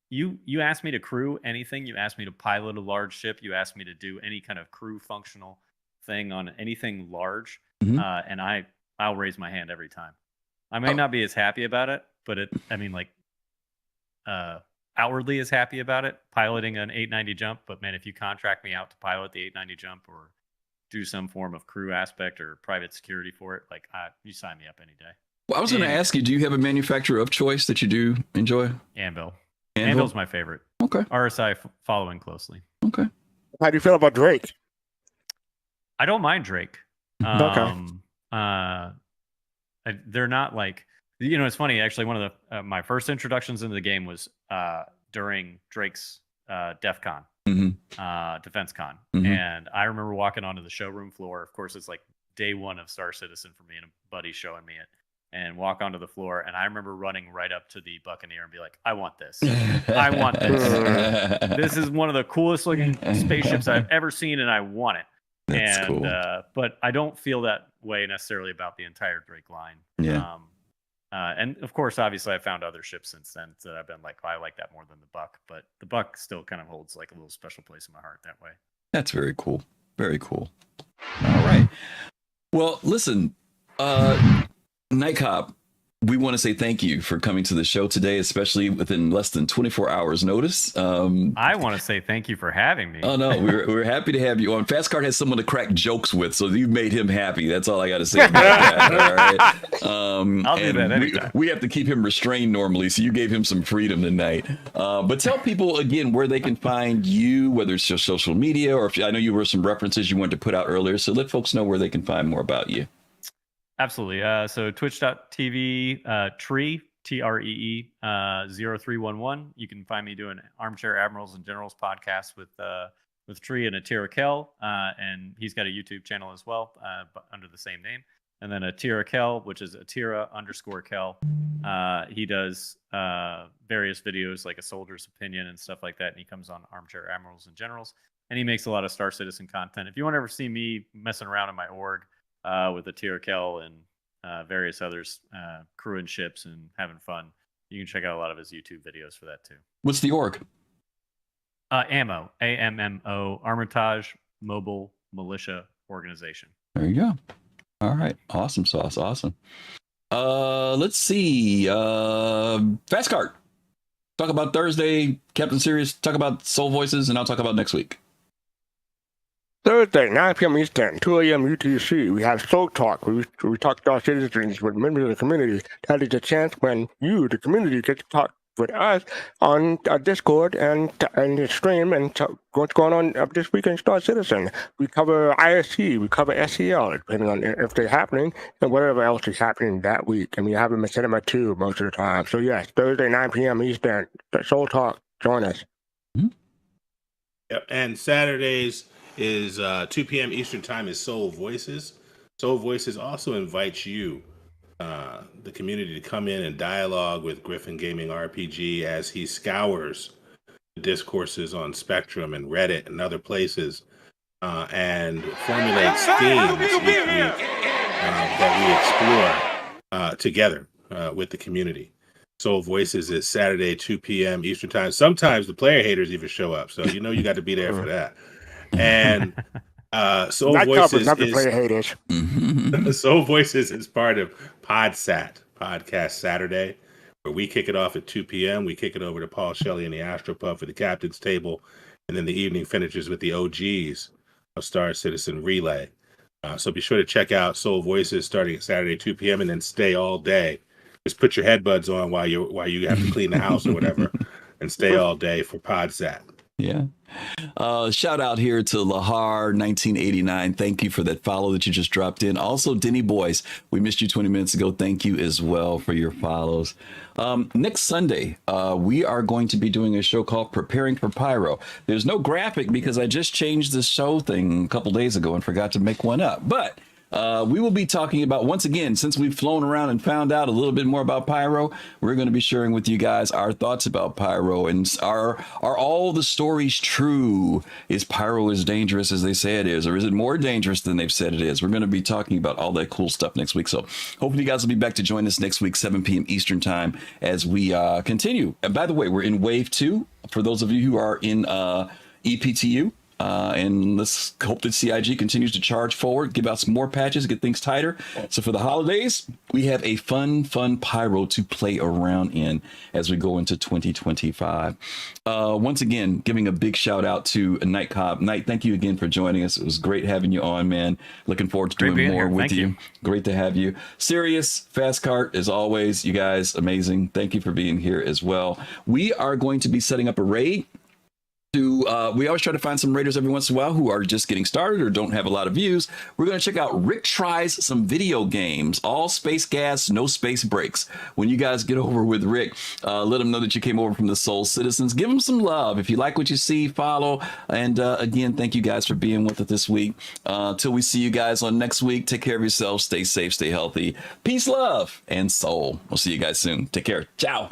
you ask me to crew anything, you ask me to pilot a large ship, you ask me to do any kind of crew functional thing on anything large, and I'll raise my hand every time. I may not be as happy about it, but outwardly as happy about it, piloting an 890 jump. But man, if you contract me out to pilot the 890 jump or do some form of crew aspect or private security for it, you sign me up any day. Well, I was going to ask you, do you have a manufacturer of choice that you do enjoy? Anvil. Anvil's my favorite. Okay. RSI following closely. Okay. How do you feel about Drake? I don't mind Drake. They're not like, it's funny, actually, one of the my first introductions into the game was during Drake's DEF CON, Defense Con. And I remember walking onto the showroom floor. Of course, it's like day one of Star Citizen for me, and a buddy showing me it, and walk onto the floor. And I remember running right up to the Buccaneer and be like, I want this. I want this. This is one of the coolest looking spaceships I've ever seen, and I want it. That's cool. But I don't feel that way necessarily about the entire Drake line. Yeah. And of course, obviously, I found other ships since then that I've been like, I like that more than the Buck. But the Buck still kind of holds like a little special place in my heart that way. That's very cool. Very cool. All right. Well, listen, N1ghtCOB, we want to say thank you for coming to the show today, especially within less than 24 hours notice. I want to say thank you for having me. Oh, no, we're happy to have you on. Fastcart has someone to crack jokes with, so you made him happy. That's all I got to say about that. All right. I'll do that anytime. We have to keep him restrained normally, so you gave him some freedom tonight. But tell people, again, where they can find you, whether it's your social media, or I know you were some references you wanted to put out earlier, so let folks know where they can find more about you. Absolutely. So twitch.tv, Tree, TREE, 0311. You can find me doing Armchair Admirals and Generals podcast with Tree and Atira Kell. And he's got a YouTube channel as well, but under the same name. And then Atira Kell, which is Atira_Kell. He does various videos like a soldier's opinion and stuff like that. And he comes on Armchair Admirals and Generals. And he makes a lot of Star Citizen content. If you want to ever see me messing around in my org, with Atira Kell and various others, crewing ships and having fun, you can check out a lot of his YouTube videos for that too. What's the org? AMMO, AMMO, Armitage Mobile Militia Organization. There you go. All right. Awesome sauce. Awesome. Let's see. Fastcart. Talk about Thursday, Captain Serious. Talk about Soul Voices, and I'll talk about next week. Thursday, 9 p.m. Eastern, 2 a.m. UTC. We have Soul Talk. We talk to our citizens with members of the community. That is a chance when you, the community, get to talk with us on Discord and the stream and what's going on this week in Star Citizen. We cover ISC, we cover SEL, depending on if they're happening, and whatever else is happening that week. And we have them at Cinema 2 most of the time. So yes, Thursday, 9 p.m. Eastern, Soul Talk. Join us. Yep. And Saturdays is 2 p.m. Eastern time is Soul Voices. Soul Voices also invites you, the community, to come in and dialogue with Griffin Gaming RPG as he scours the discourses on Spectrum and Reddit and other places, and formulates themes each week that we explore together with the community. Soul Voices is Saturday, 2 p.m. Eastern Time. Sometimes the player haters even show up, so you know you got to be there for that. And Soul Voices not the player haters. Soul Voices is part of PodSat, Podcast Saturday, where we kick it off at 2 p.m. We kick it over to Paul Shelley and the Astropub for the Captain's Table, and then the evening finishes with the OGs of Star Citizen Relay. So be sure to check out Soul Voices starting at Saturday, 2 p.m. and then stay all day. Just put your headbuds on while you have to clean the house or whatever, and stay all day for PodSat. Yeah. Shout out here to Lahar 1989. Thank you for that follow that you just dropped in. Also, Denny Boyce, we missed you 20 minutes ago. Thank you as well for your follows. Next Sunday, we are going to be doing a show called Preparing for Pyro. There's no graphic because I just changed the show thing a couple days ago and forgot to make one up. But we will be talking about, once again, since we've flown around and found out a little bit more about Pyro, we're going to be sharing with you guys our thoughts about Pyro. And are all the stories true? Is Pyro as dangerous as they say it is? Or is it more dangerous than they've said it is? We're going to be talking about all that cool stuff next week. So hopefully you guys will be back to join us next week, 7 p.m. Eastern Time, as we continue. And by the way, we're in Wave 2. For those of you who are in EPTU, and let's hope that CIG continues to charge forward, give out some more patches, get things tighter. So for the holidays, we have a fun Pyro to play around in as we go into 2025. Once again, giving a big shout out to N1ghtCOB. Knight, thank you again for joining us. It was great having you on, man. Looking forward to doing more with you. Great to have you. Serious, fastcart, as always. You guys, amazing. Thank you for being here as well. We are going to be setting up a raid. We always try to find some raiders every once in a while who are just getting started or don't have a lot of views. We're going to check out Rick Tries Some Video Games, all space gas, no space breaks. When you guys get over with Rick, let him know that you came over from the Soul Citizens. Give him some love. If you like what you see, follow. And again, thank you guys for being with us this week. Till we see you guys on next week, take care of yourselves. Stay safe, stay healthy. Peace, love, and soul. We'll see you guys soon. Take care. Ciao.